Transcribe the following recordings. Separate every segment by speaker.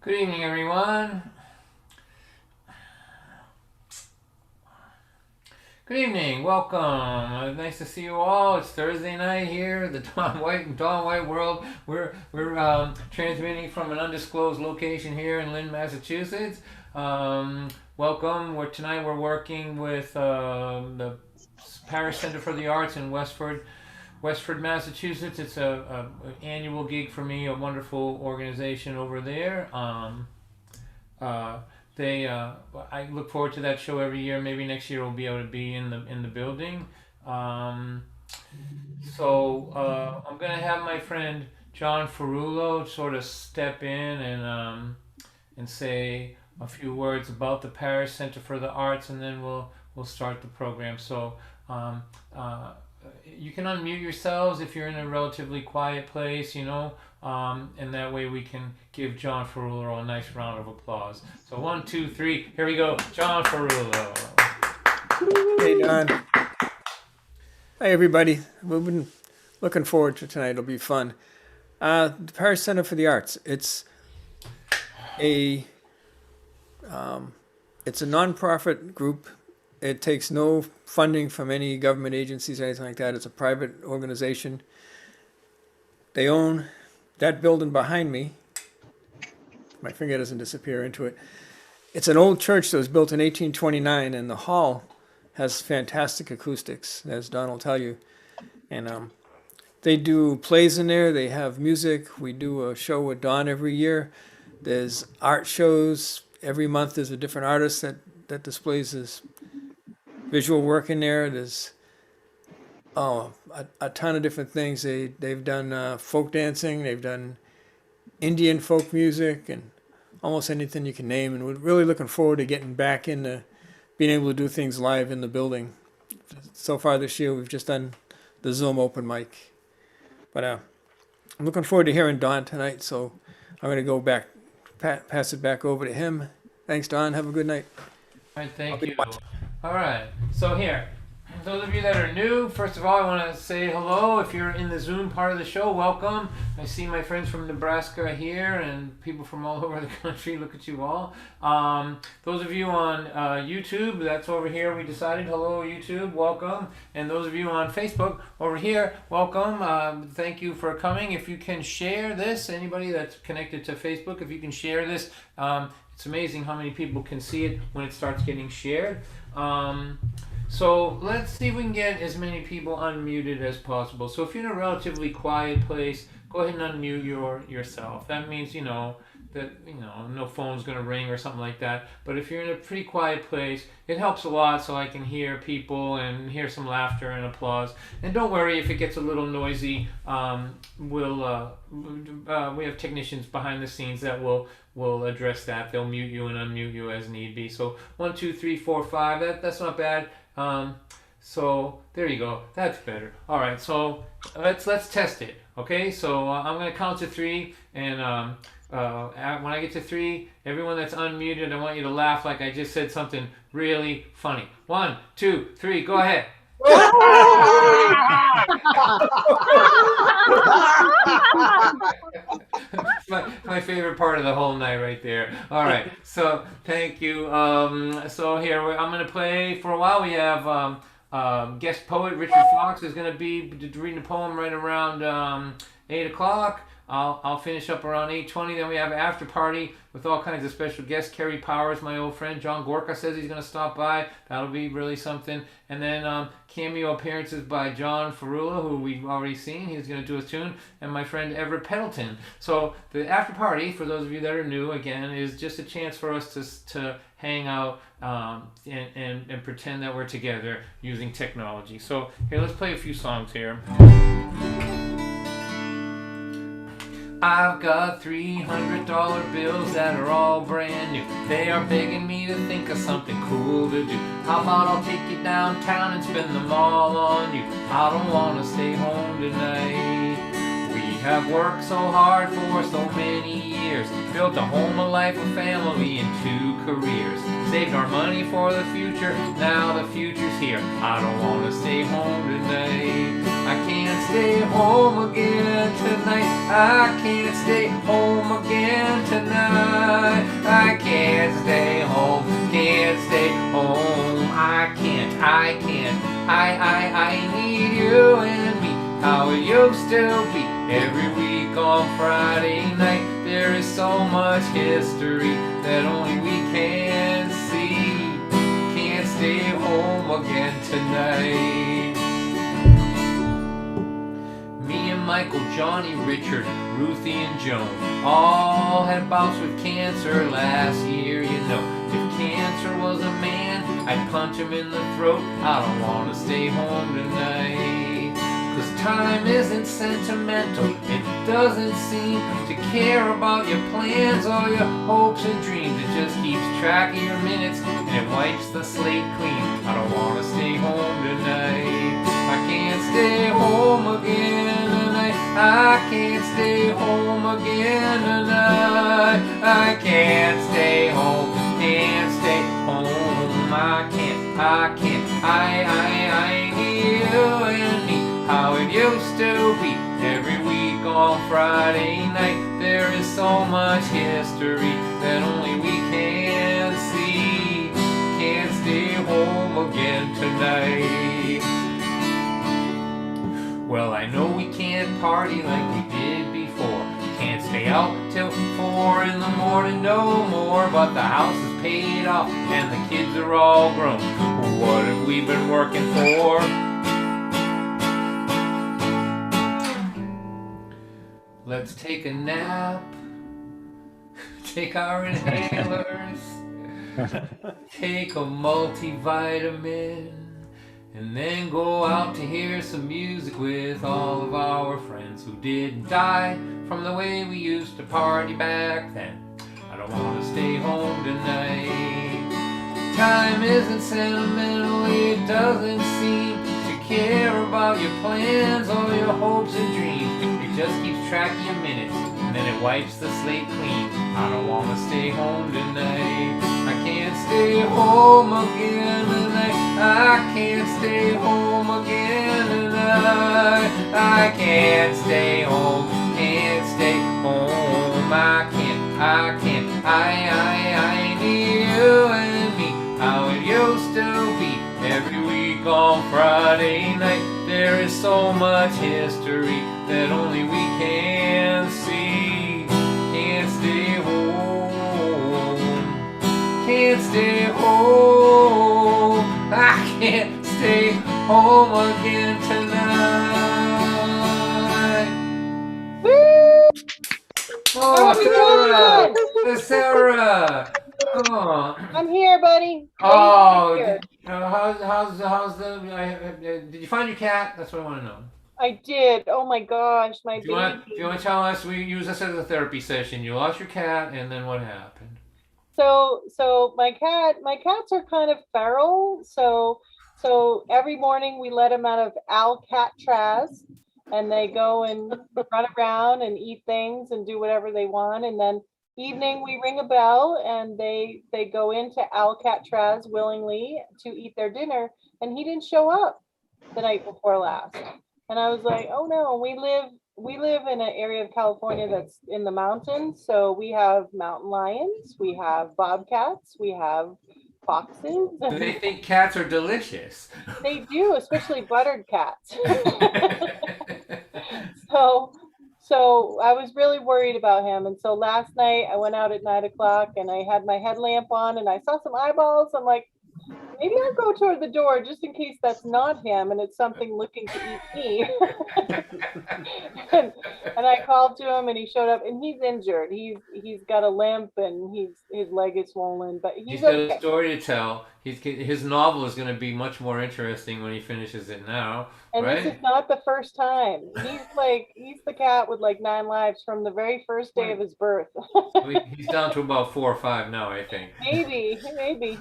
Speaker 1: Good evening, everyone. Good evening. Welcome. Nice to see you all. It's Thursday night here, the Dawn White world. We're transmitting from an undisclosed location here in Lynn, Massachusetts. Welcome. Tonight we're working with the Parish Center for the Arts in Westford, Massachusetts. It's a annual gig for me, a wonderful organization over there. I look forward to that show every year. Maybe next year we'll be able to be in the building. I'm gonna have my friend John Ferrulo sort of step in and say a few words about the Parish Center for the Arts, and then we'll start the program. So you can unmute yourselves if you're in a relatively quiet place, and that way we can give John Ferrulo a nice round of applause. So 1, 2, 3, here we go. John Ferrulo.
Speaker 2: Hey, Don. Hi, everybody. We've been looking forward to tonight. It'll be fun. The Parish Center for the Arts. It's a nonprofit group. It takes no funding from any government agencies or anything like that. It's a private organization. They own that building behind me, my finger doesn't disappear into it. It's an old church that was built in 1829, and the hall has fantastic acoustics, as Don will tell you. And they do plays in there. They have music. We do a show with Don every year. There's art shows. Every month there's a different artist that displays his visual work in there. There's a ton of different things. They've done folk dancing. They've done Indian folk music and almost anything you can name. And we're really looking forward to getting back into being able to do things live in the building. So far this year, we've just done the Zoom open mic. But I'm looking forward to hearing Don tonight, so I'm going to go back, pass it back over to him. Thanks, Don. Have a good night.
Speaker 1: All right, thank you. All right, so here, those of you that are new, first of all, I want to say hello. If you're in the Zoom part of the show, welcome. I see my friends from Nebraska here and people from all over the country. Look at you all. Those of you on YouTube, that's over here. We decided, hello YouTube, welcome. And those of you on Facebook over here, welcome. Thank you for coming. If you can share this, anybody that's connected to Facebook, if you can share this, it's amazing how many people can see it when it starts getting shared. So let's see if we can get as many people unmuted as possible. So if you're in a relatively quiet place, go ahead and unmute yourself. That means, no phone's going to ring or something like that. But if you're in a pretty quiet place, it helps a lot so I can hear people and hear some laughter and applause. And don't worry if it gets a little noisy. We have technicians behind the scenes that will address that. They'll mute you and unmute you as need be. So 1, 2, 3, 4, 5. That's not bad. So there you go. That's better. All right. So let's test it. Okay. So I'm gonna count to 3, and when I get to 3, everyone that's unmuted, I want you to laugh like I just said something really funny. 1, 2, 3. Go ahead. my favorite part of the whole night right there. All right, so thank you. So here I'm going to play for a while. We have guest poet Richard Fox is going to be reading a poem right around 8 o'clock. I'll finish up around 8:20. Then we have an after party with all kinds of special guests. Kerry Powers, my old friend. John Gorka says he's going to stop by. That'll be really something. And then cameo appearances by John Ferrula, who we've already seen. He's going to do a tune. And my friend Everett Pendleton. So the after party, for those of you that are new, again, is just a chance for us to hang out and pretend that we're together using technology. So here, let's play a few songs here. I've got $300 bills that are all brand new. They are begging me to think of something cool to do. How about I'll take you downtown and spend them all on you? I don't want to stay home tonight. We have worked so hard for so many years, built a home, a life, a family, and 2 careers. Saved our money for the future, now the future's here. I don't want to stay home tonight. I can't stay home again tonight. I can't stay home again tonight. I can't stay home, can't stay home. I need you and me, how it used to be. Every week on Friday night, there is so much history that only we can see. Can't stay home again tonight. Me and Michael, Johnny, Richard, Ruthie, and Joan all had bouts with cancer last year, you know. If cancer was a man, I'd punch him in the throat. I don't want to stay home tonight. 'Cause time isn't sentimental. It doesn't seem to care about your plans or your hopes and dreams. It just keeps track of your minutes and it wipes the slate clean. I don't want to stay home tonight. I can't stay home again tonight. I can't stay home again tonight. I can't stay home, can't stay home. I need you and me, how it used to be. Every week on Friday night, there is so much history that only we can see. Can't stay home again tonight. Well, I know we can't party like we did before. can't stay out till 4 in the morning no more, but the house is paid off and the kids are all grown. What have we been working for? Let's take a nap, take our inhalers, take a multivitamin, and then go out to hear some music with all of our friends who didn't die from the way we used to party back then. I don't want to stay home tonight. Time isn't sentimental, it doesn't seem to care about your plans or your hopes and dreams. It just keeps track of your minutes and then it wipes the slate clean. I don't want to stay home tonight. I can't stay home again tonight. I can't stay home again tonight. I can't stay home, can't stay home. I need you and me, how it used to be. Every week on Friday night, there is so much history that only we can see. Can't stay home, can't stay home. I can't stay home again tonight. Oh, Sarah! Come on.
Speaker 3: I'm here, buddy.
Speaker 1: Oh,
Speaker 3: Here.
Speaker 1: how's the? Did you find your cat? That's what I want to know.
Speaker 3: I did. Oh my gosh, my
Speaker 1: If
Speaker 3: baby.
Speaker 1: you want to tell us, we use this as a therapy session. You lost your cat, and then what happened?
Speaker 3: So my cats are kind of feral. So every morning we let them out of Alcatraz, and they go and run around and eat things and do whatever they want. And then evening we ring a bell and they go into Alcatraz willingly to eat their dinner. And he didn't show up the night before last. And I was like, oh no, we live in an area of California that's in the mountains. So we have mountain lions, we have bobcats, we have foxes.
Speaker 1: Do they think cats are delicious?
Speaker 3: They do, especially buttered cats. So I was really worried about him. And so last night I went out at 9 o'clock and I had my headlamp on and I saw some eyeballs. I'm like, maybe I'll go toward the door just in case that's not him and it's something looking to eat me. and I called to him and he showed up and he's injured. He's got a limp and his leg is swollen, but he's
Speaker 1: got
Speaker 3: okay.
Speaker 1: a story to tell. His novel is going to be much more interesting when he finishes it now.
Speaker 3: And
Speaker 1: right?
Speaker 3: This is not the first time. He's the cat with like 9 lives from the very first day of his birth.
Speaker 1: He's down to about 4 or 5 now, I think.
Speaker 3: Maybe.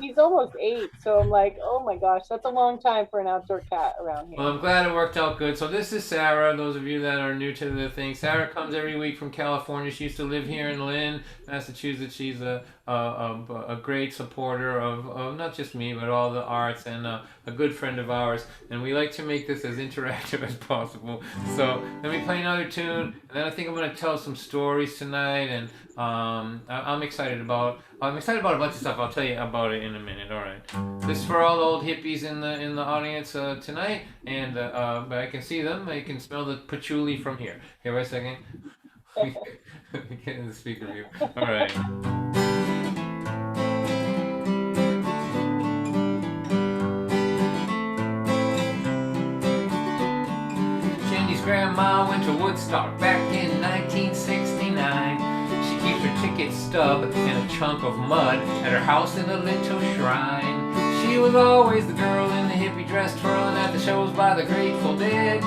Speaker 3: He's almost 8. So I'm like, oh my gosh, that's a long time for an outdoor cat around here.
Speaker 1: Well, I'm glad it worked out good. So this is Sarah. Those of you that are new to the thing, Sarah comes every week from California. She used to live here in Lynn, Massachusetts. She's a great supporter of not just me, but all the arts, and a good friend of ours. And we like to make this as interactive as possible. So let me play another tune, and then I think I'm going to tell some stories tonight. And I'm excited about a bunch of stuff. I'll tell you about it in a minute. All right. This is for all the old hippies in the audience tonight, and but I can see them. I can smell the patchouli from here. Here, wait a second. Get in the speaker view. All right. Grandma went to Woodstock back in 1969. She keeps her ticket stub in a chunk of mud at her house in a little shrine. She was always the girl in the hippie dress twirling at the shows by the Grateful Dead.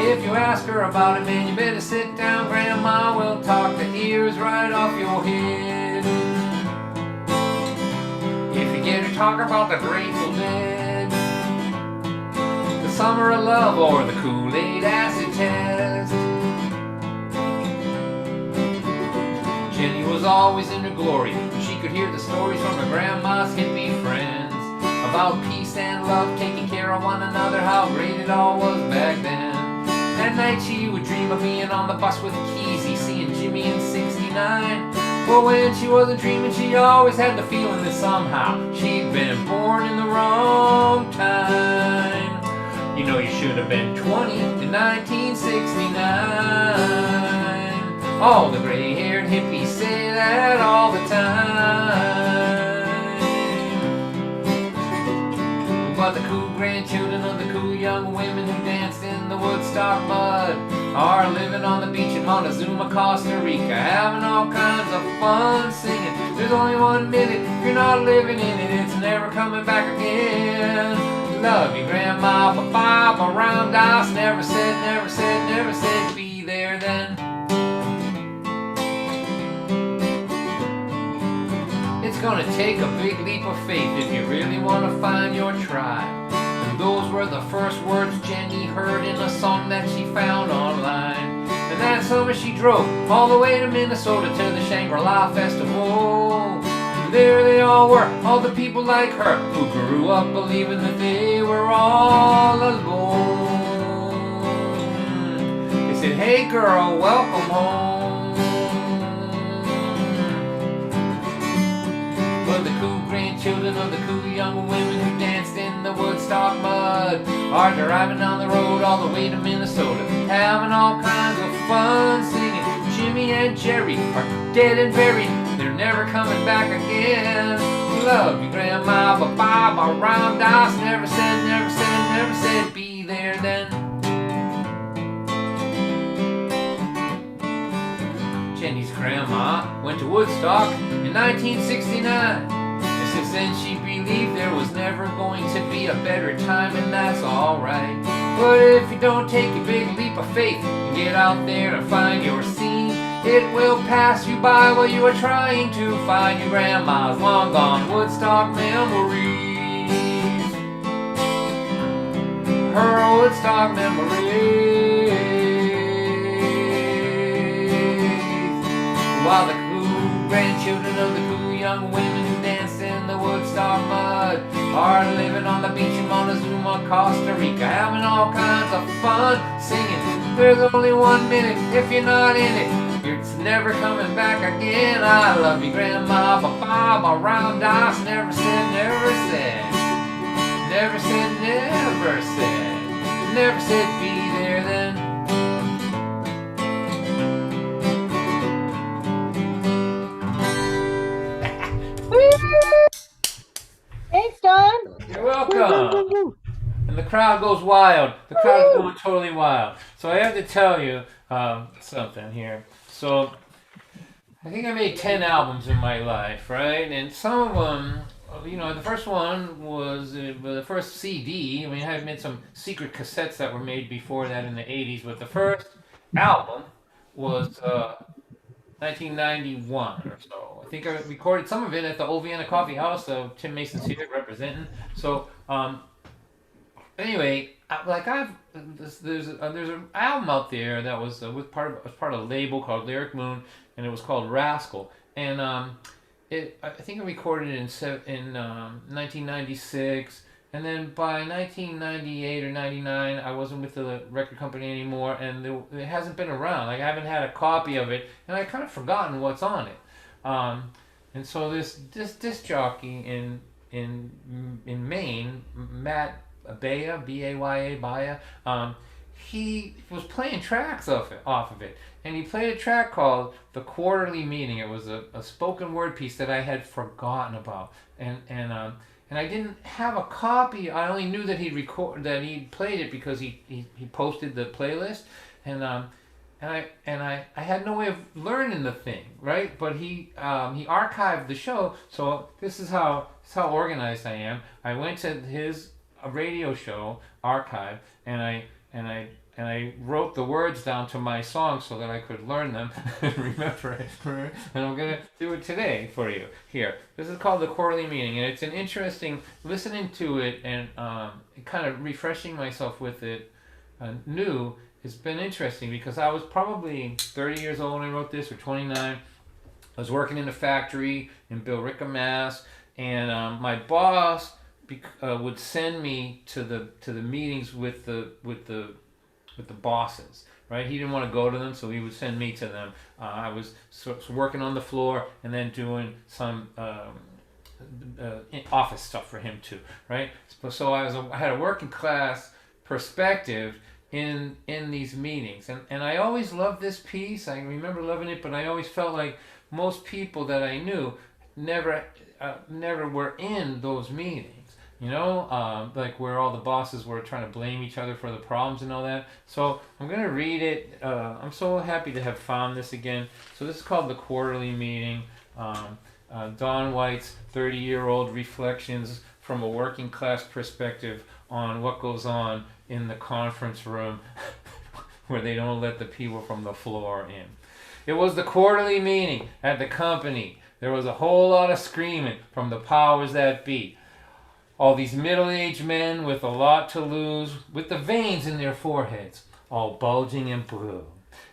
Speaker 1: If you ask her about it, man, you better sit down. Grandma will talk the ears right off your head. If you get her talking about the Grateful Dead, Summer of Love, or the Kool-Aid acid test. Jenny was always in her glory. She could hear the stories from her grandma's hippie friends about peace and love, taking care of one another, how great it all was back then. At night she would dream of being on the bus with Keezy, seeing Jimmy in 69. But when she wasn't dreaming, she always had the feeling that somehow she'd been born in the wrong time. You know you should have been 20 in 1969. All the gray-haired hippies say that all the time. But the cool grandchildren of the cool young women who danced in the Woodstock mud are living on the beach in Montezuma, Costa Rica, having all kinds of fun singing. There's only 1 minute, if you're not living in it, it's never coming back again. Love you, Grandma, but Bob around us never said, be there then. It's gonna take a big leap of faith if you really want to find your tribe. And those were the first words Jenny heard in a song that she found online. And that summer she drove all the way to Minnesota to the Shangri-La Festival. And there they all were, all the people like her, who grew up believing that they were all alone. They said, hey girl, welcome home. But the cool grandchildren of the cool young women who danced in the Woodstock mud are driving down the road all the way to Minnesota, having all kinds of fun singing. Jimmy and Jerry are dead and buried, they're never coming back again. Love you, Grandma, but Bob around us never said, be there then. Jenny's grandma went to Woodstock in 1969. And since then she believed there was never going to be a better time, and that's alright. But if you don't take a big leap of faith and get out there and find your scene, it will pass you by while you are trying to find your grandma's long gone Woodstock memories. Her Woodstock memories. While the cool grandchildren of the cool young women who danced in the Woodstock mud are living on the beach in Montezuma, Costa Rica, having all kinds of fun singing. There's only 1 minute, if you're not in it, it's never coming back again. I love you, Grandma, but Bob around us never said, be there then.
Speaker 3: Thanks, Don.
Speaker 1: You're welcome. And the crowd goes wild. The crowd is going totally wild. So I have to tell you something here. So I think I made 10 albums in my life, right? And some of them, the first one was the first CD. I mean, I have made some secret cassettes that were made before that in the 80s, but the first album was 1991 or so. I think I recorded some of it at the Old Vienna Coffee House. So Tim Mason's here representing. So anyway, there's an album out there that was part of a label called Lyric Moon, and it was called Rascal. And I think I recorded it in 1996. And then by 1998 or 99, I wasn't with the record company anymore, and it hasn't been around. Like, I haven't had a copy of it, and I kind of forgotten what's on it. And so this disc jockey in Maine, Matt Baya, Baya, he was playing tracks off of it, and he played a track called "The Quarterly Meeting." It was a spoken word piece that I had forgotten about, and I didn't have a copy. I only knew that he'd played it because he posted the playlist, and I had no way of learning the thing, right? But he archived the show, so this is how organized I am. I went to his radio show archive, and I wrote the words down to my song so that I could learn them and remember it. And I'm gonna do it today for you. Here, this is called The Quarterly Meeting, and it's an interesting listening to it and kind of refreshing myself with it. New. It's been interesting because I was probably 30 years old when I wrote this, or 29. I was working in a factory in Billerica, Mass, and my boss would send me to the meetings with the bosses, right? He didn't want to go to them, so he would send me to them. I was working on the floor and then doing some office stuff for him too, right? So I had a working class perspective in these meetings. And I always loved this piece. I remember loving it, but I always felt like most people that I knew never were in those meetings. Like where all the bosses were trying to blame each other for the problems and all that. So I'm going to read it. I'm so happy to have found this again. So this is called the Quarterly Meeting. Don White's 30-year-old reflections from a working class perspective on what goes on in the conference room where they don't let the people from the floor in. It was the quarterly meeting at the company. There was a whole lot of screaming from the powers that be. All these middle-aged men with a lot to lose, with the veins in their foreheads, all bulging and blue.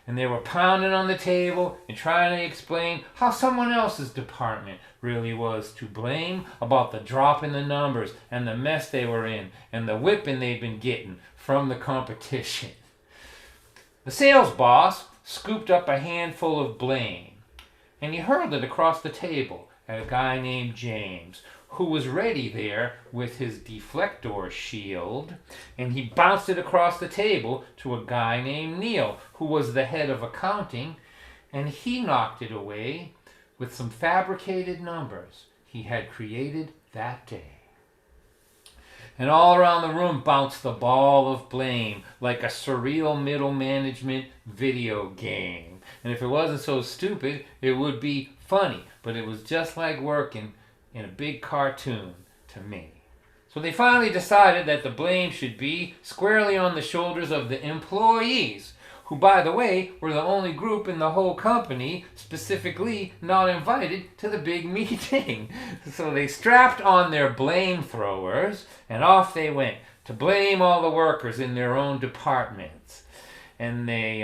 Speaker 1: And they were pounding on the table and trying to explain how someone else's department really was to blame about the drop in the numbers and the mess they were in and the whipping they'd been getting from the competition. The sales boss scooped up a handful of blame, and he hurled it across the table at a guy named James, who was ready there with his deflector shield, and he bounced it across the table to a guy named Neil, who was the head of accounting, and he knocked it away with some fabricated numbers he had created that day. And all around the room bounced the ball of blame like a surreal middle management video game. And if it wasn't so stupid, it would be funny, but it was just like working in a big cartoon to me. So they finally decided that the blame should be squarely on the shoulders of the employees, who, by the way, were the only group in the whole company specifically not invited to the big meeting. So they strapped on their blame throwers and off they went to blame all the workers in their own departments. And they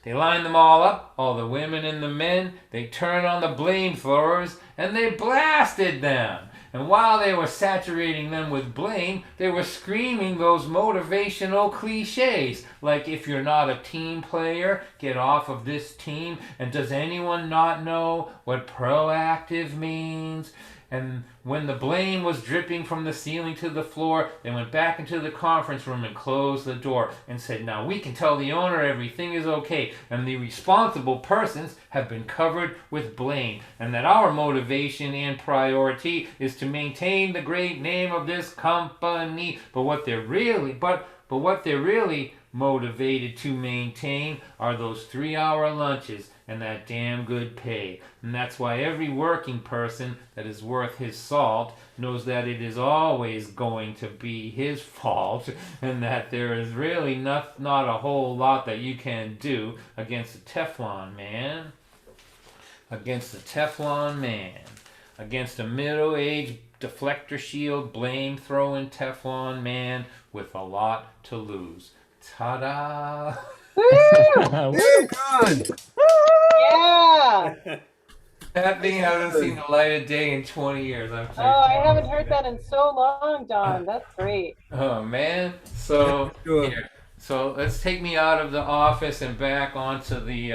Speaker 1: lined them all up, all the women and the men. They turned on the blame throwers and they blasted them. And while they were saturating them with blame, they were screaming those motivational cliches, like if you're not a team player, get off of this team. And does anyone not know what proactive means? And when the blame was dripping from the ceiling to the floor, they went back into the conference room and closed the door and said, now we can tell the owner everything is okay and the responsible persons have been covered with blame, and that our motivation and priority is to maintain the great name of this company. But what they're really motivated to maintain are those 3-hour lunches and that damn good pay. And that's why every working person that is worth his salt knows that it is always going to be his fault, and that there is really not a whole lot that you can do against the Teflon man. Against the Teflon man. Against a middle-aged deflector shield blame-throwing Teflon man with a lot to lose. Ta-da!
Speaker 3: Woo!
Speaker 2: Good.
Speaker 3: Yeah.
Speaker 1: That thing hasn't seen the light of day in 20 years.
Speaker 3: Oh, I haven't heard that in so long, Don. That's great.
Speaker 1: Oh man! So here, so let's take me out of the office and back onto the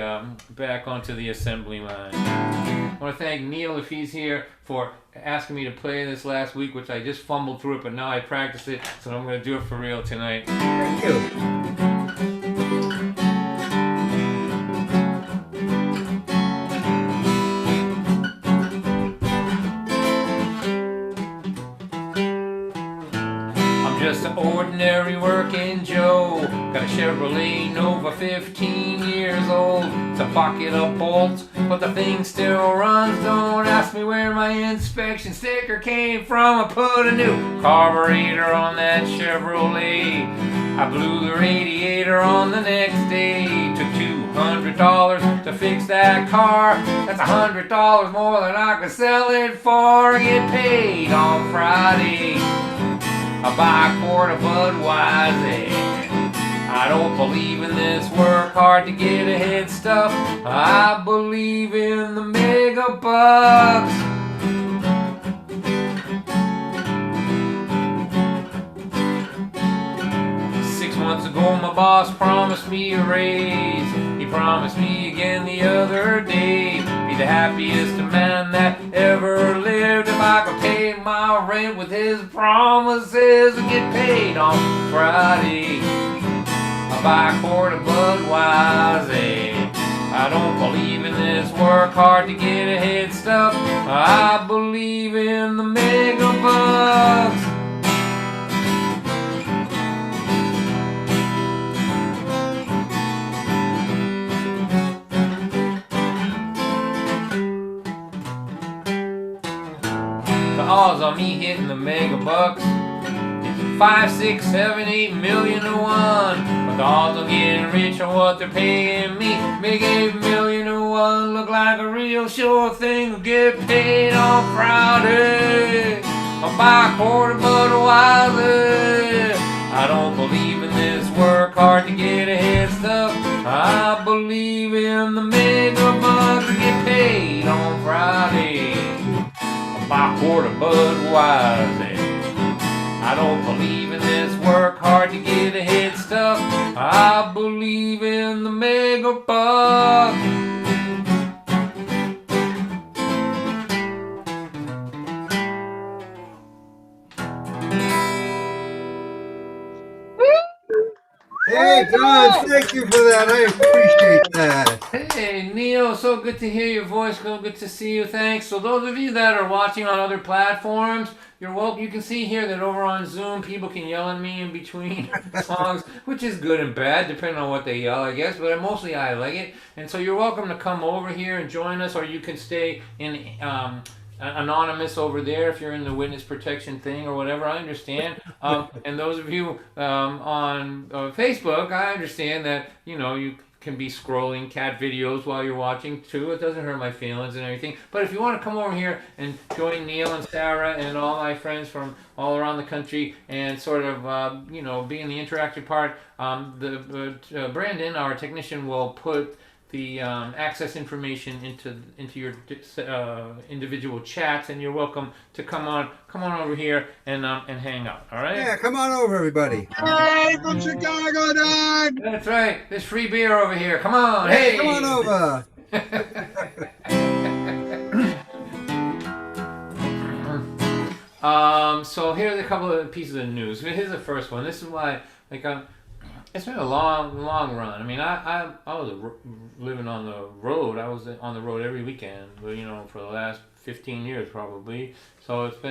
Speaker 1: assembly line. I want to thank Neil, if he's here, for asking me to play this last week, which I just fumbled through it, but now I practiced it, so I'm going to do it for real tonight.
Speaker 2: Thank you.
Speaker 1: Just an ordinary working Joe. Got a Chevrolet Nova, 15 years old. It's a bucket of bolts, but the thing still runs. Don't ask me where my inspection sticker came from. I put a new carburetor on that Chevrolet. I blew the radiator on the next day. Took $200 to fix that car. That's $100 more than I could sell it for. I get paid on Friday. I buy a quart of Budweiser. I don't believe in this work hard to get ahead stuff. I believe in the mega bucks. Months ago my boss promised me a raise. He promised me again the other day. Be the happiest man that ever lived if I could pay my rent with his promises and get paid on Friday. I buy a quart of Budweiser. I don't believe in this work hard to get ahead stuff. I believe in the mega bucks. The odds on me hitting the mega bucks is 5, 6, 7, 8 million to 1. But the odds on getting rich on what they're paying me make 8 million to 1 look like a real sure thing. Will get paid on Friday. I'll buy a quart of Budweiser. I don't believe in this work hard to get ahead stuff. I believe in the mega bucks to get paid on Friday. I'll buy a quart of Budweiser. I don't believe in this work hard to get ahead stuff. I believe in the mega bucks.
Speaker 4: Hey, Don, thank you for that. I appreciate that.
Speaker 1: Hey, Neil, so good to hear your voice. So good to see you. Thanks. So those of you that are watching on other platforms, you're welcome. You can see here that over on Zoom, people can yell at me in between songs, which is good and bad, depending on what they yell, I guess. But mostly I like it. And so you're welcome to come over here and join us, or you can stay in anonymous over there if you're in the witness protection thing or whatever. I understand. And those of you on Facebook, I understand that, you know, you can be scrolling cat videos while you're watching too. It doesn't hurt my feelings and everything. But if you want to come over here and join Neil and Sarah and all my friends from all around the country and sort of, you know, be in the interactive part, Brandon, our technician, will put the access information into your individual chats, and you're welcome to come on over here and hang out. All right?
Speaker 4: Yeah, come on over, everybody. Hey, from Chicago, Don.
Speaker 1: That's right. There's free beer over here. Come on. Hey,
Speaker 4: come on over.
Speaker 1: So here's a couple of pieces of news. Here's the first one. This is why, like, it's been a long run. I mean, I was living on the road. I was on the road every weekend, you know, for the last 15 years probably. So it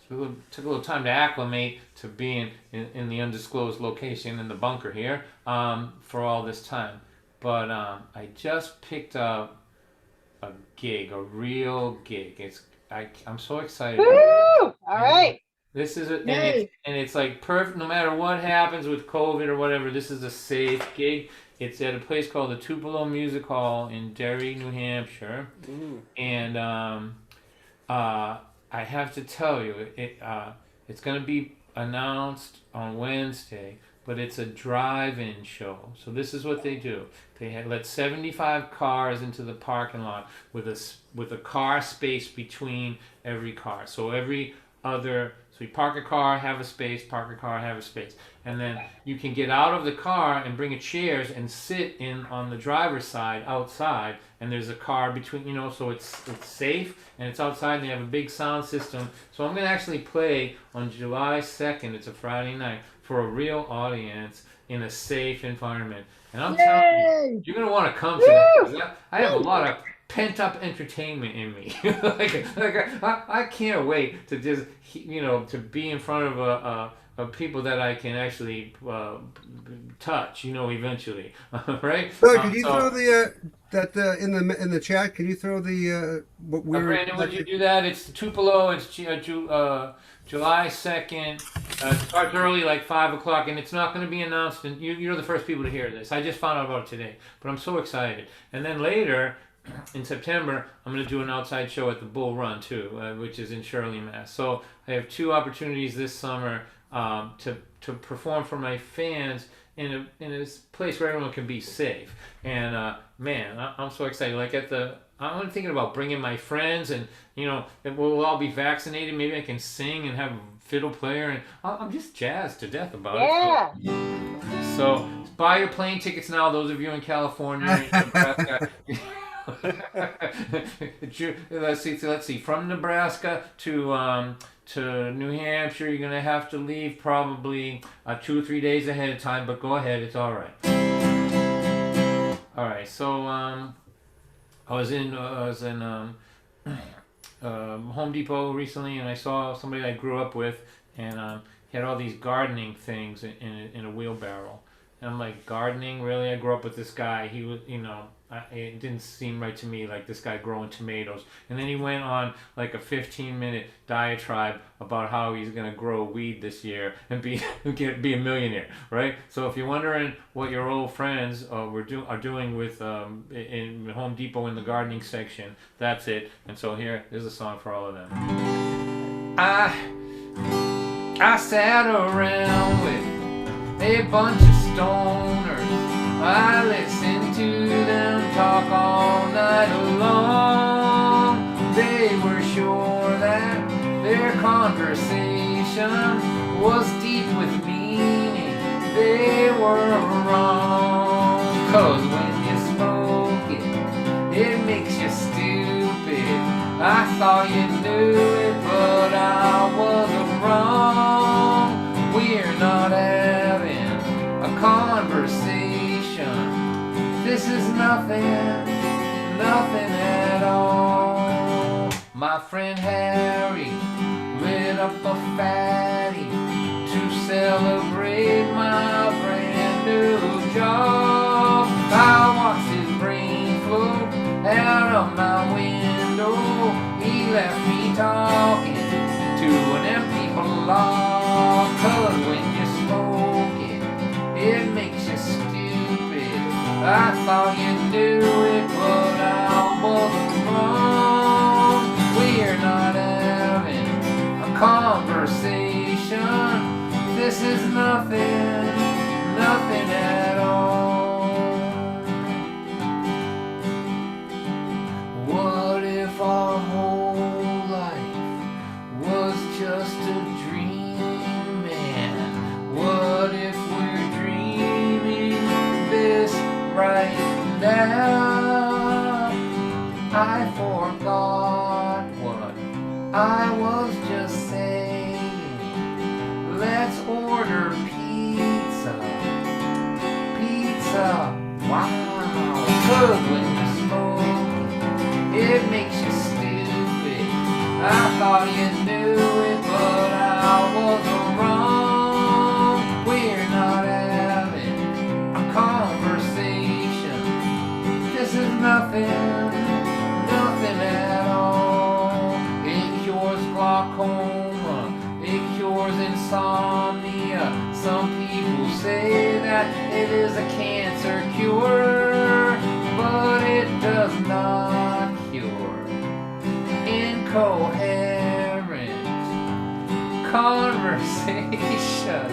Speaker 1: took a little time to acclimate to being in the undisclosed location in the bunker here for all this time. But I just picked up a gig, a real gig. I'm so excited.
Speaker 3: Woo! All right.
Speaker 1: This is and it's like perfect. No matter what happens with COVID or whatever, this is a safe gig. It's at a place called the Tupelo Music Hall in Derry, New Hampshire. And I have to tell you, it's going to be announced on Wednesday, but it's a drive-in show. So this is what they do. They let 75 cars into the parking lot with a car space between every car. So so you park a car, have a space, park a car, have a space. And then you can get out of the car and bring chairs and sit on the driver's side outside, and there's a car between, you know, so it's safe and it's outside, and they have a big sound system. So I'm going to actually play on July 2nd, it's a Friday night, for a real audience in a safe environment. And I'm telling you, you're going to want to come to that. I have a lot of pent-up entertainment in me. I can't wait to just, you know, to be in front of people that I can actually touch, you know, eventually. Right?
Speaker 4: So could you throw in the chat? Can you throw the what we're?
Speaker 1: Brandon, would you do that? It's Tupelo. It's July 2nd. It starts early, like 5 o'clock, and it's not going to be announced. And you're the first people to hear this. I just found out about it today, but I'm so excited. And then later, in September, I'm going to do an outside show at the Bull Run too, which is in Shirley, Mass. So I have 2 opportunities this summer to perform for my fans in a place where everyone can be safe. And man, I'm so excited. Like I'm thinking about bringing my friends, and you know, we'll all be vaccinated. Maybe I can sing and have a fiddle player, and I'm just jazzed to death about it. So buy your plane tickets now. Those of you in California, Nebraska. Let's see. From Nebraska to New Hampshire, you're gonna have to leave probably 2 or 3 days ahead of time. But go ahead, it's all right. right. So I was in Home Depot recently, and I saw somebody I grew up with, and he had all these gardening things in a wheelbarrow. And I'm like, gardening? Really? I grew up with this guy. He was, it didn't seem right to me, like this guy growing tomatoes. And then he went on like a 15-minute diatribe about how he's going to grow weed this year and be a millionaire, right? So if you're wondering what your old friends are doing with in Home Depot in the gardening section, that's it. And so here's a song for all of them. I sat around with a bunch of stoners. I listened to them talk all night long. They were sure that their conversation was deep with meaning. They were wrong. 'Cause when you smoke it, it makes you stupid. I thought you knew it, but I was wrong. We're not having a conversation. This is nothing at all. My friend Harry lit up a fatty to celebrate my brand new job. I watched his brain float out of my window. He left me talking to an empty block. 'Cause when you smoke it, it makes you stupid. I thought you knew it, but I was wrong. We're not having a conversation. This is nothing at all. What if our whole life was just a dream, man? What if we're dreaming this right now? I forgot what I was just saying. Let's order pizza. Wow. 'Cause when you smoke, it makes you stupid. I thought you knew it, but I was wrong. We're not having a conversation. This is nothing at all. It cures glaucoma, it cures insomnia. Some people say that it is a cancer cure, but it does not cure incoherent conversation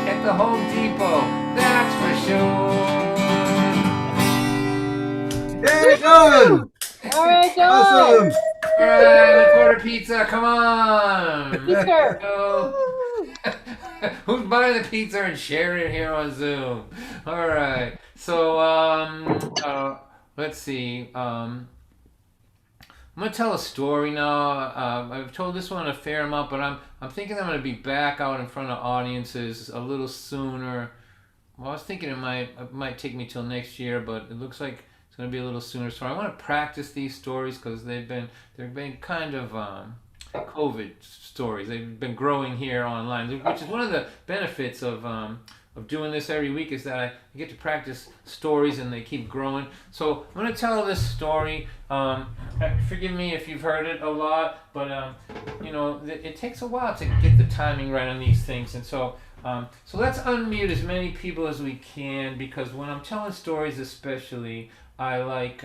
Speaker 1: at the Home Depot, that's for sure.
Speaker 4: Hey, done!
Speaker 3: All right, John.
Speaker 4: Awesome!
Speaker 1: Alright, let's order pizza, come on!
Speaker 3: Pizza.
Speaker 1: Go. Who's buying the pizza and sharing it here on Zoom? Alright, so let's see. I'm gonna tell a story now. I've told this one a fair amount, but I'm thinking I'm gonna be back out in front of audiences a little sooner. Well, I was thinking it might take me till next year, but it looks like it's gonna be a little sooner. So I want to practice these stories because they've been kind of COVID stories. They've been growing here online, which is one of the benefits of doing this every week, is that I get to practice stories and they keep growing. So I'm going to tell this story. Forgive me if you've heard it a lot, but it takes a while to get the timing right on these things. And so let's unmute as many people as we can, because when I'm telling stories especially, I like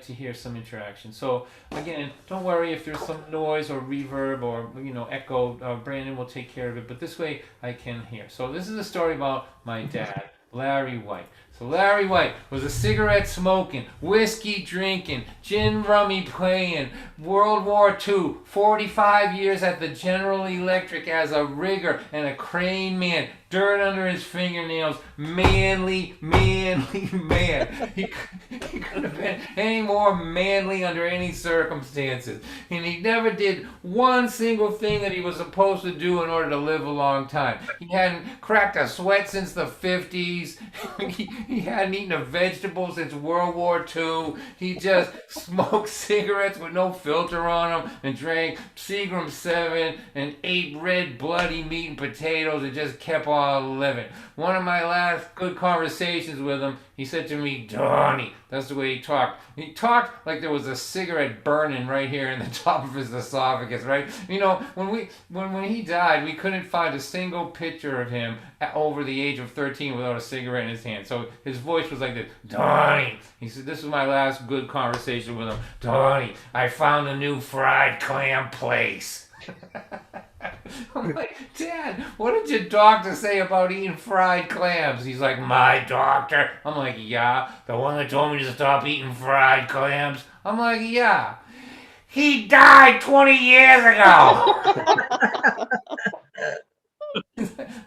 Speaker 1: to hear some interaction. So again, don't worry if there's some noise or reverb or echo. Brandon will take care of it, but this way I can hear. So this is a story about my dad, Larry White. So Larry White was a cigarette smoking, whiskey drinking, gin rummy playing, World War II, 45 years at the General Electric as a rigger and a crane man, dirt under his fingernails, manly man. He couldn't have been any more manly under any circumstances. And he never did one single thing that he was supposed to do in order to live a long time. He hadn't cracked a sweat since the 50s. He hadn't eaten a vegetable since World War II. He just smoked cigarettes with no filter on them and drank Seagram 7 and ate red bloody meat and potatoes and just kept on living. One of my last good conversations with him, he said to me, Donnie, that's the way he talked. He talked like there was a cigarette burning right here in the top of his esophagus, right? You know, when he died, we couldn't find a single picture of him over the age of 13 without a cigarette in his hand. So his voice was like this, Donnie. He said, this was my last good conversation with him. Donnie, I found a new fried clam place. I'm like, Dad, what did your doctor say about eating fried clams? He's like, my doctor? I'm like, yeah, the one that told me to stop eating fried clams? I'm like, yeah. He died 20 years ago.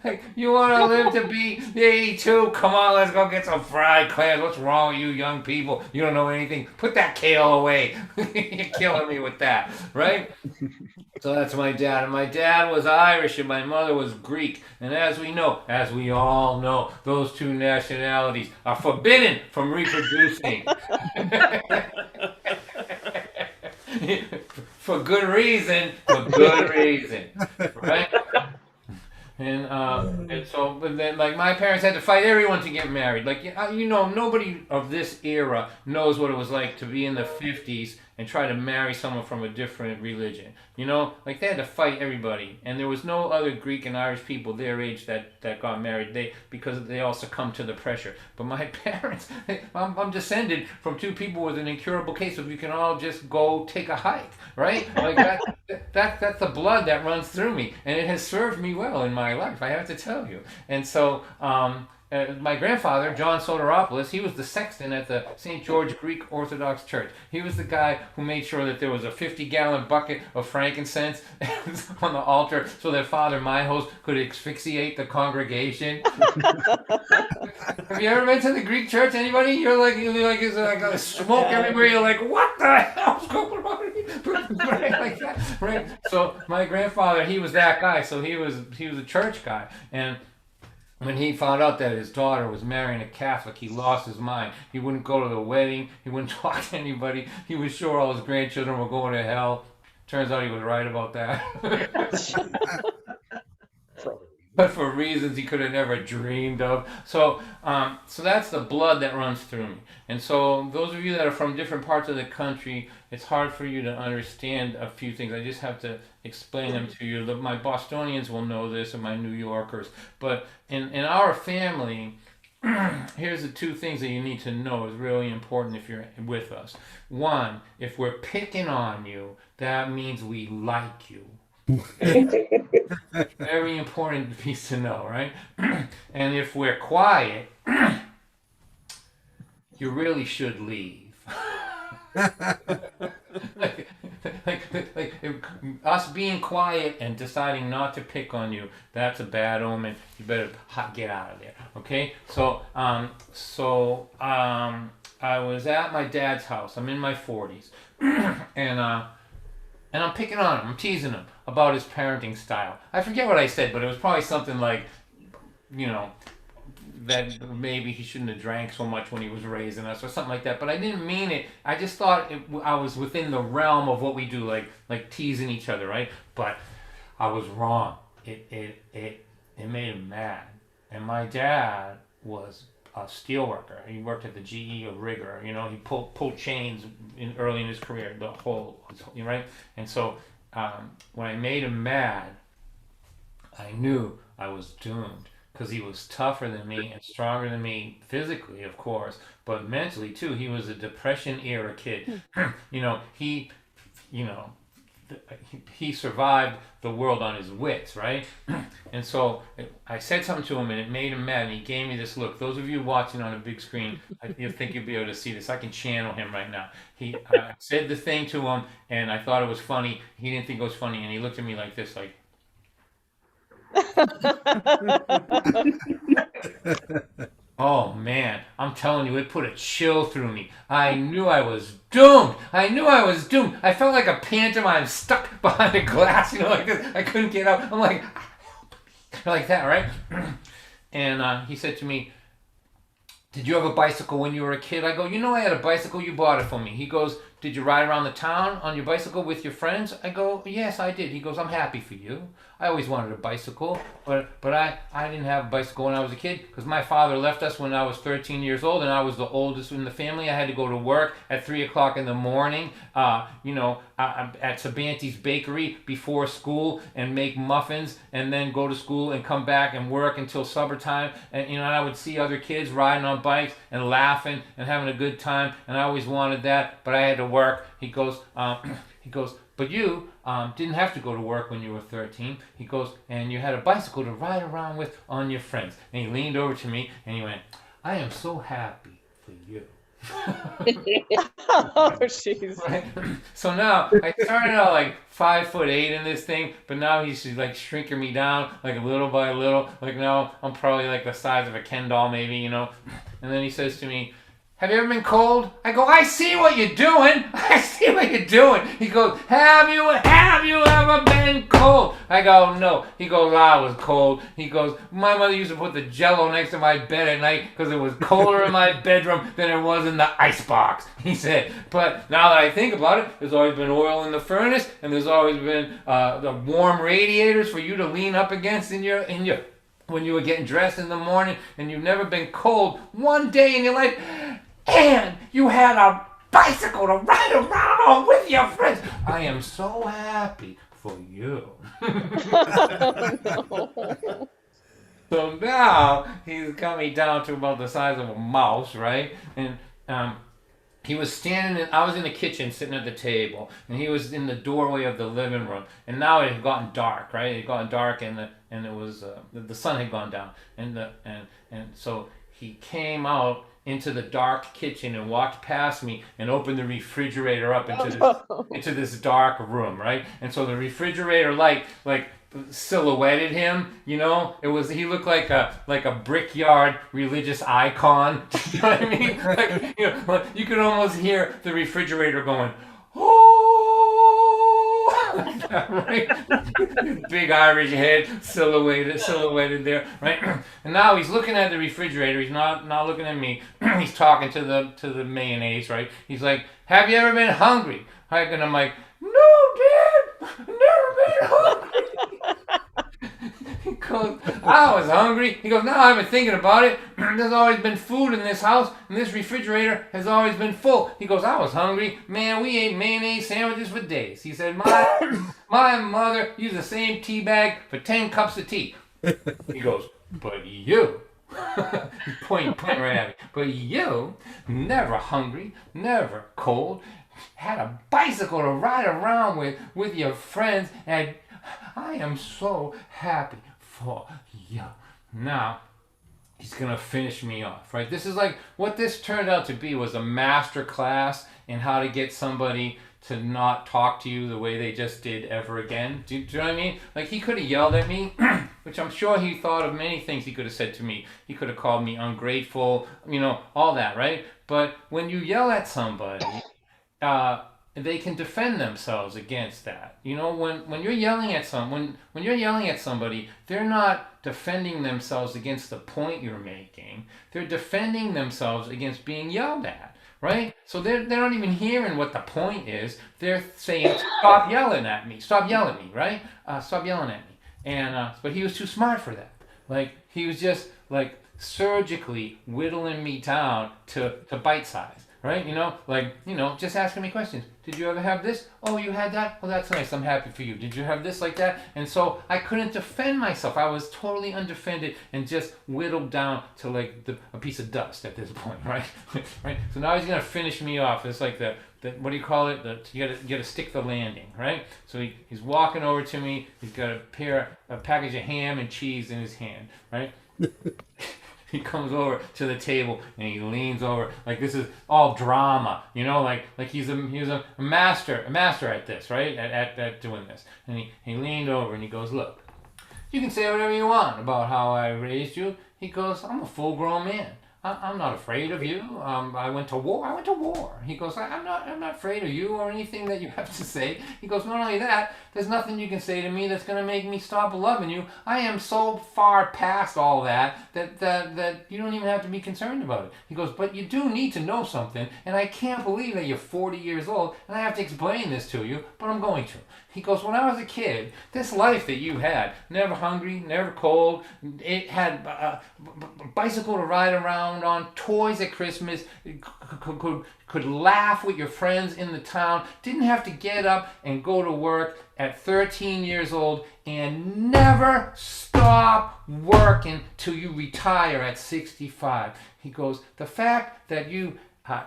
Speaker 1: Like, you want to live to be 82? Come on, let's go get some fried clams. What's wrong with you young people? You don't know anything. Put that kale away. You're killing me with that, right? So that's my dad. And my dad was Irish and my mother was Greek. And as we know, as we all know, those two nationalities are forbidden from reproducing. For good reason, right? And so, but then, like, my parents had to fight everyone to get married. Like, you know, nobody of this era knows what it was like to be in the 50s and try to marry someone from a different religion. You know, like, they had to fight everybody. And there was no other Greek and Irish people their age that got married because they all succumbed to the pressure. But my parents, I'm descended from two people with an incurable case of you can all just go take a hike, right? Like, that's the blood that runs through me. And it has served me well in my life, I have to tell you. And so, my grandfather, John Soteropoulos, he was the sexton at the St. George Greek Orthodox Church. He was the guy who made sure that there was a 50-gallon bucket of frankincense on the altar so that Father Myhos could asphyxiate the congregation. Have you ever been to the Greek church? Anybody? You're like it's like a smoke everywhere. You're like, what the hell's going on here? Right, like that, right? So my grandfather, he was that guy. So he was a church guy, and when he found out that his daughter was marrying a Catholic, he lost his mind. He wouldn't go to the wedding. He wouldn't talk to anybody. He was sure all his grandchildren were going to hell. Turns out he was right about that. But for reasons he could have never dreamed of. So that's the blood that runs through me. And so those of you that are from different parts of the country, it's hard for you to understand a few things. I just have to explain them to you. My Bostonians will know this, and my New Yorkers. But in our family, here's the two things that you need to know is really important if you're with us. One, if we're picking on you, that means we like you. Very important piece to know, right? And if we're quiet, you really should leave. like us being quiet and deciding not to pick on you, that's a bad omen. You better get out of there, okay? So I was at my dad's house. I'm in my 40s, and I'm picking on him. I'm teasing him about his parenting style. I forget what I said, but it was probably something like, you know, that maybe he shouldn't have drank so much when he was raising us or something like that. But I didn't mean it. I just thought I was within the realm of what we do, like teasing each other, right? But I was wrong. It made him mad. And my dad was a steel worker. He worked at the GE or rigger. You know, he pulled chains early in his career, the whole, right? And so when I made him mad, I knew I was doomed because he was tougher than me and stronger than me physically, of course, but mentally too. He was a Depression era kid. He survived the world on his wits, right? And so I said something to him and it made him mad, and he gave me this look. Those of you watching on a big screen, you think you'll be able to see this. I can channel him right now. I said the thing to him and I thought it was funny. He didn't think it was funny, and he looked at me like this, like, oh man, I'm telling you, it put a chill through me. I knew I was doomed. I felt like a pantomime stuck behind a glass, like this. I couldn't get out. I'm like, like that, right? And he said to me, did you have a bicycle when you were a kid? I go, I had a bicycle. You bought it for me. He goes, did you ride around the town on your bicycle with your friends? I go, yes, I did. He goes, I'm happy for you. I always wanted a bicycle, but I didn't have a bicycle when I was a kid because my father left us when I was 13 years old, and I was the oldest in the family. I had to go to work at 3 o'clock in the morning, at Sabanti's Bakery before school and make muffins, and then go to school and come back and work until supper time. And I would see other kids riding on bikes and laughing and having a good time, and I always wanted that, but I had to work. He goes, but you didn't have to go to work when you were 13. He goes, and you had a bicycle to ride around with on your friends. And he leaned over to me and he went, I am so happy for you.
Speaker 3: Oh, jeez.
Speaker 1: Right? So now I started out like 5'8" in this thing, but now he's like shrinking me down like little by little. Like now I'm probably like the size of a Ken doll, maybe. And then he says to me, have you ever been cold? I go, I see what you're doing. I see what you're doing. He goes, have you ever been cold? I go, no. He goes, I was cold. He goes, my mother used to put the Jello next to my bed at night because it was colder in my bedroom than it was in the icebox. He said, but now that I think about it, there's always been oil in the furnace, and there's always been the warm radiators for you to lean up against in your when you were getting dressed in the morning, and you've never been cold one day in your life. And you had a bicycle to ride around on with your friends. I am so happy for you.
Speaker 3: No.
Speaker 1: So now he's coming down to about the size of a mouse, right? And he was standing I was in the kitchen sitting at the table, and he was in the doorway of the living room. And now it had gotten dark, right? It had gotten dark, and it was the sun had gone down, and so he came out into the dark kitchen and walked past me and opened the refrigerator up into this dark room, right? And so the refrigerator light like silhouetted him, he looked like a brickyard religious icon. You know what I mean? Like, you could almost hear the refrigerator going, right? Big Irish head silhouetted there, right? And now he's looking at the refrigerator. He's not looking at me. He's talking to the mayonnaise, right? He's like, have you ever been hungry? And I'm like, no, Dad, I've never been hungry. He goes, I was hungry. He goes, now I've been thinking about it. There's always been food in this house, and this refrigerator has always been full. He goes, I was hungry. Man, we ate mayonnaise sandwiches for days. He said, my mother used the same tea bag for 10 cups of tea. He goes, but you, point right at me, but you, never hungry, never cold, had a bicycle to ride around with your friends, and I am so happy for you. Now, he's going to finish me off, right? This is like, what this turned out to be was a master class in how to get somebody to not talk to you the way they just did ever again. Do you know what I mean? Like, he could have yelled at me, which I'm sure he thought of many things he could have said to me. He could have called me ungrateful, all that, right? But when you yell at somebody, they can defend themselves against that. When you're yelling at somebody, they're not defending themselves against the point you're making. They're defending themselves against being yelled at, right? So they're not even hearing what the point is. They're saying, stop yelling at me, right? Stop yelling at me. And but he was too smart for that. Like, he was just like surgically whittling me down to bite size. Right? Just asking me questions. Did you ever have this? Oh, you had that? Well, that's nice. I'm happy for you. Did you have this like that? And so I couldn't defend myself. I was totally undefended and just whittled down to like a piece of dust at this point, right? Right? So now he's going to finish me off. It's like the what do you call it? You got to stick the landing, right? So he's walking over to me. He's got a package of ham and cheese in his hand, right? He comes over to the table and he leans over like this is all drama, like he's a master at this, right? At doing this. And he leaned over and he goes, look, you can say whatever you want about how I raised you. He goes, I'm a full grown man. I'm not afraid of you. I went to war. I went to war. He goes, I'm not afraid of you or anything that you have to say. He goes, not only that, there's nothing you can say to me that's going to make me stop loving you. I am so far past all that you don't even have to be concerned about it. He goes, but you do need to know something, and I can't believe that you're 40 years old, and I have to explain this to you, but I'm going to. He goes, when I was a kid, this life that you had, never hungry, never cold, it had a bicycle to ride around on, toys at Christmas, could laugh with your friends in the town, didn't have to get up and go to work at 13 years old, and never stop working till you retire at 65. He goes, the fact that you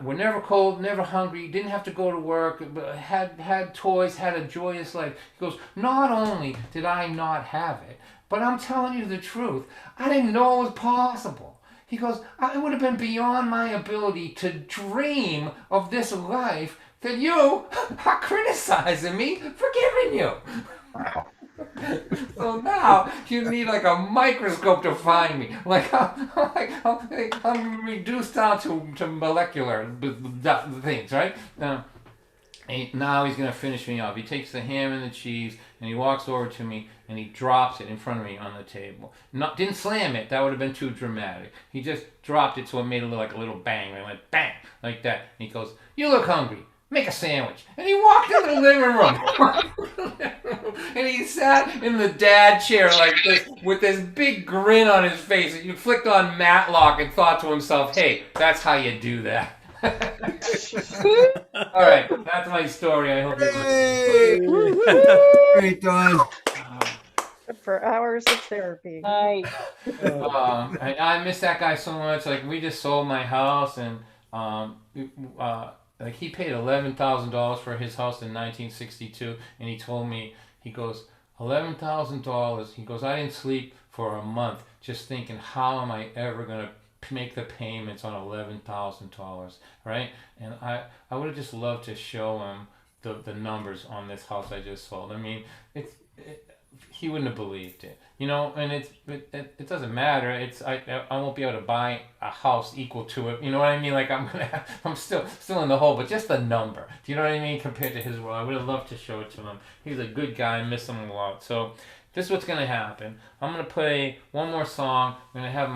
Speaker 1: were never cold, never hungry, didn't have to go to work, had toys, had a joyous life. He goes, not only did I not have it, but I'm telling you the truth, I didn't know it was possible. He goes, it would have been beyond my ability to dream of this life that you are criticizing me for giving you. So now you need like a microscope to find me. Like I'm reduced down to molecular things, right? Now he's gonna finish me off. He takes the ham and the cheese and he walks over to me and he drops it in front of me on the table. Didn't slam it. That would have been too dramatic. He just dropped it so it made like a little bang. And it went bang like that. And he goes, "You look hungry. Make a sandwich." And he walked into the living room. And he sat in the dad chair like this with this big grin on his face. And you flicked on Matlock and thought to himself, hey, that's how you do that. All right, that's my story. I hope you
Speaker 4: Great, Don.
Speaker 5: For hours of therapy.
Speaker 3: Nice.
Speaker 1: I miss that guy so much. Like, we just sold my house, and like, he paid $11,000 for his house in 1962, and he told me, he goes, $11,000. He goes, I didn't sleep for a month just thinking, how am I ever gonna make the payments on $11,000, right? And I would have just loved to show him the numbers on this house I just sold. I mean, he wouldn't have believed it, you know. And it doesn't matter. I won't be able to buy a house equal to it. You know what I mean? Like, I'm still in the hole, but just the number. Do you know what I mean? Compared to his world, I would have loved to show it to him. He's a good guy. I miss him a lot. So this is what's gonna happen. I'm gonna play one more song. I'm gonna have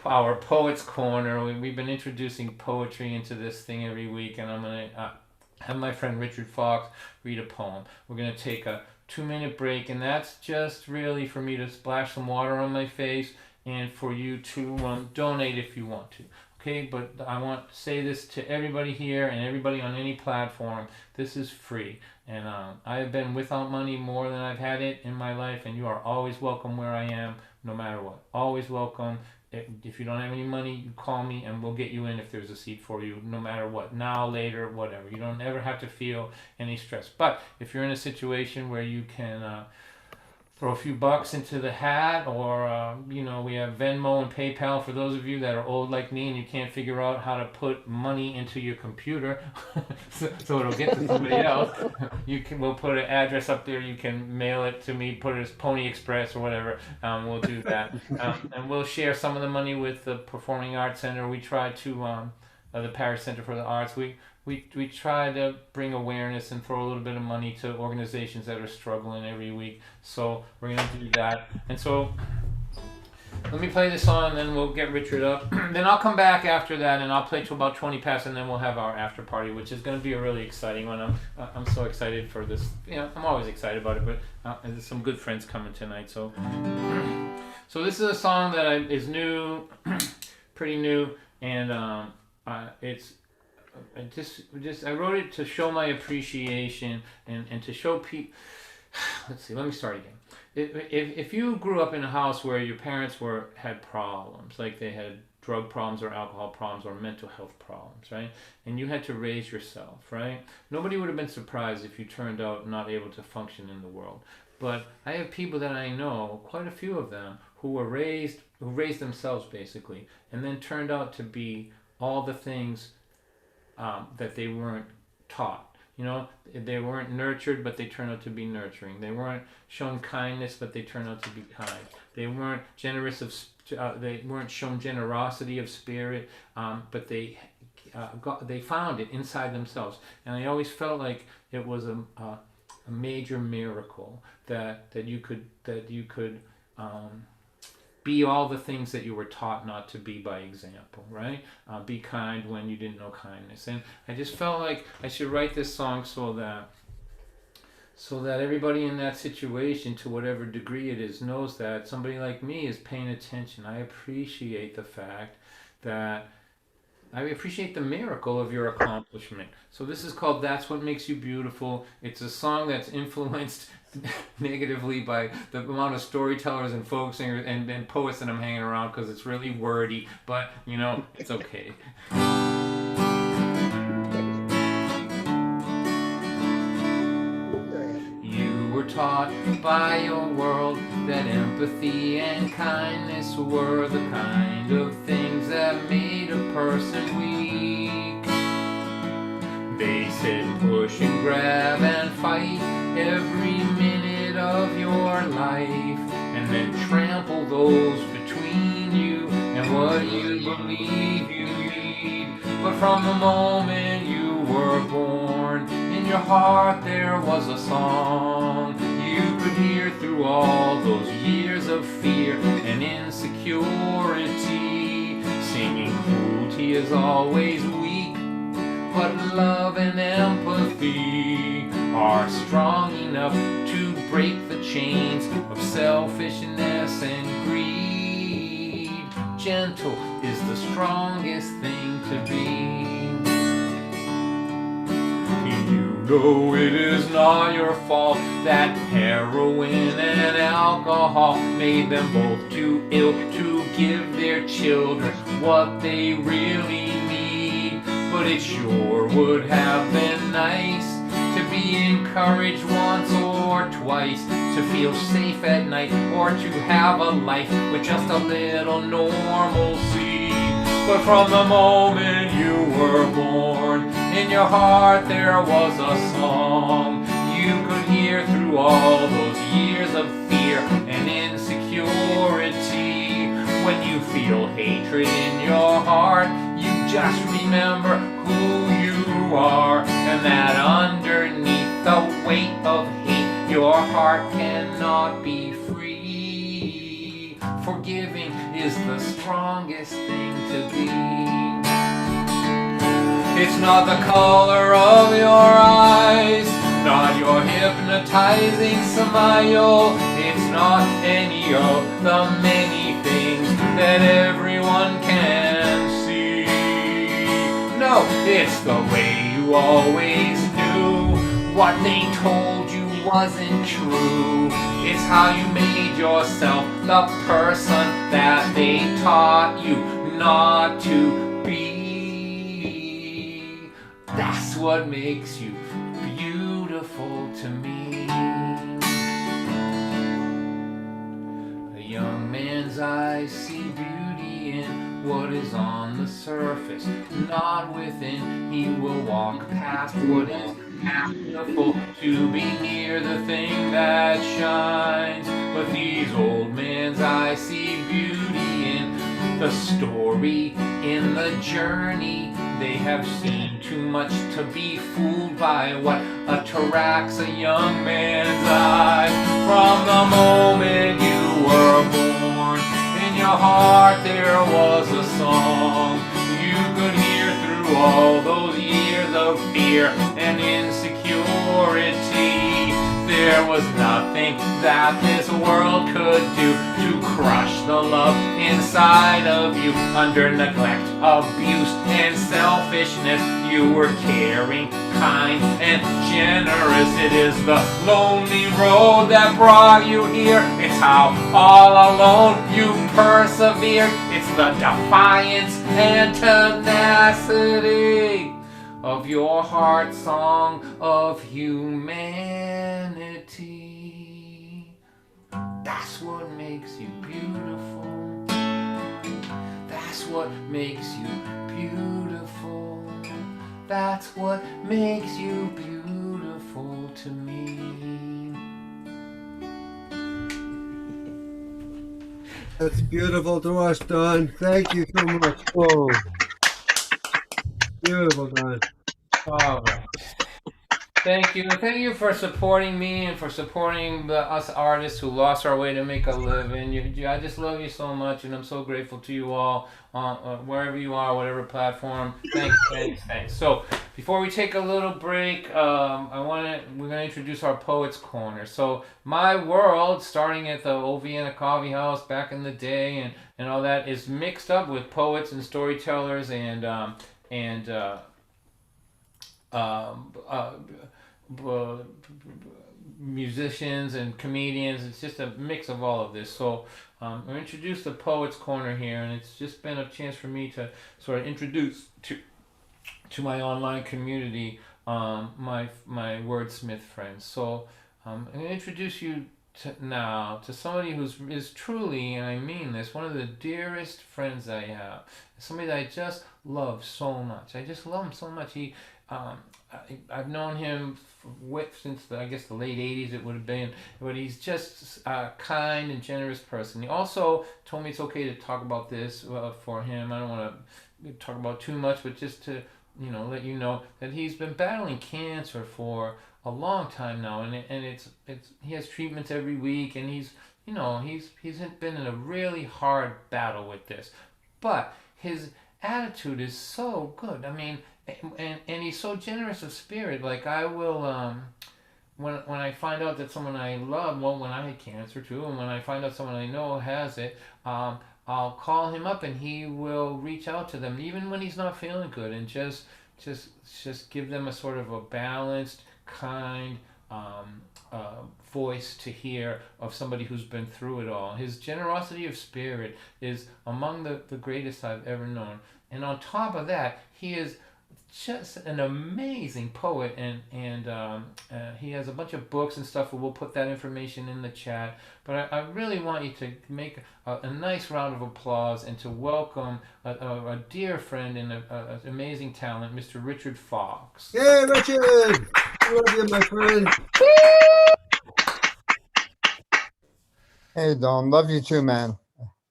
Speaker 1: our Poets Corner. We've been introducing poetry into this thing every week, and I'm gonna have my friend Richard Fox read a poem. We're gonna take a 2-minute break, and that's just really for me to splash some water on my face and for you to donate if you want to. Okay, but I want to say this to everybody here and everybody on any platform. This is free, and I have been without money more than I've had it in my life, and you are always welcome where I am, no matter what. Always welcome. If you don't have any money, you call me and we'll get you in if there's a seat for you, no matter what. Now, later, whatever. You don't ever have to feel any stress. But if you're in a situation where you can throw a few bucks into the hat, or we have Venmo and PayPal for those of you that are old like me and you can't figure out how to put money into your computer so it'll get to somebody else. We'll put an address up there. You can mail it to me, put it as Pony Express or whatever. We'll do that, and we'll share some of the money with the Performing Arts Center. We try to the Parish Center for the Arts. We try to bring awareness and throw a little bit of money to organizations that are struggling every week. So we're going to do that. And so let me play this song, and then we'll get Richard up. Then I'll come back after that, and I'll play till about 20 past, and then we'll have our after party, which is going to be a really exciting one. I'm so excited for this. I'm always excited about it, but there's some good friends coming tonight. So this is a song that is new, pretty new, and I wrote it to show my appreciation and to show people. Let's see. Let me start again. If you grew up in a house where your parents had problems, like they had drug problems or alcohol problems or mental health problems, right? And you had to raise yourself, right? Nobody would have been surprised if you turned out not able to function in the world. But I have people that I know, quite a few of them, who raised themselves basically, and then turned out to be all the things that they weren't taught. You know, they weren't nurtured, but they turned out to be nurturing. They weren't shown kindness, but they turned out to be kind. They weren't they weren't shown generosity of spirit, but they found it inside themselves. And I always felt like it was a major miracle that you could be all the things that you were taught not to be by example, right? Be kind when you didn't know kindness. And I just felt like I should write this song so that everybody in that situation, to whatever degree it is, knows that somebody like me is paying attention. I appreciate the fact that I appreciate the miracle of your accomplishment. So this is called That's What Makes You Beautiful. It's a song that's influenced negatively by the amount of storytellers and folk singers and poets that I'm hanging around, because it's really wordy, but you know, it's okay. You were taught by your world that empathy and kindness were the kind of things that made a person weak. They said push and grab and fight every minute of your life, and then trample those between you and what you believe you need. But from the moment you were born, in your heart there was a song you could hear through all those years of fear and insecurity, singing cruelty is always weak, but love and empathy are strong enough to break the chains of selfishness and greed. Gentle is the strongest thing to be. You know it is not your fault that heroin and alcohol made them both too ill to give their children what they really need. But it sure would have been nice to be encouraged once or twice, to feel safe at night, or to have a life with just a little normalcy. But from the moment you were born, in your heart there was a song you could hear through all those years of fear and insecurity. When you feel hatred in your heart, you just remember who you are, and that underneath the weight of hate, your heart cannot be free. Forgiving is the strongest thing to be. It's not the color of your eyes, not your hypnotizing smile. It's not any of the many things that everyone can see. No, it's the way you always knew what they told you wasn't true. It's how you made yourself the person that they taught you not to be. That's what makes you beautiful to me. A young man's eyes see beauty in what is on the surface, not within. He will walk past what is beautiful to be near the thing that shines. But these old men's eyes see beauty in the story, in the journey. They have seen too much to be fooled by what attracts a young man's eyes. From the moment you were born, in your heart there was a song you could hear through all those years of fear and insecurity. There was nothing that this world could do to crush the love inside of you. Under neglect, abuse, and selfishness, you were caring, kind, and generous. It is the lonely road that brought you here. It's how all alone you persevered. It's the defiance and tenacity of your heart song of humanity. That's what makes you beautiful. That's what makes you beautiful. That's what makes you beautiful. meaningful to me.
Speaker 4: That's beautiful to us, Don. Thank you so much. Oh, beautiful, Don.
Speaker 1: All right. Thank you. Thank you for supporting me and for supporting us artists who lost our way to make a living. I just love you so much, and I'm so grateful to you all, wherever you are, whatever platform. Thanks, thanks, thanks. So before we take a little break, we're gonna introduce our Poets Corner. So my world, starting at the old Vienna Coffee House back in the day, and all that, is mixed up with poets and storytellers and um, uh, musicians and comedians. It's just a mix of all of this. So I introduced the Poets Corner here, and it's just been a chance for me to sort of introduce to my online community my wordsmith friends. So I'm going to introduce you now to somebody is truly, and I mean this, one of the dearest friends I have. Somebody that I just love so much. I just love him so much. I've known him since I guess the late '80s it would have been, but he's just a kind and generous person. He also told me it's okay to talk about this for him. I don't want to talk about too much, but just to let you know that he's been battling cancer for a long time now, and it's he has treatments every week, and he's been in a really hard battle with this, but his attitude is so good. I mean, and he's so generous of spirit. Like I will, when I find out that someone I love, well, when I had cancer too, and when I find out someone I know has it, I'll call him up and he will reach out to them even when he's not feeling good, and just give them a sort of a balanced, kind voice to hear of somebody who's been through it all. His generosity of spirit is among the greatest I've ever known. And on top of that, he is just an amazing poet, and he has a bunch of books and stuff, and we'll put that information in the chat. But I really want you to make a nice round of applause and to welcome a dear friend and an amazing talent, Mr. Richard Fox.
Speaker 4: Hey, Richard! I love you, my friend.
Speaker 6: Hey, Don. Love you too, man.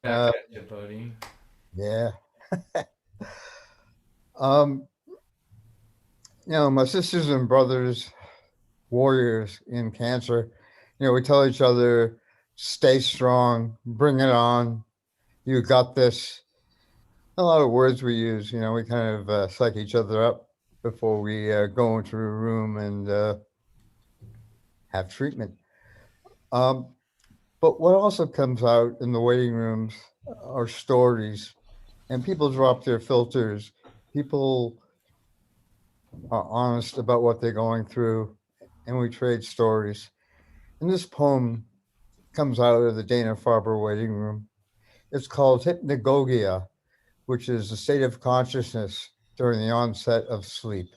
Speaker 1: Back at you, buddy.
Speaker 6: Yeah. My sisters and brothers, warriors in cancer, we tell each other, stay strong, bring it on, you got this. A lot of words we use, we kind of psych each other up before we go into a room and have treatment. But what also comes out in the waiting rooms are stories, and people drop their filters. People are honest about what they're going through, and we trade stories. And this poem comes out of the Dana-Farber waiting room. It's called Hypnagogia, which is a state of consciousness during the onset of sleep.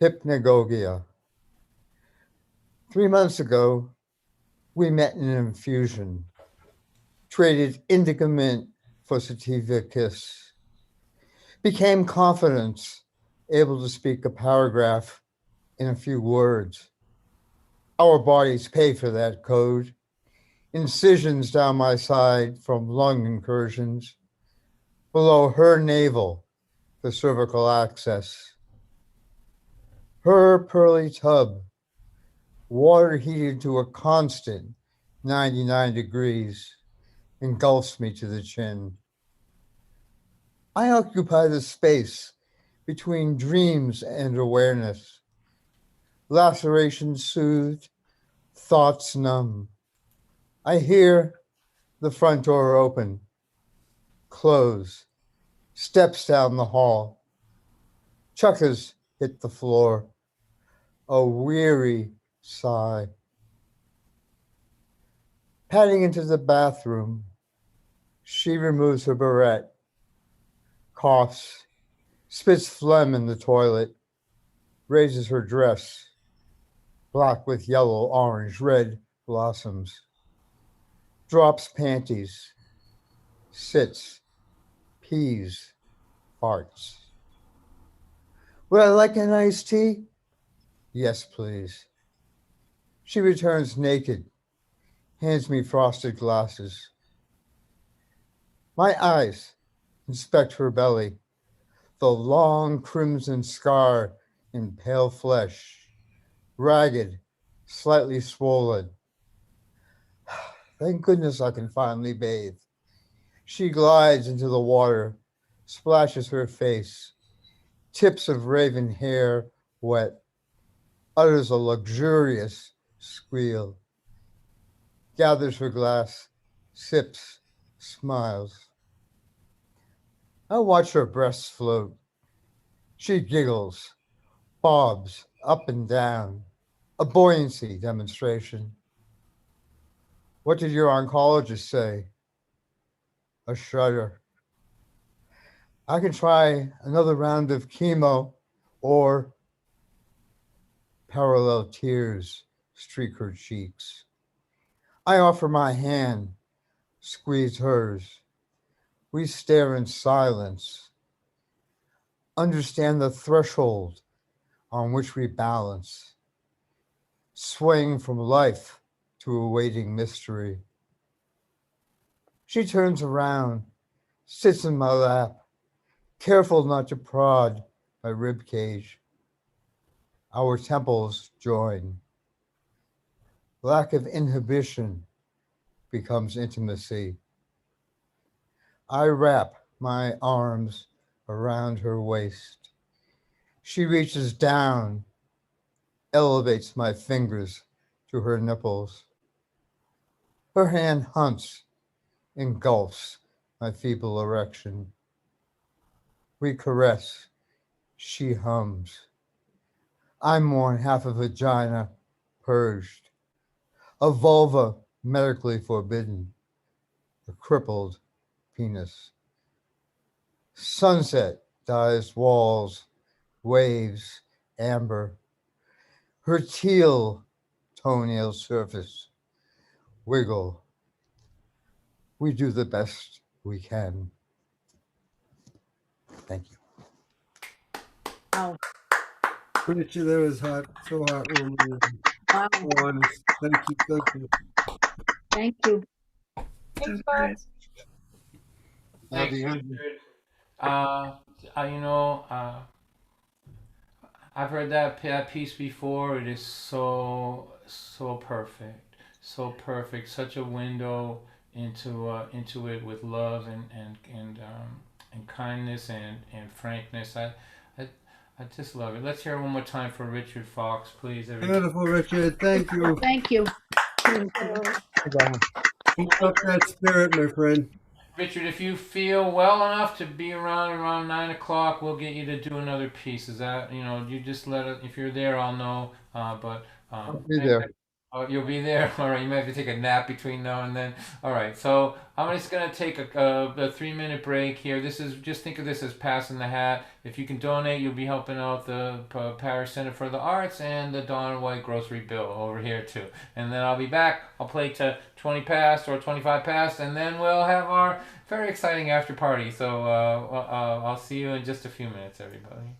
Speaker 6: Hypnagogia. 3 months ago, we met in an infusion, traded indica mint for sativa kiss, became confident, able to speak a paragraph in a few words. Our bodies pay for that code. Incisions down my side from lung incursions. Below her navel, the cervical access. Her pearly tub, water heated to a constant 99 degrees, engulfs me to the chin. I occupy the space between dreams and awareness. Lacerations soothed, thoughts numb. I hear the front door open, close, steps down the hall. Chuckers hit the floor, a weary sigh. Padding into the bathroom, she removes her barrette, coughs, spits phlegm in the toilet, raises her dress, black with yellow, orange, red blossoms, drops panties, sits, pees, farts. Would I like an iced tea? Yes, please. She returns naked, hands me frosted glasses. My eyes inspect her belly, the long crimson scar in pale flesh, ragged, slightly swollen. Thank goodness I can finally bathe. She glides into the water, splashes her face, tips of raven hair wet, utters a luxurious squeal, gathers her glass, sips, smiles. I watch her breasts float. She giggles, bobs up and down, a buoyancy demonstration. What did your oncologist say? A shudder. I can try another round of chemo or parallel tears streak her cheeks. I offer my hand, squeeze hers. We stare in silence, understand the threshold on which we balance, swaying from life to awaiting mystery. She turns around, sits in my lap, careful not to prod my rib cage. Our temples join. Lack of inhibition becomes intimacy. I wrap my arms around her waist. She reaches down, elevates my fingers to her nipples. Her hand hunts, engulfs my feeble erection. We caress. She hums. I mourn half a vagina purged, a vulva medically forbidden, a crippled penis. Sunset dyes walls, waves, amber. Her teal toenail surface wiggle. We do the best we can. Thank you.
Speaker 5: Wow.
Speaker 4: Richard, that was hot, so heartwarming,
Speaker 5: Wow.
Speaker 4: so honest. Thank you, thank you.
Speaker 5: Thank you.
Speaker 3: Thanks, Fox.
Speaker 1: Thanks,
Speaker 4: Abby,
Speaker 1: Richard. You know, I've heard that piece before. It is so perfect, so perfect. Such a window into it with love and kindness and frankness. I I just love it. Let's hear it one more time for Richard Fox, please. Everybody.
Speaker 4: beautiful, Richard. Thank you.
Speaker 5: Thank you.
Speaker 4: Keep up that spirit, my friend.
Speaker 1: Richard, if you feel well enough to be around 9 o'clock, we'll get you to do another piece. Is that you just let it? If you're there, I'll know. But
Speaker 6: I'll be there.
Speaker 1: Oh, you'll be there. All right. You might have to take a nap between now and then. All right. So I'm just gonna take a 3 minute break here. This is just think of this as passing the hat. If you can donate, you'll be helping out the Parish Center for the Arts and the Dawn White Grocery Bill over here too. And then I'll be back. I'll play to 20 past or 25 past, and then we'll have our very exciting after party. So I'll see you in just a few minutes, everybody.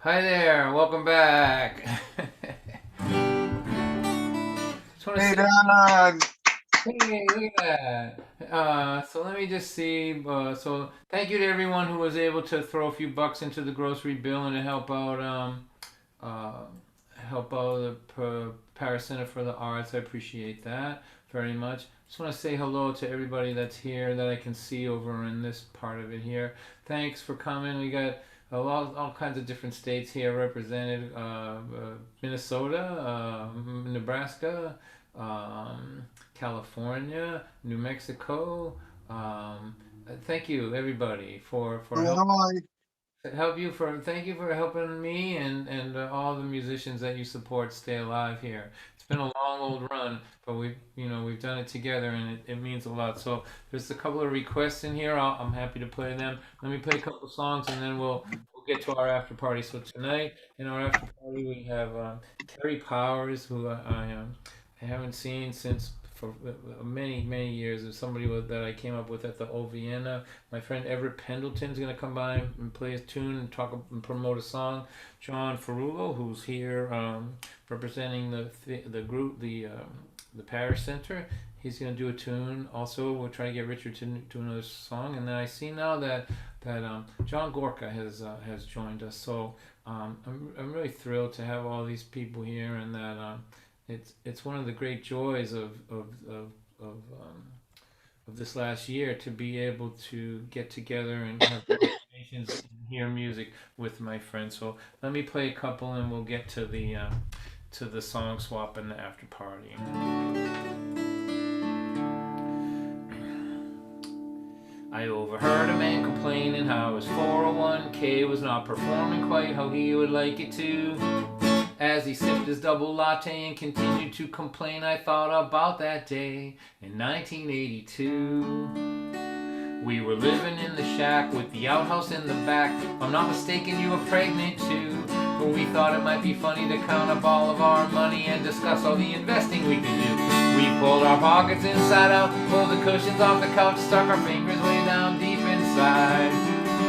Speaker 1: Hi there, welcome back. Just want to
Speaker 4: Hey,
Speaker 1: say,
Speaker 4: Don.
Speaker 1: hey, look at that. So let me just see. So thank you to everyone who was able to throw a few bucks into the grocery bill and to uh, help out the Paris Center for the Arts. I appreciate that very much. Just want to say hello to everybody that's here that I can see over in this part of it here. Thanks for coming. We got all kinds of different states here represented. Minnesota, Nebraska, California, New Mexico. Thank you everybody for
Speaker 4: Illinois.
Speaker 1: thank you for helping me and all the musicians that you support stay alive here. It's been a long old run, but we've done it together and it means a lot. So there's a couple of requests in here. I'm happy to play them. Let me play a couple of songs and then we'll get to our after party. So tonight in our after party we have Terry Powers, who I haven't seen since for many years. There's somebody that I came up with at the Old Vienna. My friend Everett Pendleton's going to come by and play a tune and talk and promote a song. John Ferrulo, who's here representing the group, the Parish Center, he's going to do a tune. Also, we'll try to get Richard to do another song. And then I see now that John Gorka has joined us. So I'm really thrilled to have all these people here, and that it's one of the great joys of this last year to be able to get together and have conversations and hear music with my friends. So let me play a couple, and we'll get to the song swap and the after party. I overheard a man complaining how his 401k was not performing quite how he would like it to. As he sipped his double latte and continued to complain, I thought about that day in 1982. We were living in the shack with the outhouse in the back. If I'm not mistaken, you were pregnant too. But we thought it might be funny to count up all of our money and discuss all the investing we could do. We pulled our pockets inside out, pulled the cushions off the couch, stuck our fingers way down deep inside,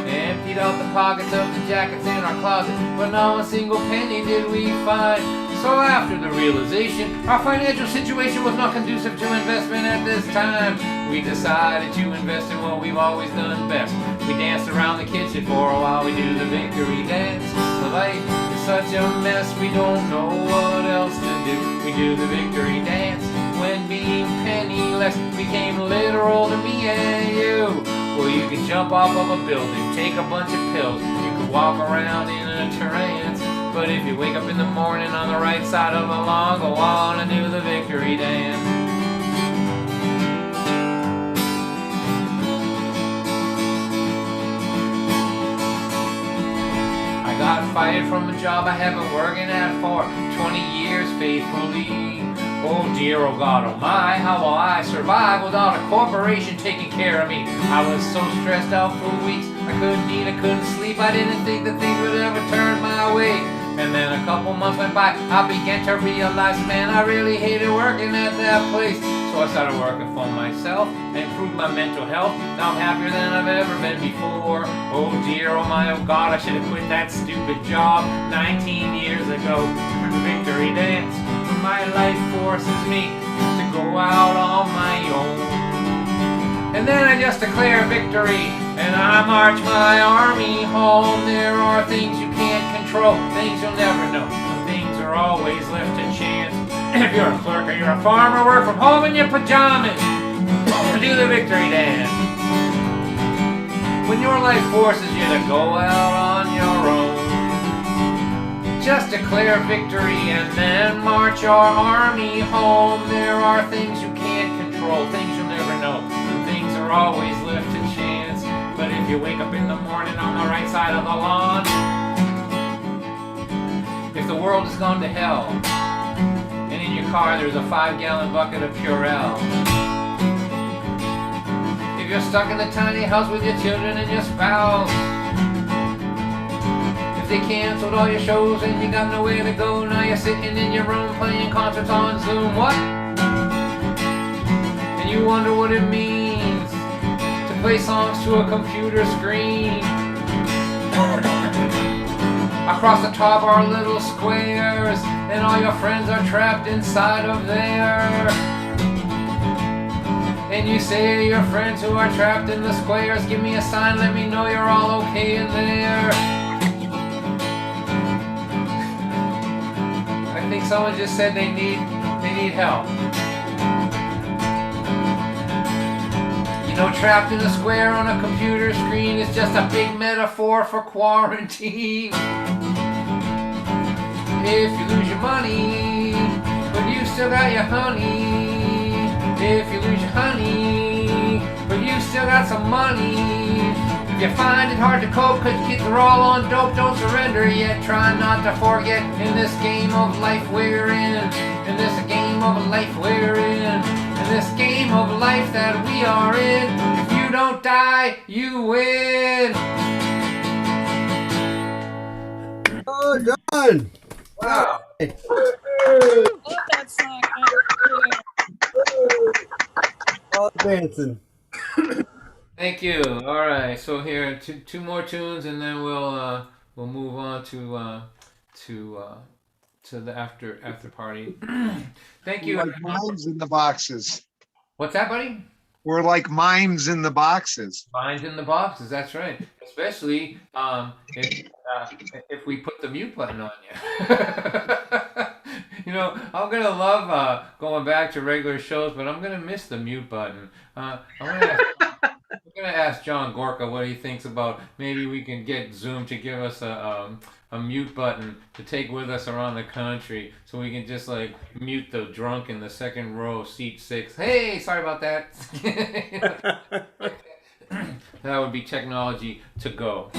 Speaker 1: emptied out the pockets of the jackets in our closet, but not a single penny did we find. So after the realization our financial situation was not conducive to investment at this time, we decided to invest in what we've always done best. We danced around the kitchen for a while, we do the victory dance. The life is such a mess, we don't know what else to do. We do the victory dance when being penniless became literal to me and you. Well, you could jump off of a building, take a bunch of pills, you could walk around in a trance, but if you wake up in the morning on the right side of the lawn, go on and do the victory dance. I got fired from a job I have been working at for 20 years faithfully. Oh dear, oh God, oh my, how will I survive without a corporation taking care of me? I was so stressed out for weeks, I couldn't eat, I couldn't sleep, I didn't think that things would ever turn my way. And then a couple months went by, I began to realize, man, I really hated working at that place. So I started working for myself and improved my mental health. Now I'm happier than I've ever been before. Oh dear, oh my, oh God, I should have quit that stupid job 19 years ago. Victory dance. My life forces me to go out on my own. And then I just declare victory, and I march my army home. There are things you can't control, things you'll never know. Some things are always left to chance. If you're a clerk or you're a farmer, work from home in your pajamas, do the victory dance. When your life forces you to go out on your own, just declare victory and then march our army home. There are things you can't control, things you'll never know. Some things are always left to chance. But if you wake up in the morning on the right side of the lawn, if the world has gone to hell, and in your car there's a 5-gallon bucket of Purell, if you're stuck in a tiny house with your children and your spouse, they canceled all your shows and you got nowhere to go. Now you're sitting in your room playing concerts on Zoom. What? And you wonder what it means to play songs to a computer screen. Across the top are little squares, and all your friends are trapped inside of there. And you say to your friends who are trapped in the squares, give me a sign, let me know you're all okay in there. I think someone just said they need help. You know, trapped in a square on a computer screen is just a big metaphor for quarantine. If you lose your money, but you still got your honey. If you lose your honey, but you still got some money. If you find it hard to cope cause kids are all on dope, don't surrender yet. Try not to forget in this game of life we're in. In this game of life we're in. In this game of life that we are in. If you don't die, you win.
Speaker 4: Oh, done.
Speaker 1: Wow.
Speaker 7: Love that song.
Speaker 4: dancing.
Speaker 1: Thank you. All right. So here, two more tunes, and then we'll move on to the after party. Thank
Speaker 7: We're
Speaker 1: you.
Speaker 7: like mimes in the boxes.
Speaker 1: What's that, buddy?
Speaker 7: We're like mimes in the boxes.
Speaker 1: Minds in the boxes. That's right. Especially if we put the mute button on you. You know, I'm gonna love going back to regular shows, but I'm gonna miss the mute button. I'm gonna ask John Gorka what he thinks about maybe we can get Zoom to give us a mute button to take with us around the country, so we can just like mute the drunk in the second row, seat 6. Hey, sorry about that. That would be technology to go.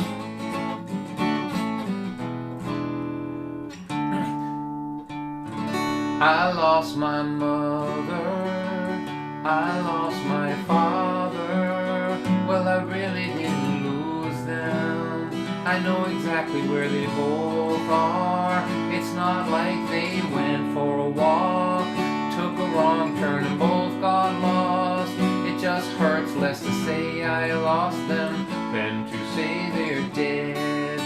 Speaker 1: I lost my mother, I lost my father. Well, I really didn't lose them. I know exactly where they both are. It's not like they went for a walk, took a wrong turn and both got lost. It just hurts less to say I lost them than to say they're dead.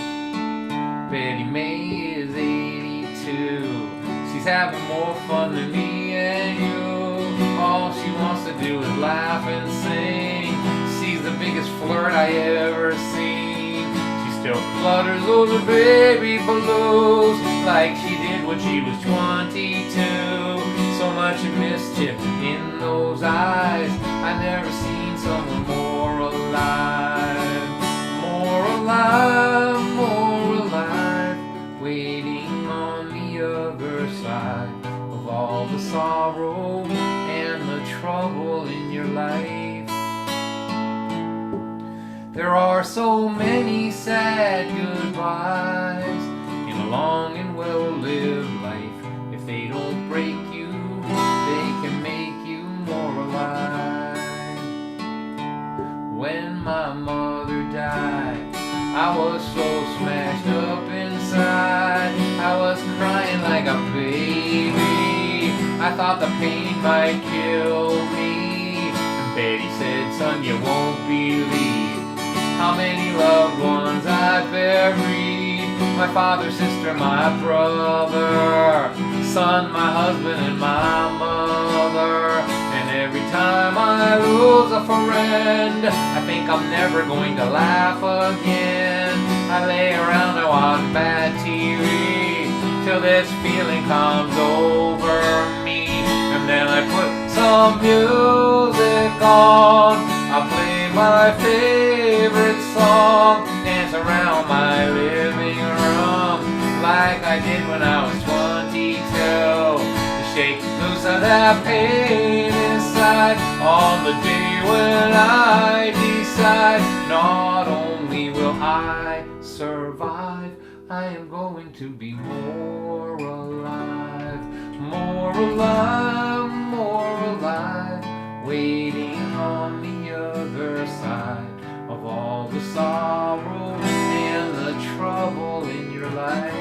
Speaker 1: Betty May is 82. She's having more fun than me and you. All she wants to do is laugh and sing. She's the biggest flirt I ever seen. She still flutters those baby blues like she did when she was 22. So much mischief in those eyes. I never seen someone more alive. More alive, more alive. Waiting on the other side of all the sorrow and the trouble in your life. There are so many sad goodbyes in a long and well-lived life. If they don't break you, they can make you more alive. When my mother died, I was so smashed up inside. I was crying like a baby. I thought the pain might kill me. And Betty said, son, you won't believe how many loved ones I buried. My father, sister, my brother, son, my husband, and my mother. And every time I lose a friend, I think I'm never going to laugh again. I lay around and watch bad TV till this feeling comes over me. And then I put some music on. I play my favorite song, dance around my living room like I did when I was 22. To shake loose of that pain inside on the day when I decide not only will I survive, I am going to be more alive. More alive, more alive. Waiting on the other side of all the sorrow and the trouble in your life.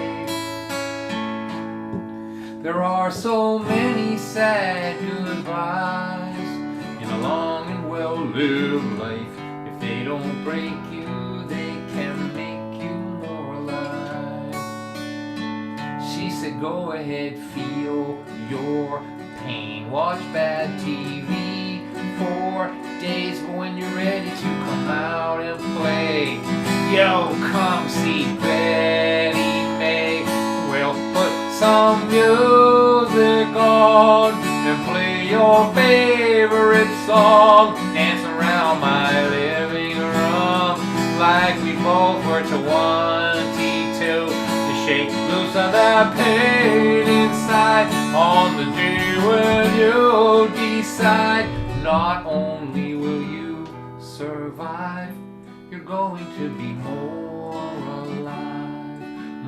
Speaker 1: There are so many sad goodbyes in a long and well-lived life. If they don't break you, they can make you more alive. She said, go ahead, feel your pain. Watch bad TV for days, but when you're ready to come out and play, yo, come see Betty May. We'll put some music on and play your favorite song. Dance around my living room like we both were 22. To shake loose of that pain inside on the day when you decide not only will you survive, you're going to be more alive.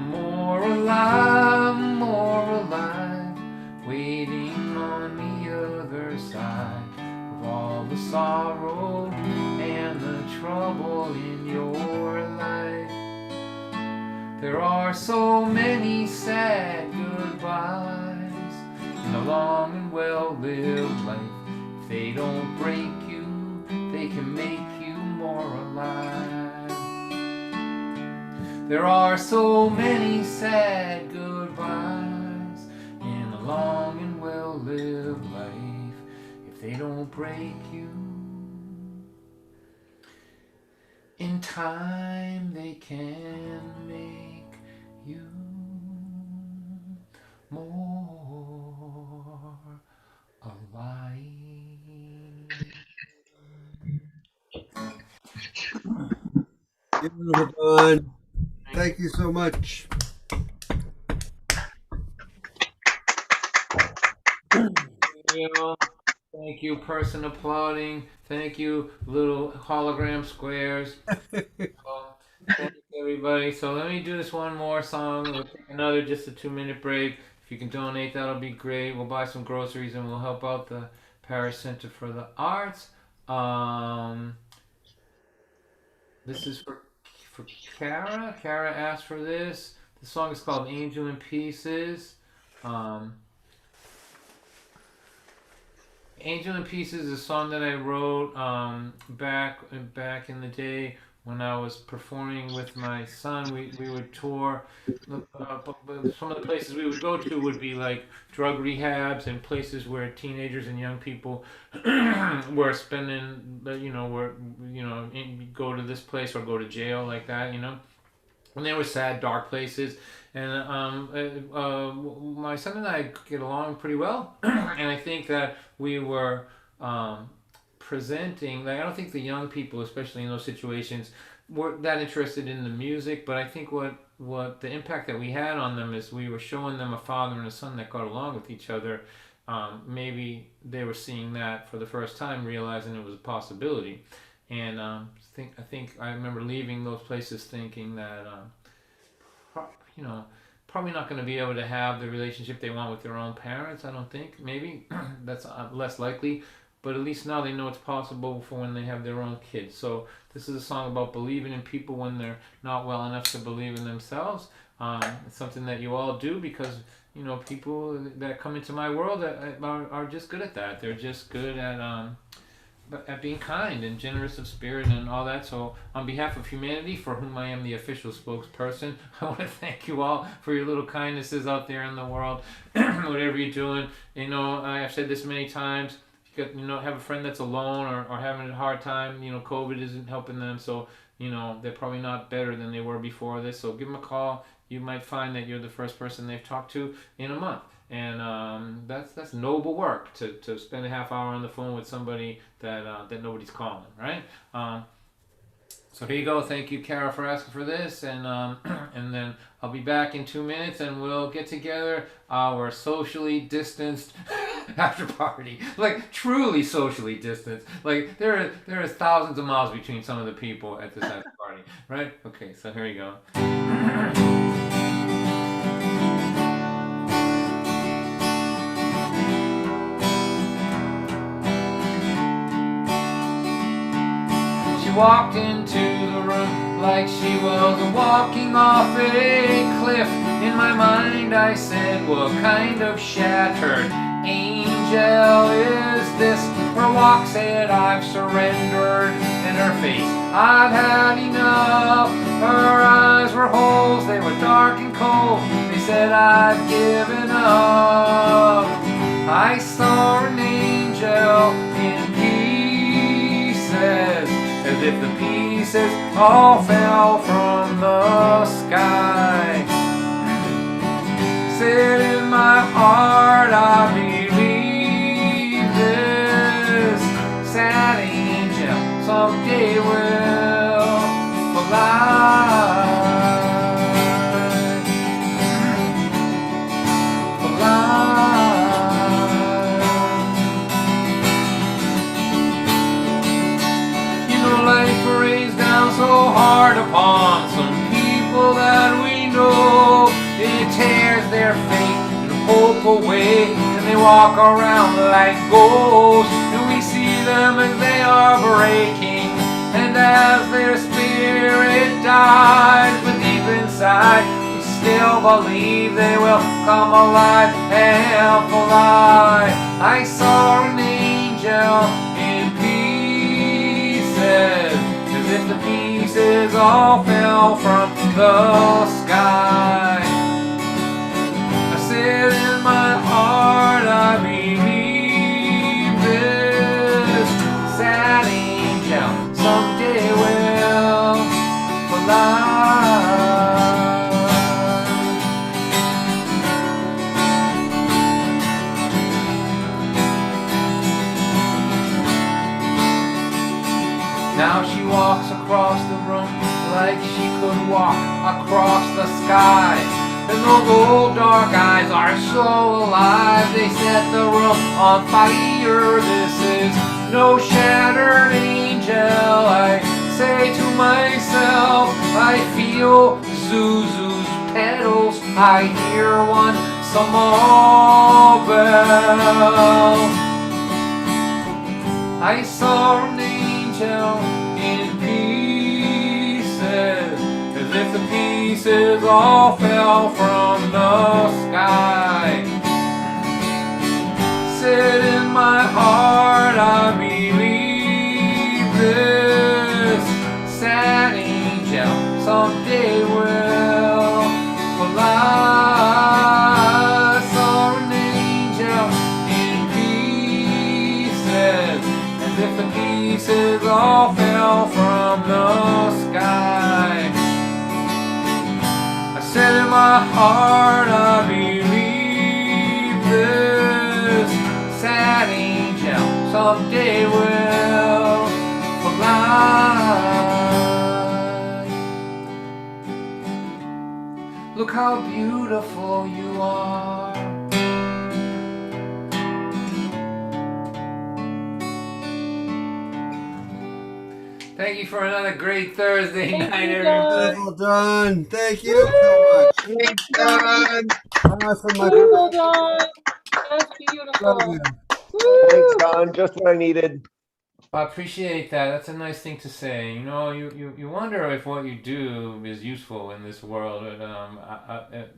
Speaker 1: More alive, more alive. Waiting on the other side of all the sorrow and the trouble in your life. There are so many sad goodbyes in a long and well-lived life. If they don't break you, can make you more alive. There are so many sad goodbyes in a long and well-lived life. If they don't break you, in time they can make you more alive.
Speaker 4: Beautiful, Don. Thank you so much.
Speaker 1: Thank you, person applauding. Thank you, little hologram squares. Thank you, everybody. So let me do this one more song. We'll take another, just a 2-minute break. If you can donate, that'll be great. We'll buy some groceries and we'll help out the Parish Center for the Arts. This is for Kara. Kara asked for this. The song is called Angel in Pieces. Angel in Pieces is a song that I wrote back in the day when I was performing with my son. We would tour. Some of the places we would go to would be like drug rehabs and places where teenagers and young people were spending, go to this place or go to jail like that, And they were sad, dark places. And my son and I get along pretty well. And I think that we were presenting, I don't think the young people, especially in those situations, were that interested in the music. But I think what the impact that we had on them is we were showing them a father and a son that got along with each other. Maybe they were seeing that for the first time, realizing it was a possibility. And I think I remember leaving those places thinking that, probably not going to be able to have the relationship they want with their own parents. I don't think. Maybe that's less likely. But at least now they know it's possible for when they have their own kids. So this is a song about believing in people when they're not well enough to believe in themselves. It's something that you all do because, people that come into my world are just good at that. They're just good at being kind and generous of spirit and all that. So on behalf of humanity, for whom I am the official spokesperson, I want to thank you all for your little kindnesses out there in the world. Whatever you're doing, I've said this many times. If you got, have a friend that's alone or having a hard time, COVID isn't helping them. So, they're probably not better than they were before this. So give them a call. You might find that you're the first person they've talked to in a month. And that's noble work to spend a half hour on the phone with somebody that nobody's calling, right? So here you go. Thank you, Kara, for asking for this, and then I'll be back in 2 minutes, and we'll get together our socially distanced after party, like truly socially distanced. Like there is thousands of miles between some of the people at this after party, right? Okay, so here you go. Walked into the room like she was walking off a cliff. In my mind I said, what kind of shattered angel is this? Her walk said, I've surrendered. In her face, I've had enough. Her eyes were holes, they were dark and cold. They said, I've given up. I saw an angel in pieces, as if the pieces all fell from the sky. Said in my heart, I believe this sad angel someday will fly. Life rains down so hard upon some people that we know. It tears their faith and hope away, and they walk around like ghosts. And we see them as they are breaking, and as their spirit dies, but deep inside we still believe they will come alive and fly. I saw an angel in pieces, if the pieces all fell from the sky. I said in my heart, I believe this sad angel someday will fly. Now she walks across the room like she could walk across the sky. And those old dark eyes are so alive, they set the room on fire. This is no shattered angel, I say to myself. I feel Zuzu's petals, I hear one small bell. I saw an angel in pieces, as if the pieces all fell from the sky. Said in my heart, I believe this sad angel someday will fly. Saw an angel in pieces, as if the pieces all fell from the sky. I said in my heart, I believe this sad angel someday will fly. Look how beautiful you are. Thank you for another great Thursday
Speaker 3: Thank
Speaker 1: night,
Speaker 3: you,
Speaker 1: everybody.
Speaker 3: Don.
Speaker 4: Well done. Thank you so much.
Speaker 7: Thanks, Don.
Speaker 4: Awesome, my
Speaker 3: Beautiful, Don. That's
Speaker 4: love
Speaker 3: beautiful.
Speaker 4: you.
Speaker 8: Thanks,
Speaker 3: Woo!
Speaker 8: Don. Just what I needed.
Speaker 1: I appreciate that. That's a nice thing to say. You know, you wonder if what you do is useful in this world.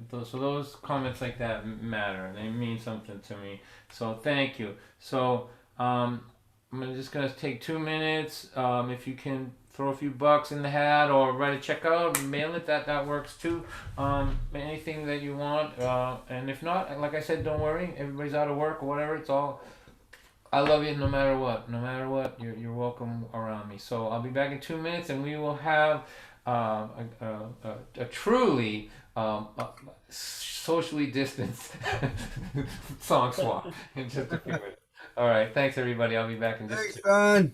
Speaker 1: So those comments like that matter. They mean something to me. So thank you. So just gonna take 2 minutes. If you can throw a few bucks in the hat or write a check out, mail it. That works too. Anything that you want. And if not, like I said, don't worry. Everybody's out of work or whatever. It's all. I love you no matter what. No matter what, you're welcome around me. So I'll be back in 2 minutes, and we will have a truly socially distanced song swap in just a few minutes. All right, thanks everybody. I'll be back in just.
Speaker 4: Thanks, Don.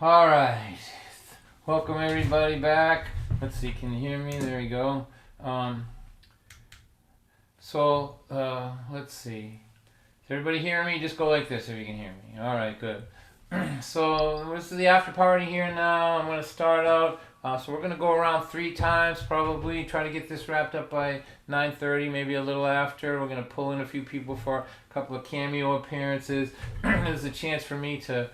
Speaker 1: All right. Welcome everybody back. Let's see, can you hear me? There you go. Let's see. Is everybody hearing me? Just go like this if you can hear me. All right, good. So this is the after party here now. I'm going to start out. So we're going to go around 3 times probably. Try to get this wrapped up by 9:30, maybe a little after. We're going to pull in a few people for a couple of cameo appearances. There's a chance for me to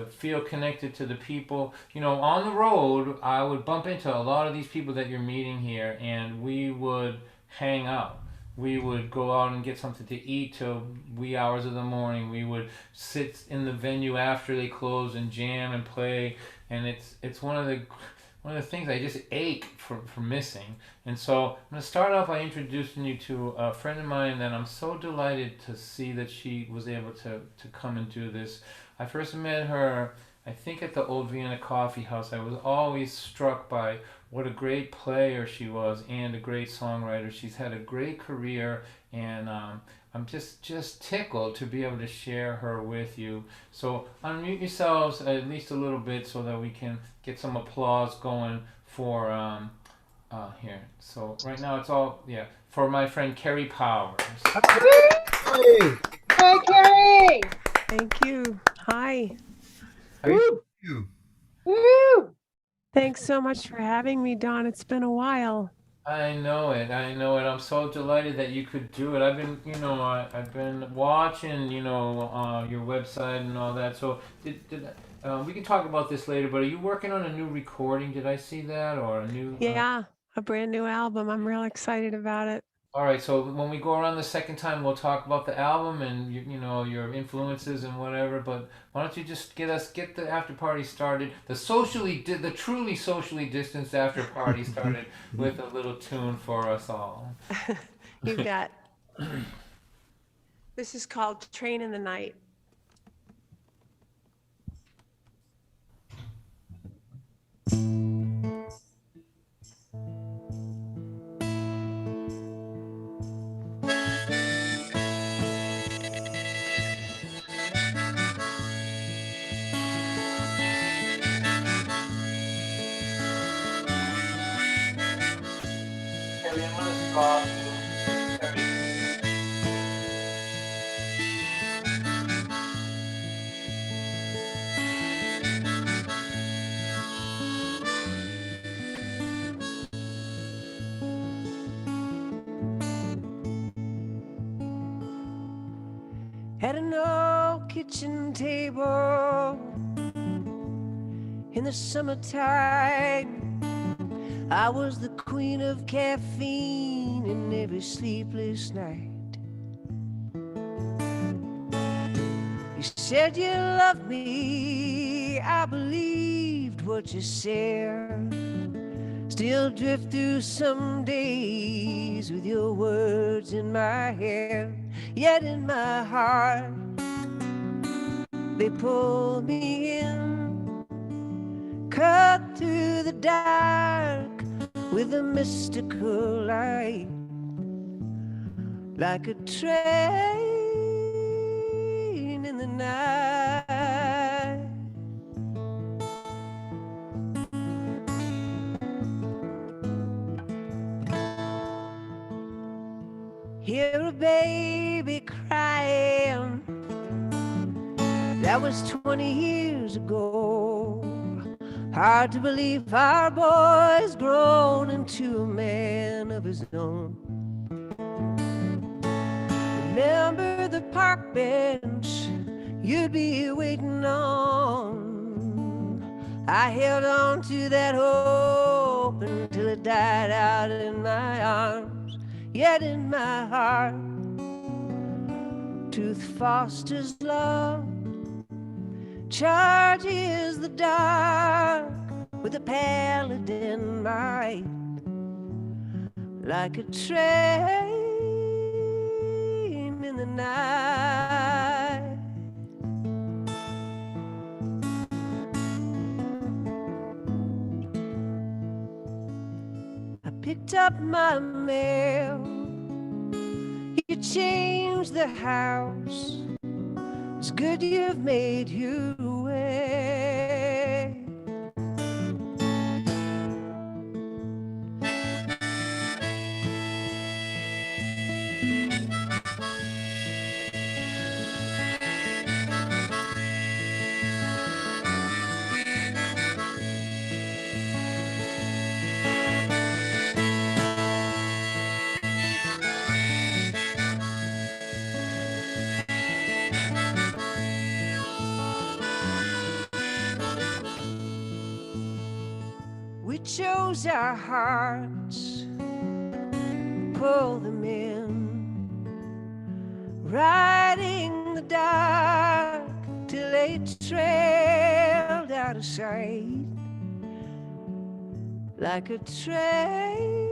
Speaker 1: feel connected to the people. You know, on the road, I would bump into a lot of these people that you're meeting here, and we would hang out. We would go out and get something to eat till wee hours of the morning. We would sit in the venue after they close and jam and play, and it's one of the things I just ache for missing. And so I'm going to start off by introducing you to a friend of mine that I'm so delighted to see that she was able to come and do this. I first met her, I think, at the Old Vienna Coffee House. I was always struck by what a great player she was and a great songwriter. She's had a great career, and I'm just tickled to be able to share her with you. So unmute yourselves at least a little bit so that we can get some applause going for here. So right now it's all, for my friend Carrie Powers.
Speaker 4: Hey,
Speaker 3: Hi, Carrie.
Speaker 9: Thank you. Hi.
Speaker 4: thank you.
Speaker 3: Woo!
Speaker 9: Thanks so much for having me, Dawn. It's been a while.
Speaker 1: I know it. I'm so delighted that you could do it. I've been, I've been watching, your website and all that. So we can talk about this later, but are you working on a new recording? Did I see that, or a new?
Speaker 9: Yeah, a brand new album. I'm real excited about it.
Speaker 1: All right. So when we go around the second time, we'll talk about the album and your influences and whatever. But why don't you just get the after party started? The truly socially distanced after party started with a little tune for us all.
Speaker 9: You bet. This is called Train in the Night.
Speaker 1: Carrie, I'm gonna stop you. Carrie.
Speaker 9: At an old kitchen table in the summertime, I was the queen of caffeine in every sleepless night. You said you loved me, I believed what you said. Still drift through some days with your words in my head. Yet in my heart, they pull me in, cut through the dark with a mystical light, like a train in the night. Hear a baby crying, that was 20 years ago. Hard to believe our boy's grown into a man of his own. Remember the park bench you'd be waiting on. I held on to that hope until it died out in my arms. Yet in my heart, truth fosters love, charges the dark with a paladin might, like a train in the night. I picked up my mail, you changed the house, it's good you've made your way. close our hearts, pull them in, riding the dark till they trailed out of sight like a train.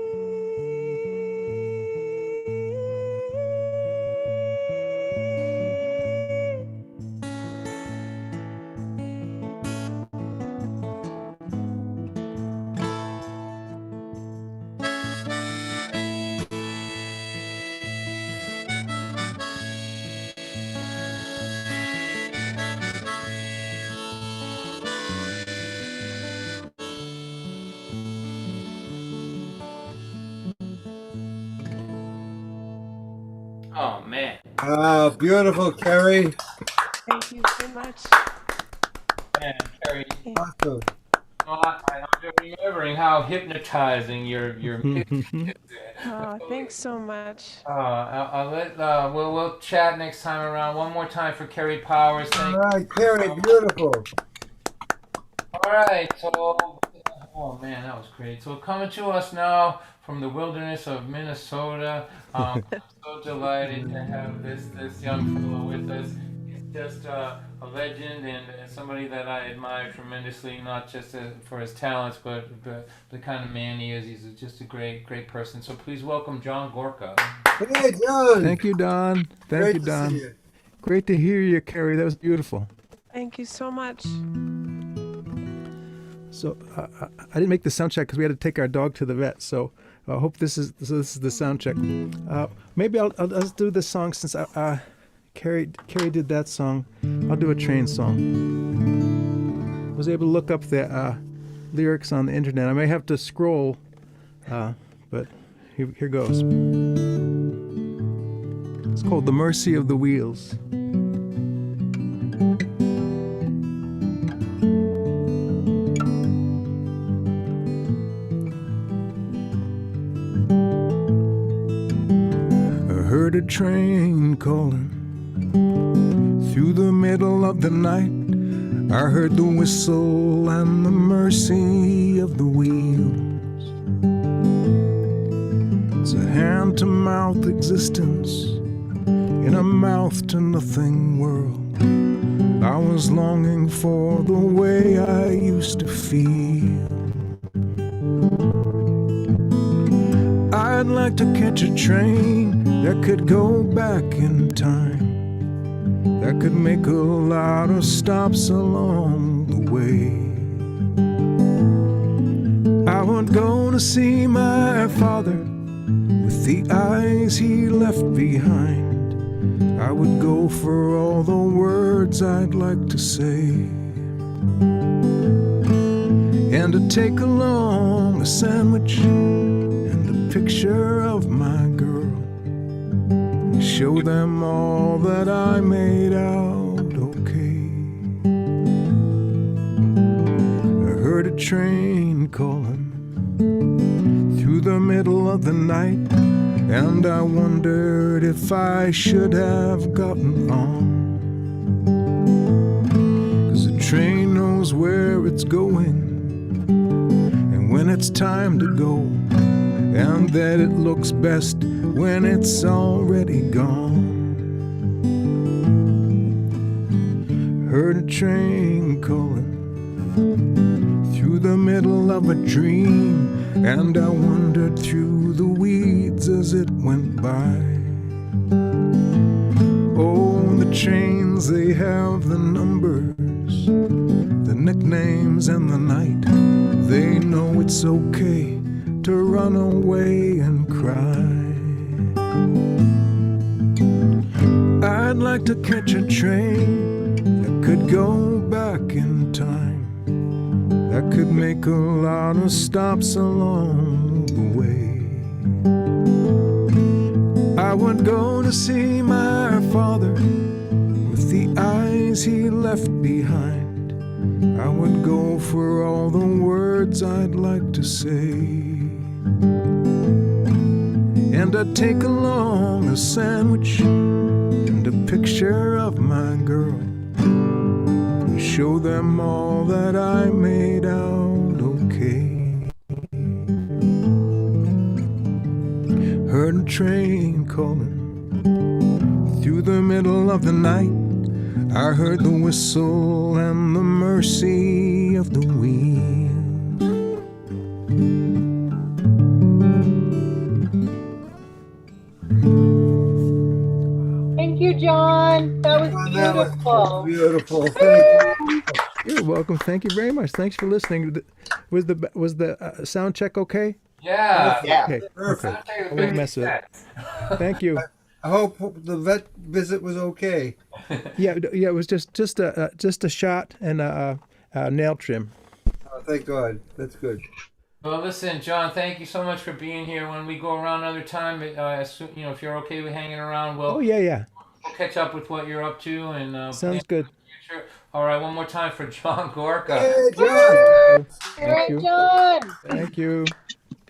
Speaker 1: Oh man.
Speaker 4: Wow, beautiful, Kerry.
Speaker 9: Thank you so much.
Speaker 1: Man, Carrie,
Speaker 4: Awesome.
Speaker 1: I'm just remembering how hypnotizing your mix is.
Speaker 9: Oh, thanks so much.
Speaker 1: I'll let we'll chat next time around. One more time for Kerry Powers.
Speaker 4: All
Speaker 1: Thank
Speaker 4: right, Kerry, beautiful.
Speaker 1: All right, so oh man, that was great. So coming to us now from the wilderness of Minnesota. So delighted to have this young fellow with us. He's just a legend and somebody that I admire tremendously, not just for his talents, but the kind of man he is. He's just a great person. So please welcome John Gorka.
Speaker 4: Hey, John.
Speaker 10: Thank you, Don. Thank
Speaker 4: Great
Speaker 10: you,
Speaker 4: to
Speaker 10: Don.
Speaker 4: see you.
Speaker 10: Great to hear you, Kerry. That was beautiful.
Speaker 9: Thank you so much.
Speaker 10: So I didn't make the sound check because we had to take our dog to the vet. So I hope this is the sound check. Maybe I'll just do this song since Kerry did that song. I'll do a train song. I was able to look up the lyrics on the internet. I may have to scroll, but here goes. It's called "The Mercy of the Wheels." Heard a train calling through the middle of the night. I heard the whistle and the mercy of the wheels. It's a hand-to-mouth existence in a mouth-to-nothing world. I was longing for the way I used to feel. I'd like to catch a train that could go back in time, that could make a lot of stops along the way. I would go to see my father with the eyes he left behind. I would go for all the words I'd like to say, and to take along a sandwich and a picture of my girl, and show them all that I made out okay. I heard a train calling through the middle of the night, and I wondered if I should have gotten on. 'Cause the train knows where it's going and when it's time to go, and that it looks best when it's already gone. Heard a train calling through the middle of a dream, and I wandered through the weeds as it went by. Oh, the trains, they have the numbers, the nicknames, and the night. They know it's okay to run away and cry. I'd like to catch a train that could go back in time, that could make a lot of stops along the way. I would go to see my father with the eyes he left behind. I would go for all the words I'd like to say, and I'd take along a sandwich and a picture of my girl, and show them all that I made out okay. heard a train calling through the middle of the night. I heard the whistle and the mercy of the wheels.
Speaker 3: Thank you, John. That was
Speaker 4: Oh, that was so
Speaker 3: beautiful.
Speaker 4: beautiful. Thank you.
Speaker 10: You're welcome. Thank you very much. Thanks for listening. Was the sound check okay?
Speaker 1: Yeah.
Speaker 8: Yeah.
Speaker 10: Okay.
Speaker 4: Perfect.
Speaker 10: Okay. I won't mess with it. Thank you.
Speaker 4: I hope the vet visit was okay.
Speaker 10: Yeah. It was just a shot and a nail trim.
Speaker 4: Oh, thank God. That's good.
Speaker 1: Well, listen, John, thank you so much for being here. When we go around another time, if you're okay with hanging around,
Speaker 10: Oh yeah.
Speaker 1: we'll catch up with what you're up to and
Speaker 10: Sounds good.
Speaker 1: future. All right, one more time for John Gorka.
Speaker 4: Hey, John.
Speaker 3: All right, John.
Speaker 10: Thank you.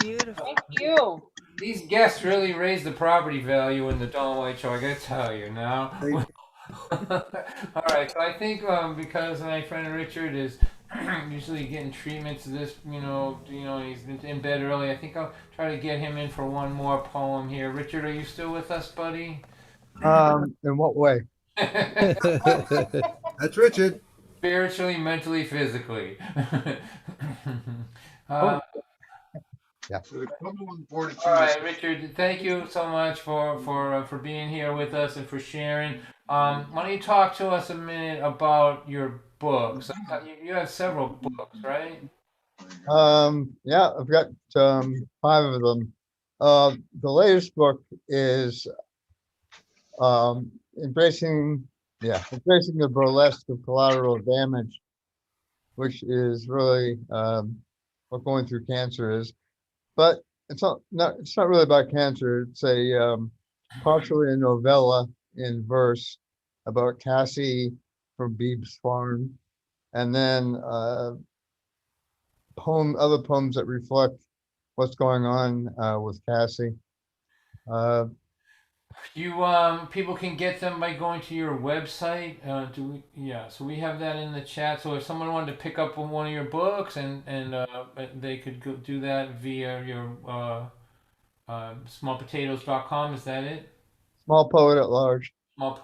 Speaker 9: Beautiful.
Speaker 3: Thank you.
Speaker 1: These guests really raise the property value in the Dawn White Show. I gotta tell you now.
Speaker 4: Thank
Speaker 1: All right, so I think because my friend Richard is usually getting treatments. This, he's been in bed early. I think I'll try to get him in for one more poem here. Richard, are you still with us, buddy?
Speaker 6: In what way?
Speaker 4: That's Richard.
Speaker 1: Spiritually, mentally, physically.
Speaker 7: For the Cumberland Board of
Speaker 1: All right,
Speaker 7: Trustees.
Speaker 1: Richard, thank you so much for being here with us and for sharing. Why don't you talk to us a minute about your books? You have several books, right?
Speaker 6: Yeah, I've got 5 of them. The latest book is embracing the burlesque of collateral damage, which is really what going through cancer is. But it's not really about cancer. It's a partially a novella in verse about Cassie from Beeb's Farm, and then other poems that reflect what's going on with Cassie.
Speaker 1: People can get them by going to your website. So we have that in the chat. So if someone wanted to pick up one of your books and they could go do that via your smallpotatoes.com. Is that it?
Speaker 6: Small Poet at Large.
Speaker 1: Small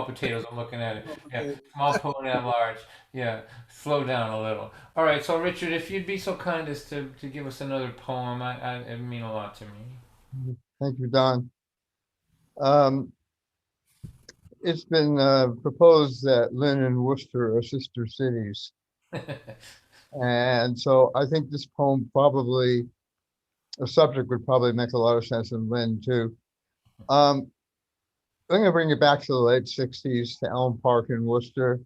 Speaker 1: potatoes. I'm looking at it. Yeah, small poet at large. Yeah, slow down a little. All right. So Richard, if you'd be so kind as to give us another poem, it mean a lot to me.
Speaker 6: Thank you, Don. It's been proposed that Lynn and Worcester are sister cities. And so I think this poem the subject would probably make a lot of sense in Lynn too. I'm going to bring it back to the late 60s to Elm Park in Worcester.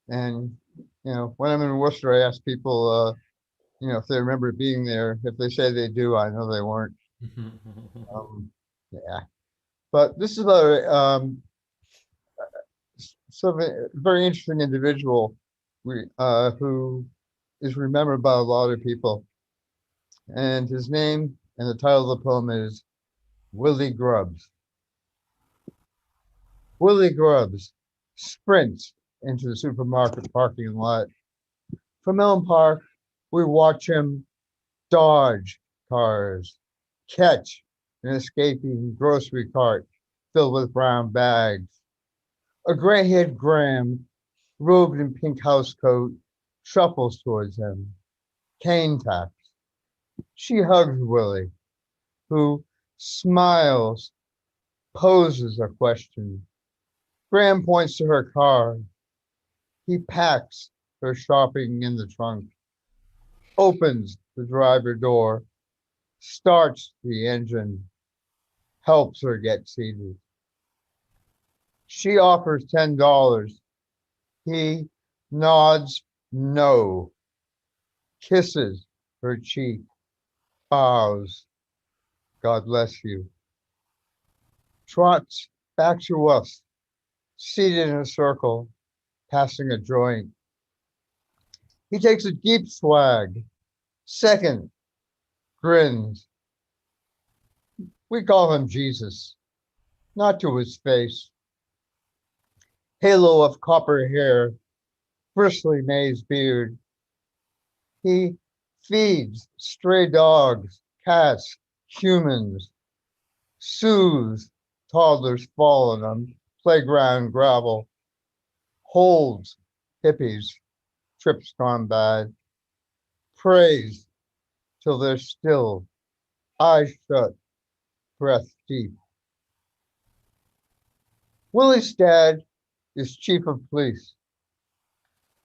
Speaker 6: And, when I'm in Worcester, I ask people, if they remember being there. If they say they do, I know they weren't. Yeah. But this is about a very interesting individual who is remembered by a lot of people. And his name and the title of the poem is Willie Grubbs. Willie Grubbs sprints into the supermarket parking lot. From Elm Park, we watch him dodge cars, catch an escaping grocery cart filled with brown bags. A gray-haired Graham, robed in pink housecoat, shuffles towards him. Cane taps. She hugs Willie, who smiles, poses a question. Graham points to her car. He packs her shopping in the trunk, opens the driver door, starts the engine, helps her get seated. She offers $10. He nods no, kisses her cheek, bows, God bless you. Trots back to us, seated in a circle, passing a joint. He takes a deep swag, second, grins. We call him Jesus, not to his face. Halo of copper hair, bristly maize beard. He feeds stray dogs, cats, humans, soothes toddlers fallen on playground gravel, holds hippies, trips gone bad, prays till they're still, eyes shut, breath deep. Willie's dad is chief of police,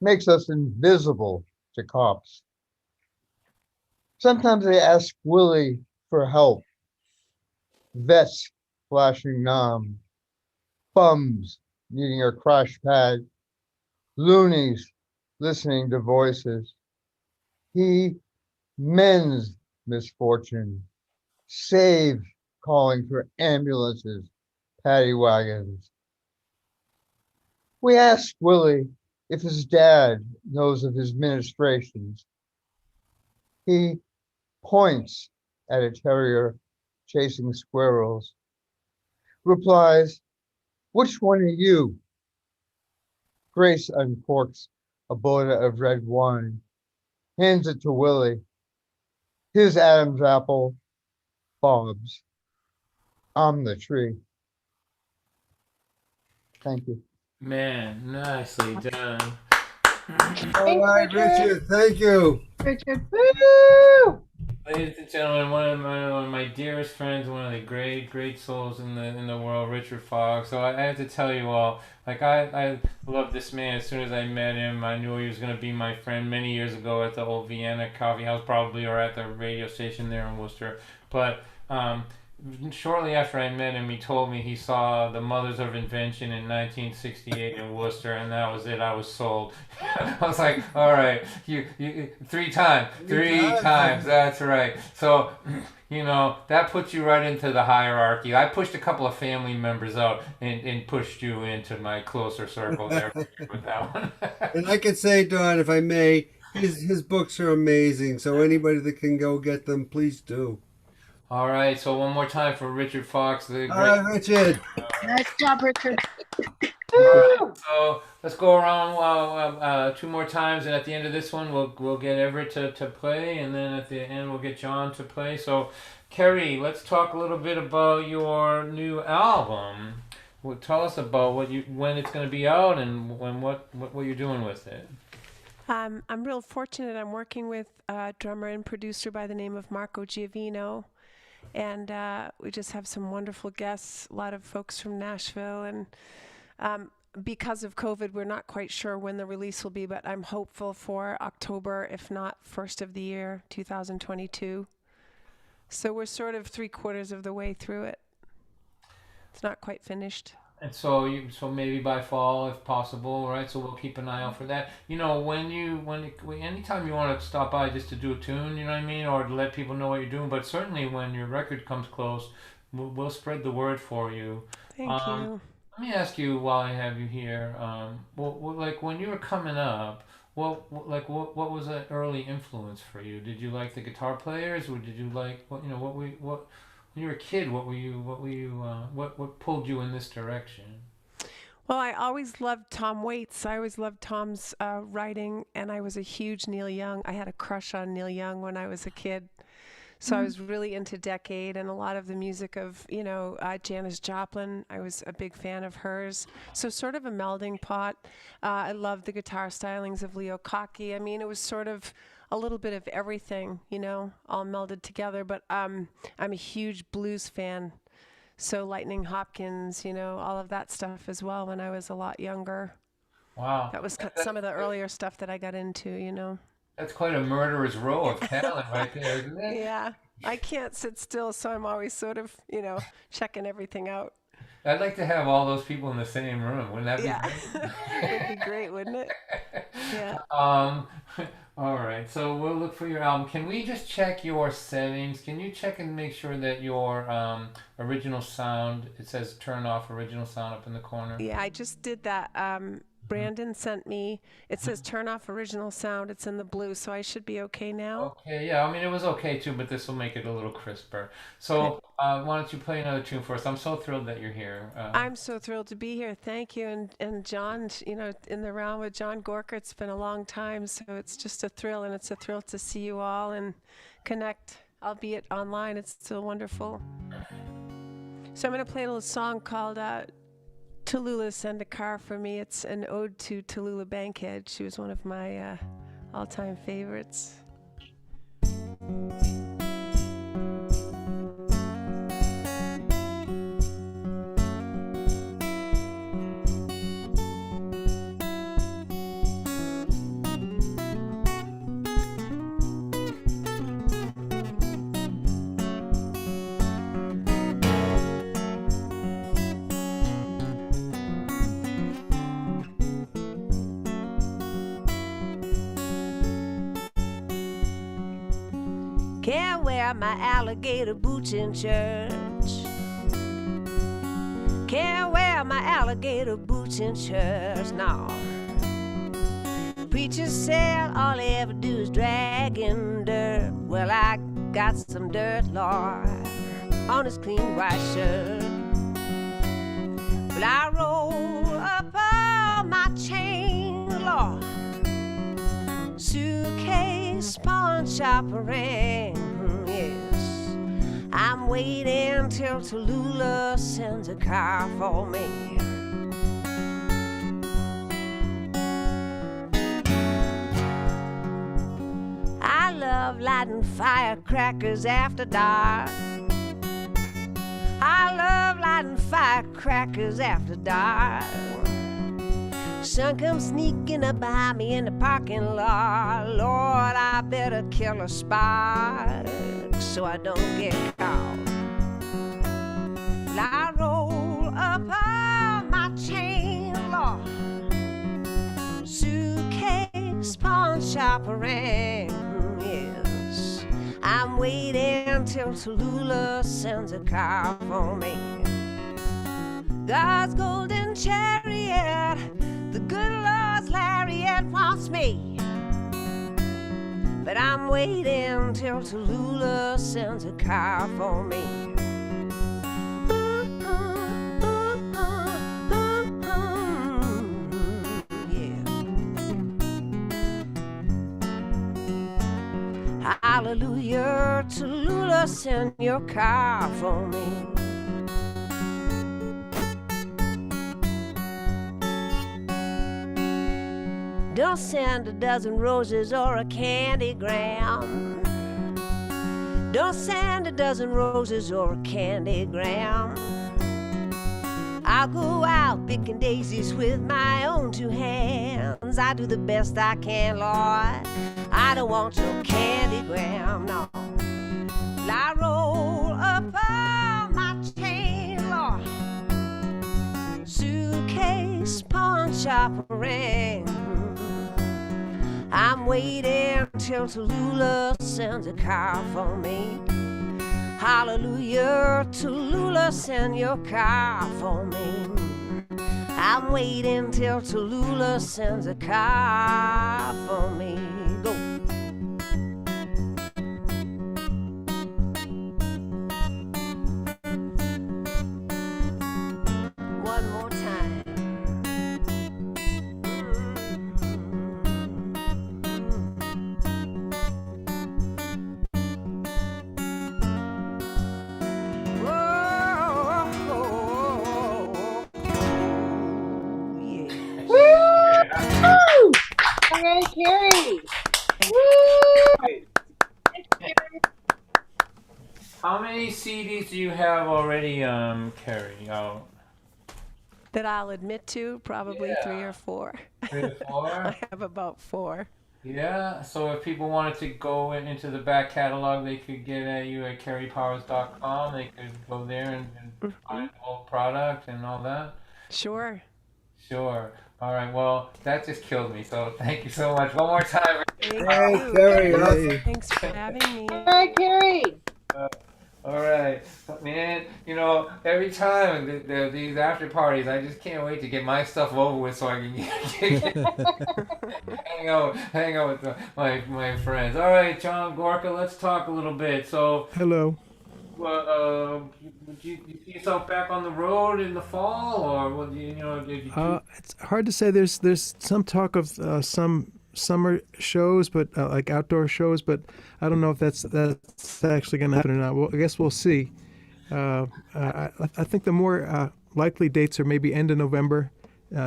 Speaker 6: makes us invisible to cops. Sometimes they ask Willie for help, vets flashing numb, bums needing a crash pad, loonies listening to voices. He mends misfortune, save calling for ambulances, paddy wagons. We asked Willie if his dad knows of his ministrations. He points at a terrier chasing squirrels, replies, "Which one are you?" Grace uncorks a bottle of red wine, hands it to Willie. His Adam's apple, Bob's. I'm the tree. Thank you.
Speaker 1: Man, nicely done.
Speaker 4: All right, Richard, thank you.
Speaker 5: Richard.
Speaker 3: Woo!
Speaker 1: Ladies and gentlemen, one of my dearest friends, one of the great souls in the world, Richard Fox. So I have to tell you all, like I loved this man as soon as I met him. I knew he was gonna be my friend many years ago at the old Vienna Coffee House, probably, or at the radio station there in Worcester. But shortly after I met him, he told me he saw the Mothers of Invention in 1968 in Worcester, and that was it. I was sold. I was like, all right, you three times. That's right. So, you know, that puts you right into the hierarchy. I pushed a couple of family members out and pushed you into my closer circle there with that one.
Speaker 4: And I could say, Don, if I may, his books are amazing. So anybody that can go get them, please do.
Speaker 1: All right, so one more time for Richard Fox.
Speaker 4: All right, Richard.
Speaker 5: Nice job, Richard.
Speaker 1: So let's go around two more times, and at the end of this one, we'll get Everett to play, and then at the end we'll get John to play. So, Kerry, let's talk a little bit about your new album. Well, tell us about when it's going to be out, and what you're doing with it.
Speaker 9: I'm real fortunate. I'm working with a drummer and producer by the name of Marco Giovino. And we just have some wonderful guests, a lot of folks from Nashville. And because of COVID, we're not quite sure when the release will be, but I'm hopeful for October, if not first of the year, 2022. So we're sort of 3/4 of the way through it. It's not quite finished.
Speaker 1: And so maybe by fall, if possible, right? So we'll keep an eye out for that. You know, anytime you want to stop by just to do a tune, you know what I mean, or to let people know what you're doing. But certainly when your record comes close, we'll spread the word for you.
Speaker 9: Thank you.
Speaker 1: Let me ask you while I have you here. Like when you were coming up, what was an early influence for you? Did you like the guitar players, or did you like what when you were a kid? What pulled you in this direction?
Speaker 9: Well, I always loved Tom Waits. I always loved Tom's writing, and I was a huge Neil Young. I had a crush on Neil Young when I was a kid. So I was really into Decade and a lot of the music of, Janis Joplin. I was a big fan of hers. So sort of a melding pot. I loved the guitar stylings of Leo Kottke. I mean, it was sort of a little bit of everything, all melded together. But I'm a huge blues fan. So Lightning Hopkins, all of that stuff as well when I was a lot younger.
Speaker 1: Wow.
Speaker 9: That was some of the earlier stuff that I got into.
Speaker 1: That's quite a murderer's row of talent right there, isn't it?
Speaker 9: Yeah. I can't sit still, so I'm always sort of, checking everything out.
Speaker 1: I'd like to have all those people in the same room. Wouldn't that be great?
Speaker 9: It would be great, wouldn't it? Yeah.
Speaker 1: All right. So we'll look for your album. Can we just check your settings? Can you check and make sure that your original sound, it says turn off original sound up in the corner?
Speaker 9: Yeah, I just did that. Brandon sent me, it says turn off original sound. It's in the blue, so I should be okay now.
Speaker 1: Okay, yeah. I mean, it was okay too, but this will make it a little crisper. So why don't you play another tune for us? I'm so thrilled that you're here.
Speaker 9: I'm so thrilled to be here. Thank you. And John, in the round with John Gorka, it's been a long time, so it's just a thrill, and it's a thrill to see you all and connect, albeit online. It's still wonderful. So I'm going to play a little song called Tallulah Send a Car for Me. It's an ode to Tallulah Bankhead. She was one of my all-time favorites. Can't wear my alligator boots in church. Can't wear my alligator boots in church, no. Preacher said all he ever do is drag in dirt. Well, I got some dirt, Lord, on his clean white shirt. Well, I roll up all my chain, Lord. Suitcase, pawn shop ring, yes. I'm waiting till Tallulah sends a car for me. I love lighting firecrackers after dark. I love lighting firecrackers after dark. Sun comes sneaking up behind me in the parking lot. Lord, I better kill a spark so I don't get caught. Well, I roll up all my chain, Lord. Suitcase, pawn shop ring, yes. I'm waiting till Tallulah sends a car for me. God's golden chariot, the good Lord's lariat wants me. But I'm waiting till Tallulah sends a car for me. Yeah. Hallelujah, Tallulah, send your car for me. Don't send a dozen roses or a candygram. Don't send a dozen roses or a candygram. I'll go out picking daisies with my own two hands. I do the best I can, Lord. I don't want your candygram, no. Well, I roll up all my chain, Lord. Suitcase, pawn shop ring. I'm waiting till Tallulah sends a car for me. Hallelujah, Tallulah, send your car for me. I'm waiting till Tallulah sends a car for me. Go. One more time.
Speaker 3: All right, Carrie. Woo!
Speaker 1: How many CDs do you have already, Carrie? Oh,
Speaker 9: That I'll admit to, probably 3 or 4.
Speaker 1: 3 or 4?
Speaker 9: I have about 4.
Speaker 1: Yeah, so if people wanted to go into the back catalog, they could get at you at carriepowers.com. They could go there and find the whole product and all that.
Speaker 9: Sure.
Speaker 1: Sure. All right. Well, that just killed me. So thank you so much. One more time.
Speaker 9: Thank
Speaker 4: Hey,
Speaker 9: you.
Speaker 4: Carrie, awesome.
Speaker 9: Thanks for having me.
Speaker 3: All right, Carrie.
Speaker 1: All right, man. You know, every time these after parties, I just can't wait to get my stuff over with so I can hang out with my friends. All right, John Gorka, let's talk a little bit. So,
Speaker 10: Hello.
Speaker 1: would you see yourself back on the road in the fall, or would did you?
Speaker 10: It's hard to say. There's some talk of some summer shows, but like outdoor shows, but I don't know if that's actually going to happen or not. Well, I guess we'll see. I think the more likely dates are maybe end of November,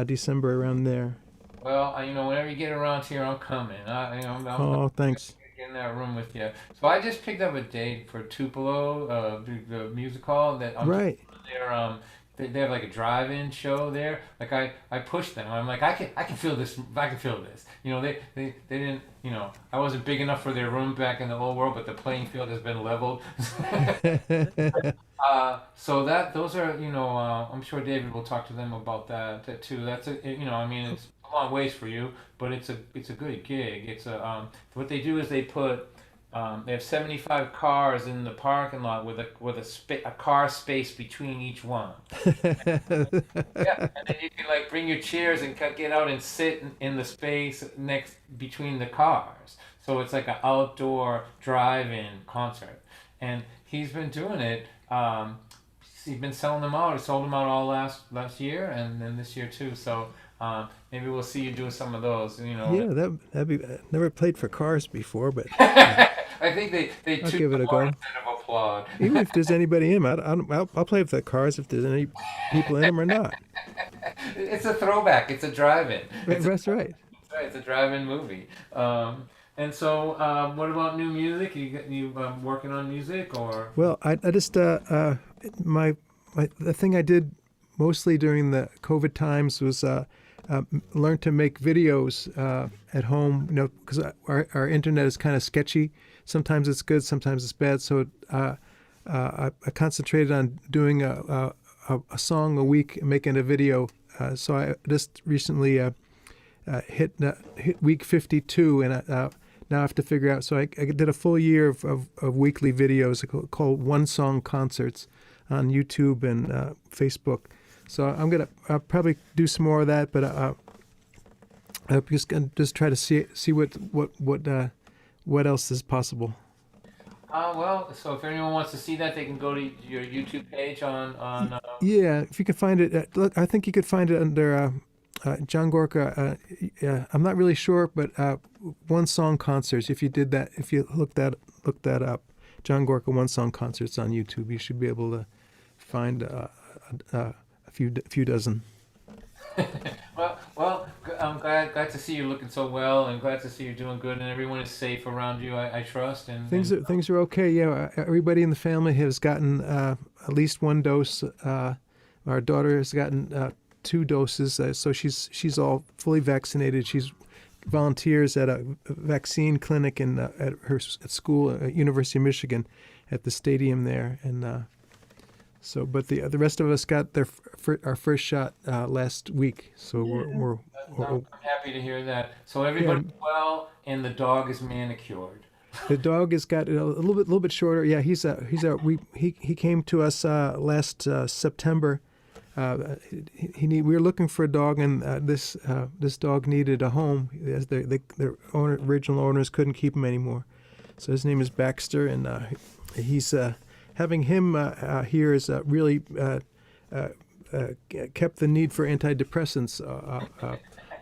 Speaker 10: December, around there.
Speaker 1: Well, whenever you get around here, I'm coming. I'm
Speaker 10: Thanks.
Speaker 1: get in that room with you. So I just picked up a date for Tupelo, the music hall that I'm
Speaker 10: Right.
Speaker 1: there. They have like a drive-in show there. Like I pushed them. I'm like, I can feel this. I can feel this. They didn't. I wasn't big enough for their room back in the old world, but the playing field has been leveled. So those are, I'm sure David will talk to them about that too. That's it's a long ways for you, but it's a good gig. What they do is they have 75 cars in the parking lot with a car space between each one. Yeah, and then you can like bring your chairs and get out and sit in the space next between the cars. So it's like an outdoor drive-in concert, and he's been doing it. He's been selling them out. He sold them out all last year, and then this year too. So maybe we'll see you doing some of those.
Speaker 10: Yeah, that'd be. Never played for cars before, but
Speaker 1: I think they
Speaker 10: I'll
Speaker 1: took
Speaker 10: give it a go.
Speaker 1: instead of applaud.
Speaker 10: Even if there's anybody in them, I'll play with the cars if there's any people in them or not.
Speaker 1: It's a throwback. It's a drive-in.
Speaker 10: That's right.
Speaker 1: It's a drive-in movie. And so, what about new music? You working on music or?
Speaker 10: Well, I just the thing I did mostly during the COVID times was learn to make videos at home. Because our internet is kind of sketchy. Sometimes it's good, sometimes it's bad. So I concentrated on doing a song a week and making a video. So I just recently hit week 52, and now I have to figure out. So I did a full year of weekly videos called One Song Concerts on YouTube and Facebook. So I'm gonna probably do some more of that, but I'm just gonna try to see what else is possible.
Speaker 1: Well, so if anyone wants to see that, they can go to your YouTube page on.
Speaker 10: Yeah, if you can find it, look, I think you could find it under John Gorka. I'm not really sure, but One Song Concerts. If you did that, if you look that up, John Gorka One Song Concerts on YouTube, you should be able to find a few dozen.
Speaker 1: Well, I'm glad to see you looking so well, and glad to see you doing good, and everyone is safe around you. I trust. And
Speaker 10: Things are okay. Yeah, everybody in the family has gotten at least one dose. Our daughter has gotten 2 doses, so she's all fully vaccinated. She's volunteers at a vaccine clinic at school at University of Michigan, at the stadium there, and but the rest of us got our first shot last week. So
Speaker 1: I'm happy to hear that. So everybody's well, and the dog is manicured.
Speaker 10: The dog has got a little bit shorter. Yeah, he came to us last September. We were looking for a dog, and this dog needed a home. Their original owners couldn't keep him anymore, so his name is Baxter, and he's having him here is really kept the need for antidepressants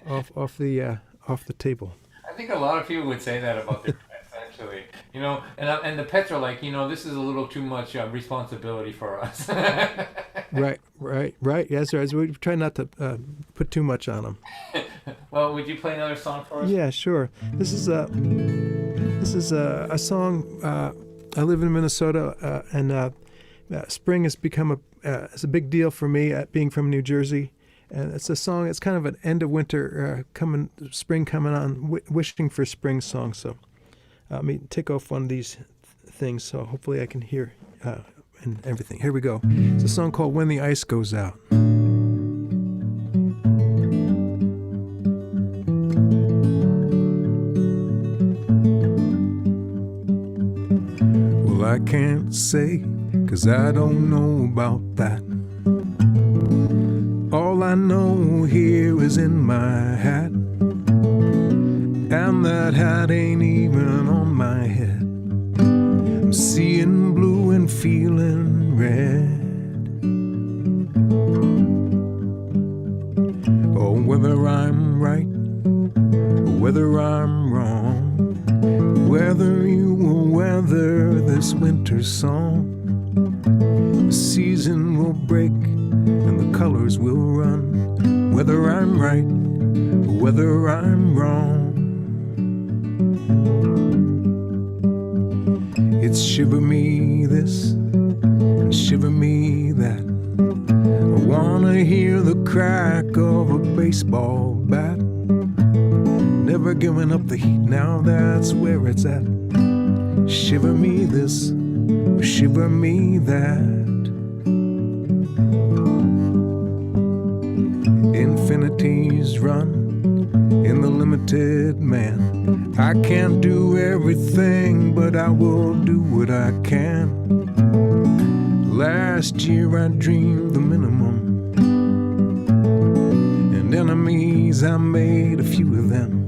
Speaker 10: off the table.
Speaker 1: I think a lot of people would say that about their pets, actually. And the pets are like, this is a little too much responsibility for us.
Speaker 10: Right. Yes, right. We try not to put too much on them.
Speaker 1: Well, would you play another song for us?
Speaker 10: Yeah, sure. This is a song. I live in Minnesota, and spring has become it's a big deal for me, being from New Jersey. And it's a song. It's kind of an end of winter, spring coming on, wishing for spring song. So let me take off one of these things, so hopefully I can hear and everything. Here we go. It's a song called "When the Ice Goes Out." Well, I can't say, 'cause I don't know about that. All I know here is in my hat, and that hat ain't even on my head. I'm seeing blue and feeling red. Oh, whether I'm right or whether I'm wrong, whether you will weather this winter song, season will break and the colors will run, whether I'm right or whether I'm wrong. It's shiver me this and shiver me that. I wanna hear the crack of a baseball bat. Never giving up the heat, now that's where it's at. Shiver me this, or shiver me that. Infinities run in the limited man. I can't do everything, but I will do what I can. Last year I dreamed the minimum, and enemies I made a few of them.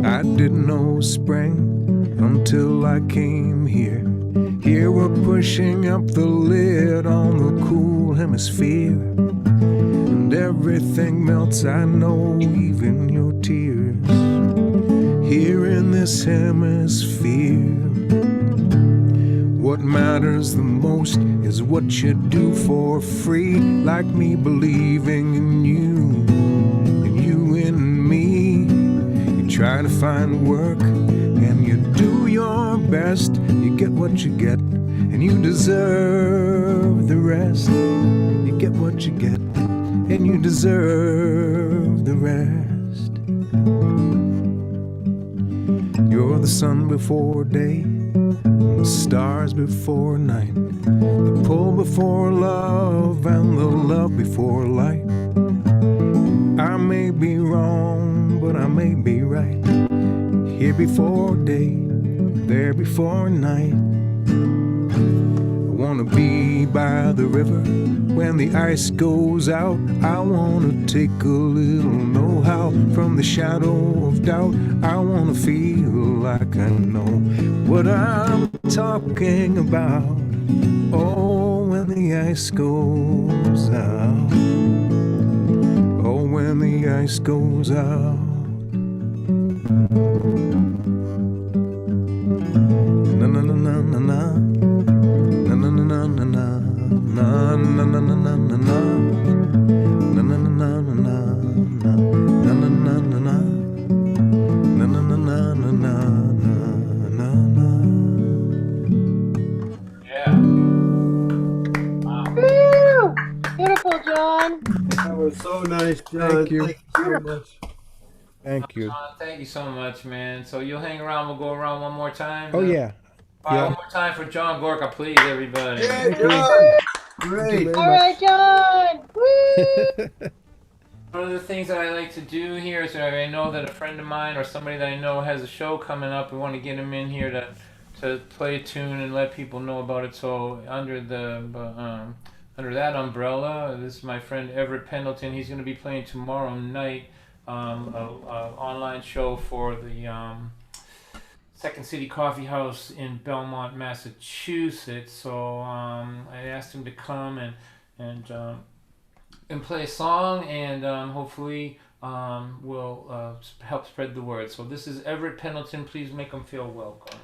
Speaker 10: I didn't know spring until I came here. Here we're pushing up the lid on the cool hemisphere, and everything melts, I know, even your tears. Here in this hemisphere, what matters the most is what you do for free, like me believing in you, and you in me. You try to find work, and you do your best. You get what you get, and you deserve the rest. You get what you get, and you deserve the rest. You're the sun before day, the stars before night, the pull before love, and the love before light. I may be wrong, but I may be right. Here before day, there before night. I wanna be by the river when the ice goes out. I wanna take a little know-how from the shadow of doubt. I wanna feel like I know what I'm talking about. Oh, when the ice goes out. Oh, when the ice goes out. Na na na na na na. Na na na na na na. Na na na na na na na. Na na na na na na. Na na na na na. Na na na na na na na.
Speaker 1: Yeah.
Speaker 3: Woo! Beautiful, John.
Speaker 4: That was so nice, John.
Speaker 10: Thank you.
Speaker 4: Thank you so much.
Speaker 10: Thank you.
Speaker 1: Thank you so much, man. So you'll hang around. We'll go around one more time.
Speaker 10: Oh yeah.
Speaker 1: All right,
Speaker 10: Yeah.
Speaker 1: one more time for John Gorka, please, everybody.
Speaker 4: Yeah, John. Great.
Speaker 3: All right, John. Woo!
Speaker 1: One of the things that I like to do here is I know that a friend of mine or somebody that I know has a show coming up. We want to get him in here to play a tune and let people know about it. So under that umbrella, this is my friend Everett Pendleton. He's going to be playing tomorrow night a online show for the Second City Coffee House in Belmont, Massachusetts. So I asked him to come and play a song, and hopefully will help spread the word. So this is Everett Pendleton. Please make him feel welcome.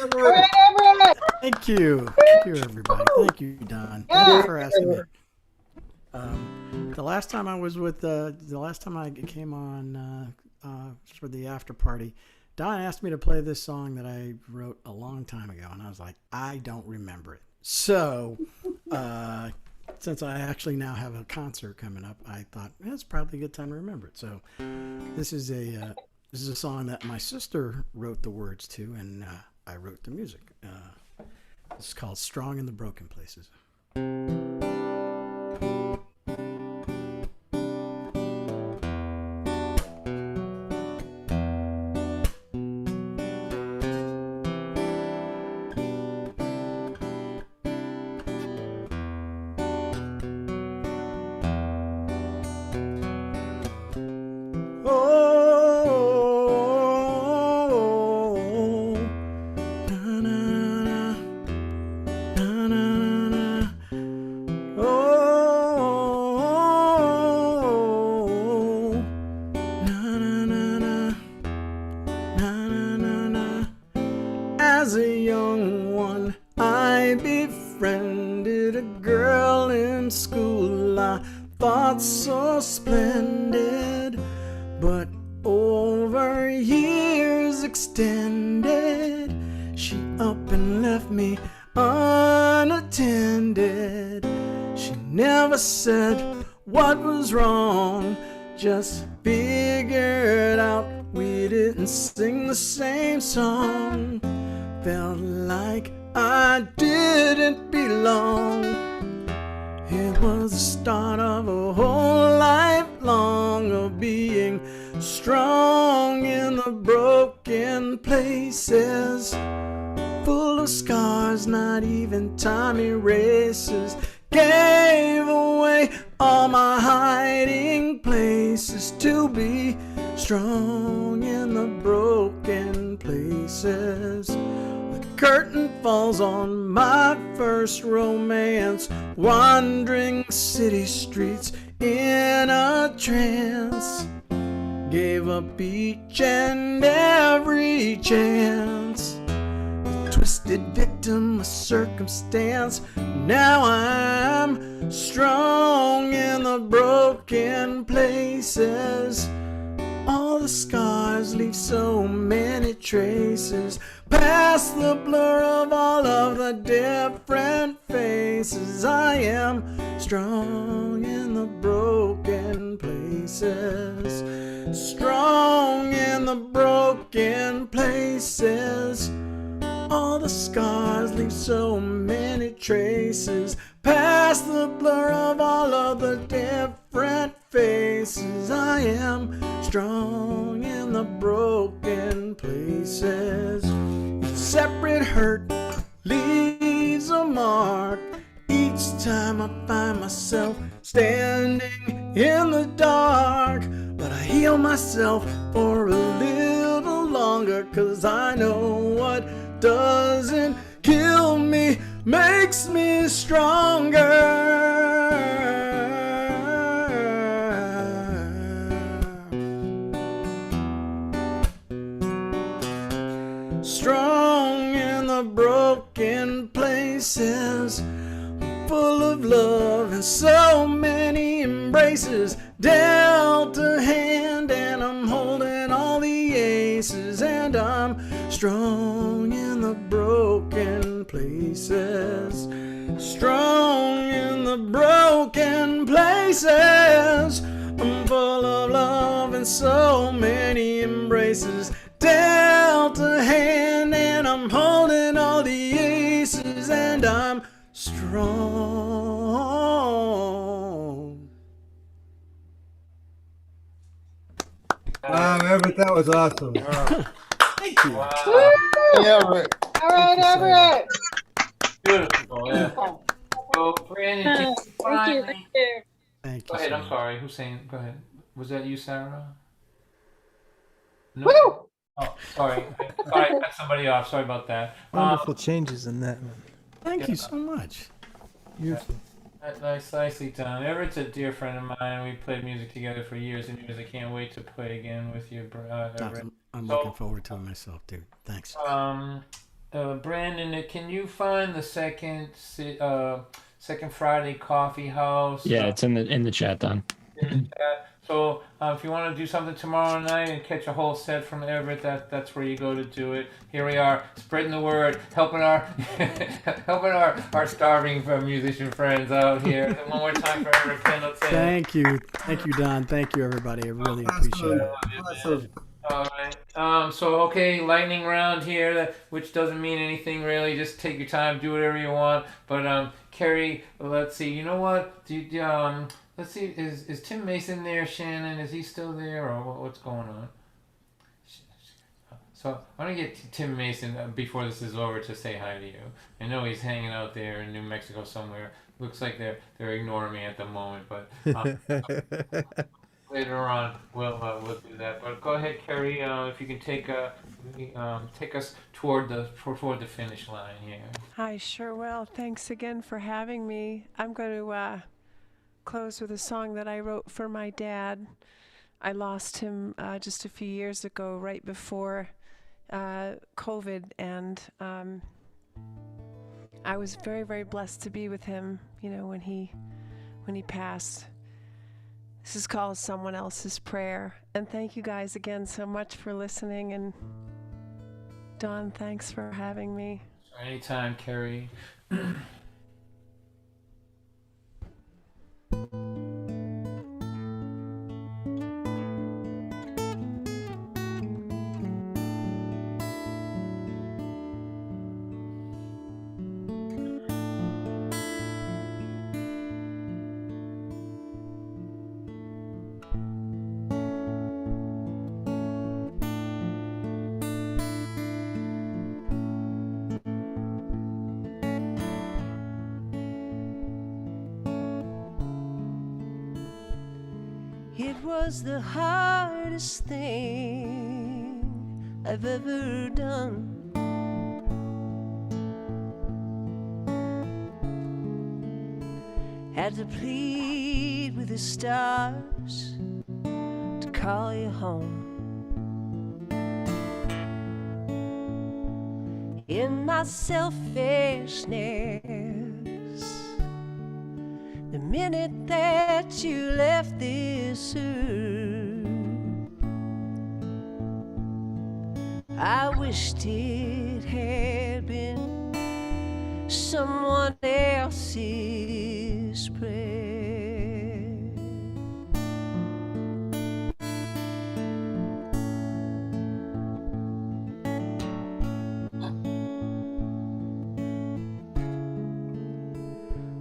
Speaker 3: All right, Everett.
Speaker 11: Thank you. Thank you, everybody. Thank you, Don. Thank you for asking me. The last time I came on for the after party, Don asked me to play this song that I wrote a long time ago, and I was like, I don't remember it. So, since I actually now have a concert coming up, I thought it's probably a good time to remember it. So, this is a song that my sister wrote the words to, and I wrote the music. It's called "Strong in the Broken Places." from school I thought so splendid, but over years extended, she up and left me unattended. She never said what was wrong, just figured out we didn't sing the same song. Felt like I didn't belong. It was the start of a whole lifelong of being strong in the broken places, full of scars, not even time erases. Gave away all my hiding places to be strong in the broken places. The curtain falls on my first romance, wandering city streets in a trance. Gave up each and every chance. Twisted victim of circumstance. Now I'm strong in the broken places. All the scars leave so many traces, past the blur of all of the different faces. I am strong in the broken places. Strong in the broken places. All the scars leave so many traces, past the blur of all of the different faces. I am strong in the broken places. Each separate hurt leaves a mark. Each time I find myself standing in the dark, but I heal myself for a little longer, 'cause I know what doesn't kill me makes me stronger. Strong in the broken places, full of love and so many embraces. Dealt a hand and I'm holding all the aces, and I'm strong in the broken places. Strong in the broken places. I'm full of love and so many embraces. Dealt a hand and I'm holding all the aces, and I'm strong.
Speaker 4: Wow, Everett, that was awesome.
Speaker 11: Thank you.
Speaker 1: Wow.
Speaker 6: Everett.
Speaker 3: All right, Everett.
Speaker 1: Beautiful. Yeah. So, Brandon, can you
Speaker 3: Thank you.
Speaker 1: find
Speaker 3: Thank
Speaker 1: me?
Speaker 3: you.
Speaker 11: Thank
Speaker 1: Go
Speaker 11: you.
Speaker 1: ahead.
Speaker 11: so
Speaker 1: I'm
Speaker 11: much.
Speaker 1: sorry. Who's saying? Go ahead. Was that you, Sarah? No.
Speaker 3: Woo!
Speaker 1: Oh, sorry. I thought I cut somebody off. Sorry about that.
Speaker 10: Wonderful changes in that one.
Speaker 11: Thank you so much.
Speaker 10: Beautiful.
Speaker 1: Nicely done. Everett's a dear friend of mine. We played music together for years and years. I can't wait to play again with you, Everett.
Speaker 11: I'm
Speaker 1: So-
Speaker 11: looking forward to it myself, dude. Thanks.
Speaker 1: Brandon, can you find the second Friday coffee house?
Speaker 12: Yeah, it's in the chat, Don.
Speaker 1: In the chat. So if you want to do something tomorrow night and catch a whole set from Everett, that's where you go to do it. Here we are, spreading the word, helping our our starving musician friends out here. One more time for Everett Pendleton.
Speaker 11: Thank you, Don. Thank you, everybody. I really appreciate it.
Speaker 4: Awesome.
Speaker 1: All right. So okay, lightning round here, which doesn't mean anything really. Just take your time, do whatever you want. But Carrie, let's see. You know what? Let's see. Is Tim Mason there, Shannon? Is he still there, or what's going on? So I want to get Tim Mason before this is over to say hi to you. I know he's hanging out there in New Mexico somewhere. Looks like they're ignoring me at the moment, but. Later on, we'll do that. But go ahead, Carrie. If you can take us toward the finish line here.
Speaker 13: I sure will. Thanks again for having me. I'm going to close with a song that I wrote for my dad. I lost him just a few years ago, right before COVID, and I was very, very blessed to be with him. You know, when he when he passed. This is called Someone Else's Prayer. And thank you guys again so much for listening. And Don, thanks for having me.
Speaker 1: Anytime, Carrie.
Speaker 9: It was the hardest thing I've ever done. Had to plead with the stars to call you home. In my selfishness, the minute that you left this earth, I wished it had been someone else's prayer.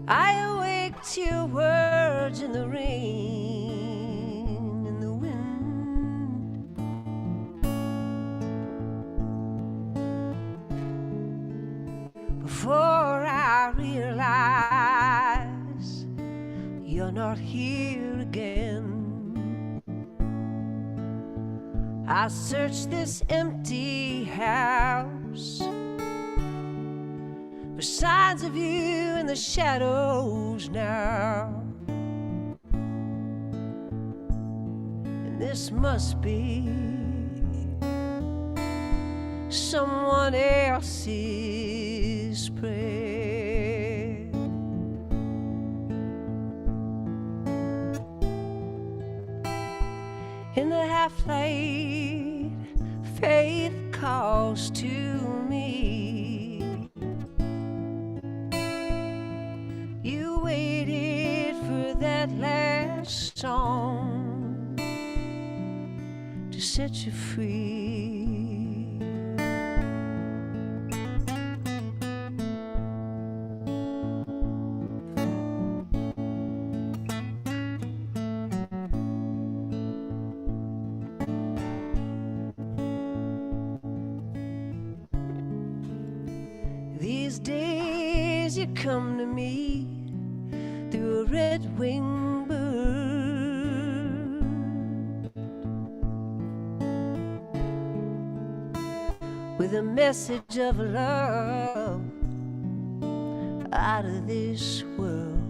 Speaker 9: I awake to your words in the rain and the wind. Before I realize you're not here again, I search this empty house for signs of you in the shadows now. And this must be someone else's prayer. In the half-light, faith calls to me. You waited for that last song to set you free. These days you come to me through a red-winged bird, with a message of love out of this world,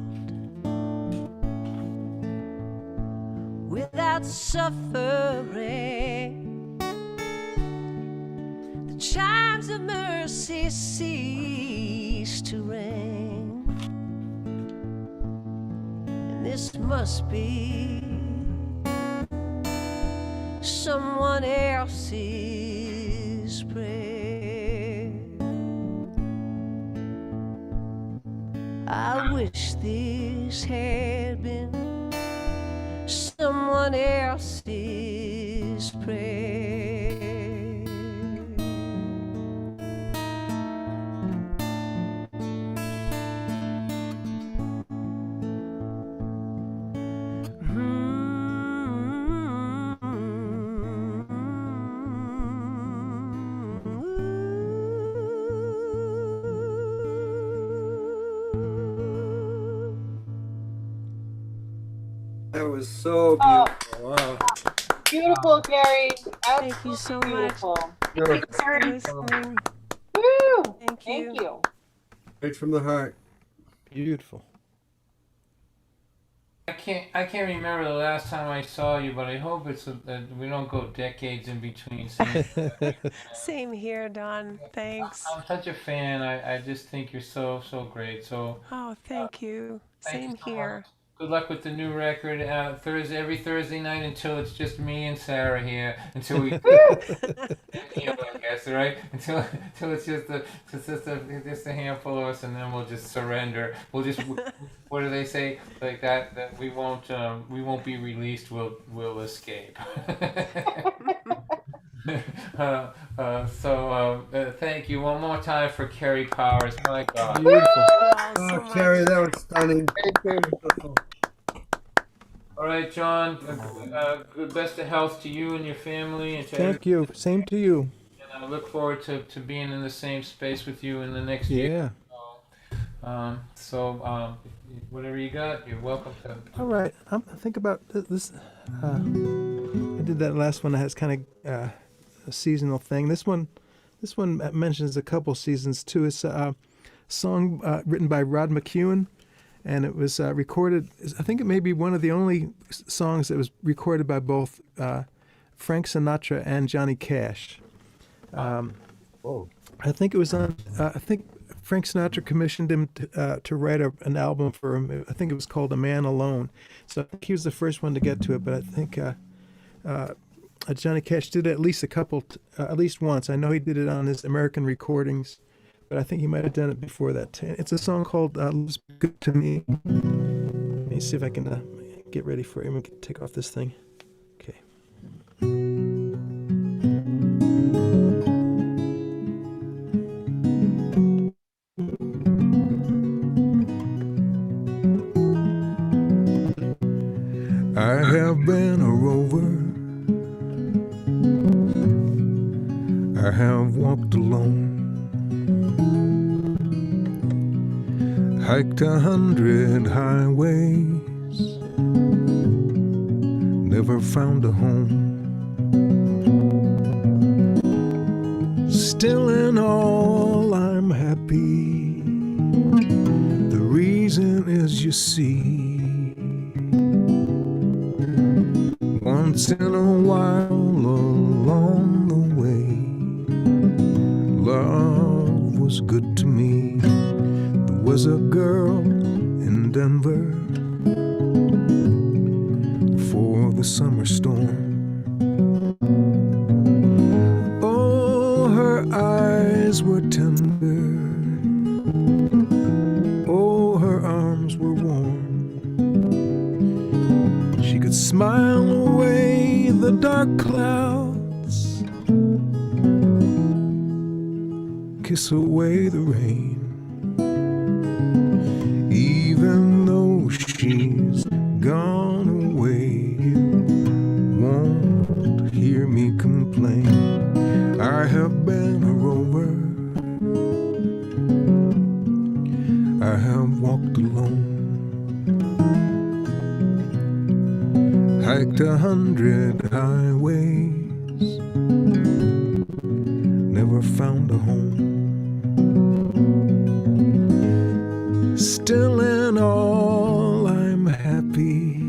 Speaker 9: without suffering. The chimes of mercy cease to ring, and this must be someone else's prayer. I wish this had been someone else's prayer.
Speaker 4: That was so beautiful. Wow.
Speaker 3: Beautiful, Gary.
Speaker 13: Thank you so
Speaker 3: beautiful.
Speaker 13: much. Thanks for listening.
Speaker 3: Woo!
Speaker 13: Thank you.
Speaker 4: Right from the heart.
Speaker 10: Beautiful.
Speaker 1: I can't remember the last time I saw you, but I hope it's that we don't go decades in between.
Speaker 13: Same here, Don. Thanks.
Speaker 1: I'm such a fan. I just think you're so great. So.
Speaker 13: Oh, thank you.
Speaker 1: Thank
Speaker 13: Same
Speaker 1: you so
Speaker 13: here.
Speaker 1: much. Good luck with the new record. Every Thursday night until it's just me and Sarah here. Until we, I guess, right? Until it's just a handful of us, and then we'll just surrender. We'll just, what do they say? Like that we won't be released. We'll escape. Thank you one more time for Kerry Powers. My God.
Speaker 10: Beautiful.
Speaker 4: Oh, Carrie, that was stunning.
Speaker 1: All right, John. Good best of health to you and your family, and to
Speaker 10: Thank you. Same to you.
Speaker 1: and I look forward to being in the same space with you in the next year.
Speaker 10: Yeah.
Speaker 1: Whatever you got, you're welcome to.
Speaker 10: All right. Think about this. I did that last one that has kind of a seasonal thing. This one mentions a couple seasons too. It's a song written by Rod McEwen, and it was recorded. I think it may be one of the only songs that was recorded by both Frank Sinatra and Johnny Cash.
Speaker 6: Whoa.
Speaker 10: I think it was on. I think Frank Sinatra commissioned him to write an album for him. I think it was called "A Man Alone." So I think he was the first one to get to it. But I think Johnny Cash did it at least at least once. I know he did it on his American recordings, but I think he might have done it before that. It's a song called "Love's Good to Me." Let me see if I can get ready for it. I'm gonna take off this thing. Okay. I have been a rover. I have walked alone, hiked 100 highways, never found a home. Still in all, I'm happy. The reason is, you see, once in a while along the way, love was good to me. There was a girl in Denver before the summer storm. Oh, her eyes were tender. Oh, her arms were warm. She could smile away the dark clouds, kiss away the rain. Even though she's gone away, you won't hear me complain. I have been a rover. I have walked alone, hiked 100 highways, never found a home. Still in all, I'm happy.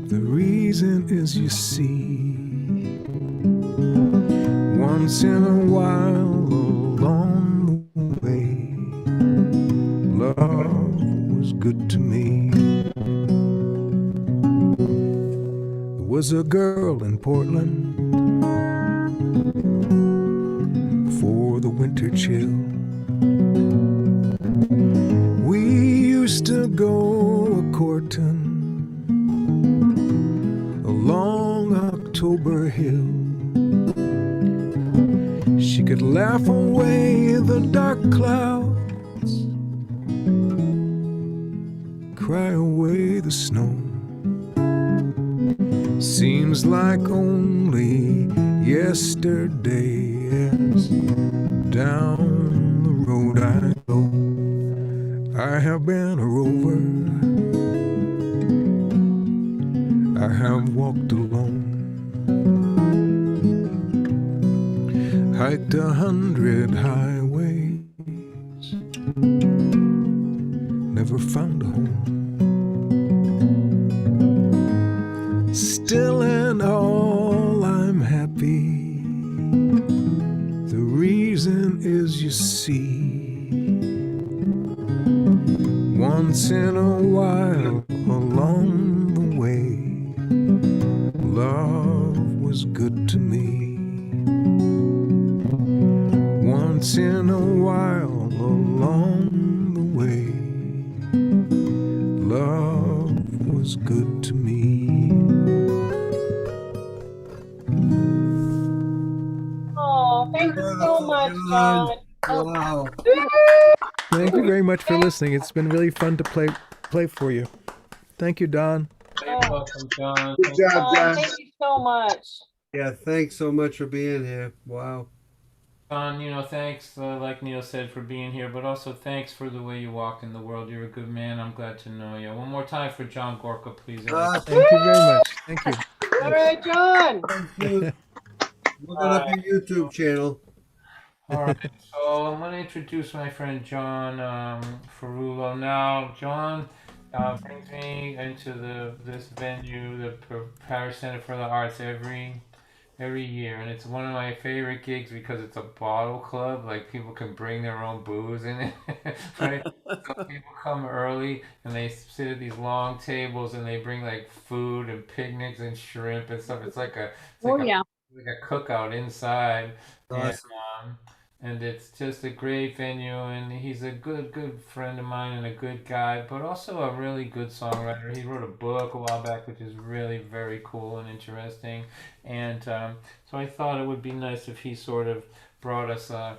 Speaker 10: The reason is, you see, once in a while along the way, love was good to me. There was a girl in Portland for the winter chill. We used to go a-courtin' along October Hill. She could laugh away the dark clouds, cry away the snow. Seems like only yesterday as down the road I go. I have been a rover. I have walked alone, hiked 100 highways, never found a home. Still in all, I'm happy. The reason is, you see, once Once in a while along the way, love was good to me. Once in a while along the way, love was good to me.
Speaker 3: Oh, thank you so much, John.
Speaker 4: Wow.
Speaker 10: Thank you very much for listening. It's been really fun to play for you. Thank you, Don.
Speaker 1: You're welcome, John.
Speaker 4: Good job, John.
Speaker 3: Thank you so much.
Speaker 4: Yeah, thanks so much for being here. Wow.
Speaker 1: John, thanks, like Neil said, for being here, but also thanks for the way you walk in the world. You're a good man. I'm glad to know you. One more time for John Gorka, please.
Speaker 10: Thank you very much. Thank you.
Speaker 3: All right, John.
Speaker 4: Look up your YouTube channel.
Speaker 1: All right, so I'm going to introduce my friend John Ferrulo now. John brings me into this venue, the Paris Center for the Arts, every year, and it's one of my favorite gigs because it's a bottle club. Like, people can bring their own booze in it. Right? So people come early and they sit at these long tables and they bring like food and picnics and shrimp and stuff. It's like a cookout inside.
Speaker 4: Awesome.
Speaker 1: And it's just a great venue, and he's a good friend of mine and a good guy, but also a really good songwriter. He wrote a book a while back, which is really very cool and interesting. And so I thought it would be nice if he sort of brought us to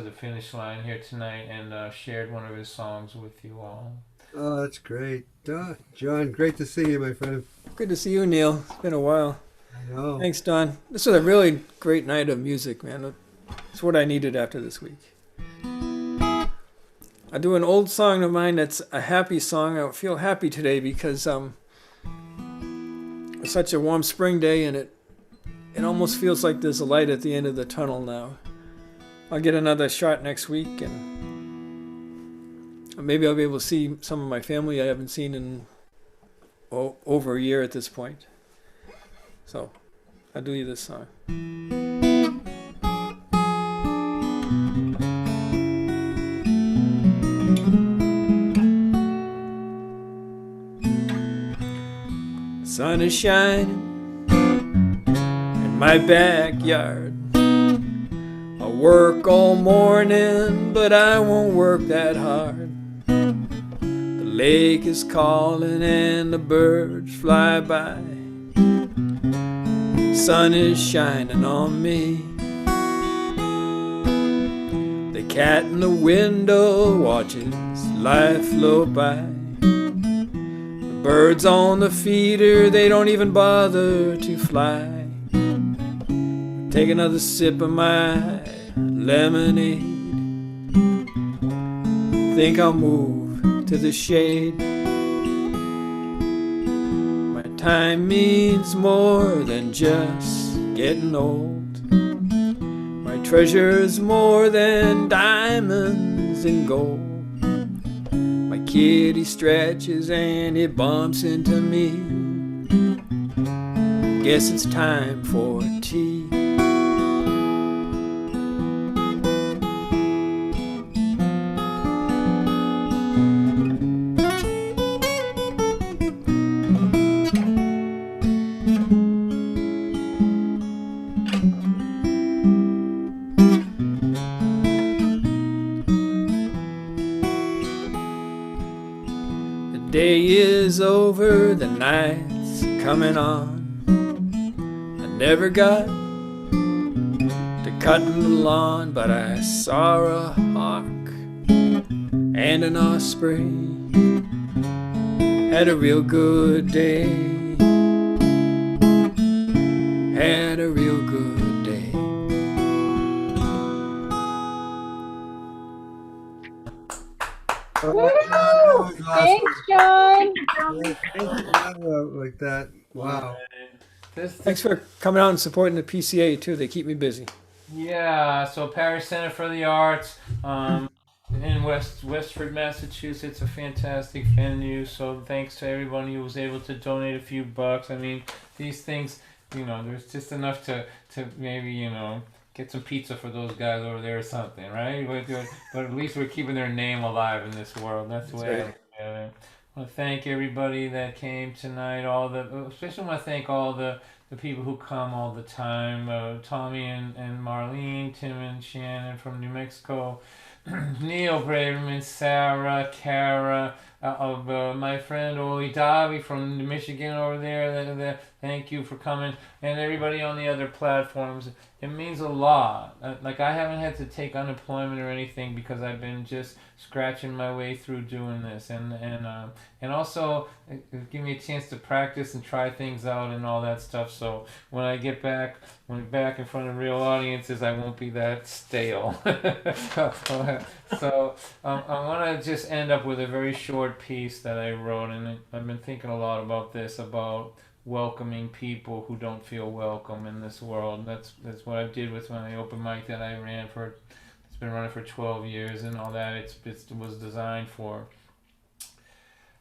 Speaker 1: the finish line here tonight and shared one of his songs with you all.
Speaker 4: Oh, that's great. John, great to see you, my friend.
Speaker 2: Good to see you, Neil. It's been a while.
Speaker 4: I know.
Speaker 2: Thanks, Don. This was a really great night of music, man. It's what I needed after this week. I do an old song of mine that's a happy song. I feel happy today because it's such a warm spring day, and it almost feels like there's a light at the end of the tunnel now. I'll get another shot next week, and maybe I'll be able to see some of my family I haven't seen in over a year at this point. So I'll do you this song. Sun is shining in my backyard. I work all morning, but I won't work that hard. The lake is calling and the birds fly by. Sun is shining on me. The cat in the window watches life float by. Birds on the feeder, they don't even bother to fly. Take another sip of my lemonade. Think I'll move to the shade. My time means more than just getting old. My treasure's more than diamonds and gold. Kid, he stretches and he bumps into me. Guess it's time for tea. Day is over, the night's coming on. I never got to cutting the lawn, but I saw a hawk and an osprey. Had a real good day. Had a real good day.
Speaker 3: Woo! Thanks, John.
Speaker 4: Like that. Wow.
Speaker 2: Thanks for coming out and supporting the PCA too. They keep me busy.
Speaker 1: Yeah, so Paris Center for the Arts in Westford, Massachusetts, a fantastic venue. So thanks to everyone who was able to donate a few bucks. I mean, these things, there's just enough to maybe, get some pizza for those guys over there or something, right? But at least we're keeping their name alive in this world. That's the way I look together. I want to thank everybody that came tonight. Especially want to thank all the people who come all the time. Tommy and Marlene, Tim and Shannon from New Mexico, Neil Braverman, Sarah, Kara, my friend Oli Davi from Michigan over there. Thank you for coming, and everybody on the other platforms. It means a lot. Like I haven't had to take unemployment or anything because I've been just scratching my way through doing this, and also it give me a chance to practice and try things out and all that stuff. So when I get back in front of real audiences, I won't be that stale. So I want to just end up with a very short piece that I wrote, and I've been thinking a lot about this, about welcoming people who don't feel welcome in this world. That's what I did with my open mic that I ran for. It's been running for 12 years and all that. It was designed for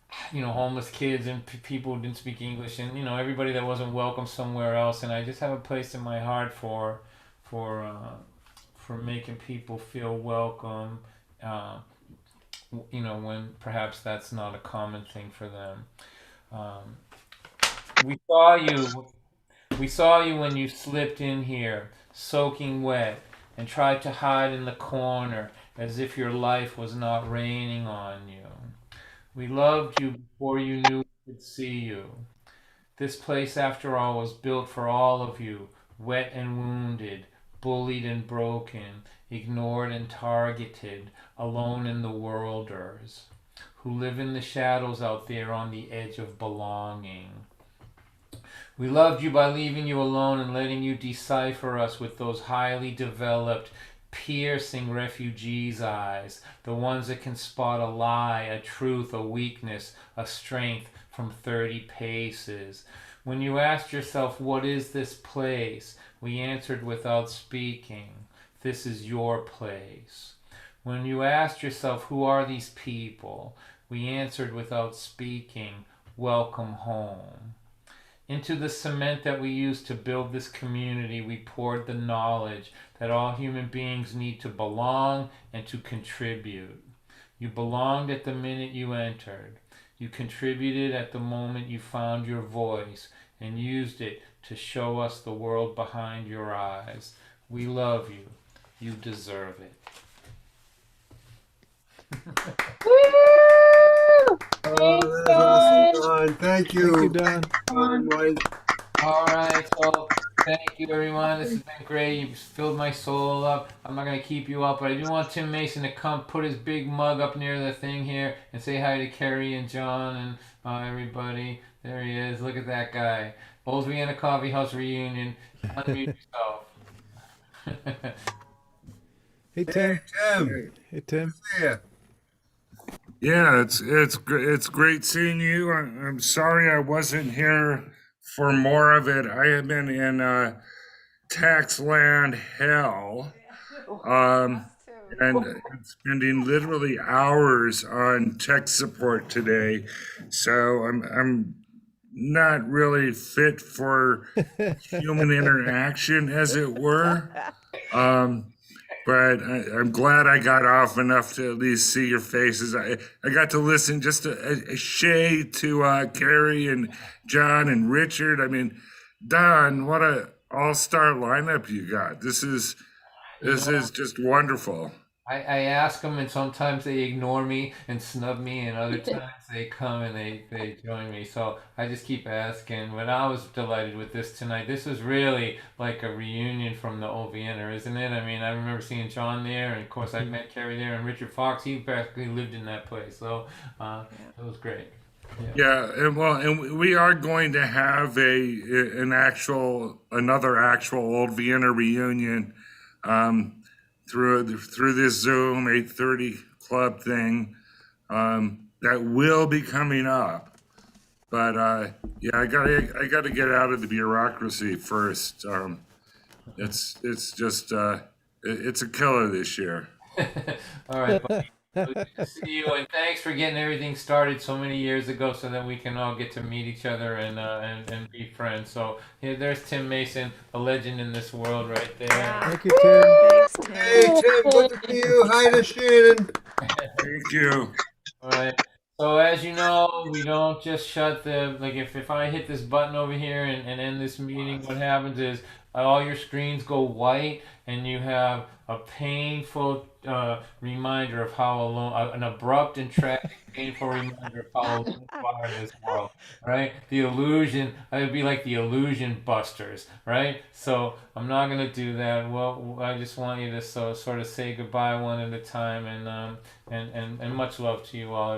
Speaker 1: homeless kids and people who didn't speak English, and everybody that wasn't welcome somewhere else. And I just have a place in my heart for making people feel welcome. When perhaps that's not a common thing for them. We saw you when you slipped in here, soaking wet, and tried to hide in the corner as if your life was not raining on you. We loved you before you knew we could see you. This place, after all, was built for all of you, wet and wounded, bullied and broken, ignored and targeted, alone in the worlders, who live in the shadows out there on the edge of belonging. We loved you by leaving you alone and letting you decipher us with those highly developed, piercing refugees' eyes, the ones that can spot a lie, a truth, a weakness, a strength from 30 paces. When you asked yourself, what is this place? We answered without speaking, this is your place. When you asked yourself, who are these people? We answered without speaking, welcome home. Into the cement that we used to build this community, we poured the knowledge that all human beings need to belong and to contribute. You belonged at the minute you entered. You contributed at the moment you found your voice and used it to show us the world behind your eyes. We love you. You deserve it.
Speaker 3: Thanks,
Speaker 4: Don. Thank you.
Speaker 10: Don.
Speaker 1: All right, so thank you, everyone. This has been great. You've filled my soul up. I'm not going to keep you up, but I do want Tim Mason to come put his big mug up near the thing here and say hi to Kerry and John and everybody. There he is. Look at that guy. Old Vienna Coffee House reunion. Unmute yourself.
Speaker 10: Hey, Tim.
Speaker 4: Tim.
Speaker 10: Hey, Tim.
Speaker 4: Yeah.
Speaker 7: Yeah, it's great seeing you. I'm sorry I wasn't here for more of it. I have been in tax land hell, and spending literally hours on tech support today. So I'm not really fit for human interaction, as it were. But I'm glad I got off enough to at least see your faces. I got to listen just a shade to Carrie and John and Richard. I mean, Don, what a all-star lineup you got. This is just wonderful.
Speaker 1: I ask them, and sometimes they ignore me and snub me, and other times they come and they join me. So I just keep asking. But I was delighted with this tonight. This was really like a reunion from the old Vienna, isn't it? I mean, I remember seeing John there, and of course I met Kerry there, and Richard Fox. He practically lived in that place, so it was great.
Speaker 7: Yeah, and we are going to have another actual old Vienna reunion. Through this Zoom 8:30 club thing that will be coming up, but yeah, I gotta get out of the bureaucracy first. It's just it's a killer this year.
Speaker 1: All right, buddy. Good to see you, and thanks for getting everything started so many years ago, so that we can all get to meet each other and be friends. So here, there's Tim Mason, a legend in this world, right there.
Speaker 10: Thank you, Tim.
Speaker 13: Thanks, Tim.
Speaker 4: Hey, Tim, good to see you. Hi to Shannon.
Speaker 7: Thank you.
Speaker 1: All right. So as you know, we don't just shut the, like if I hit this button over here and end this meeting, what happens is all your screens go white and you have a painful reminder of how alone, an abrupt and tragic, painful reminder of how alone you are in this world, right? The illusion, it would be like the illusion busters, right? So I'm not gonna do that. Well, I just want you to sort of say goodbye one at a time, and much love to you all.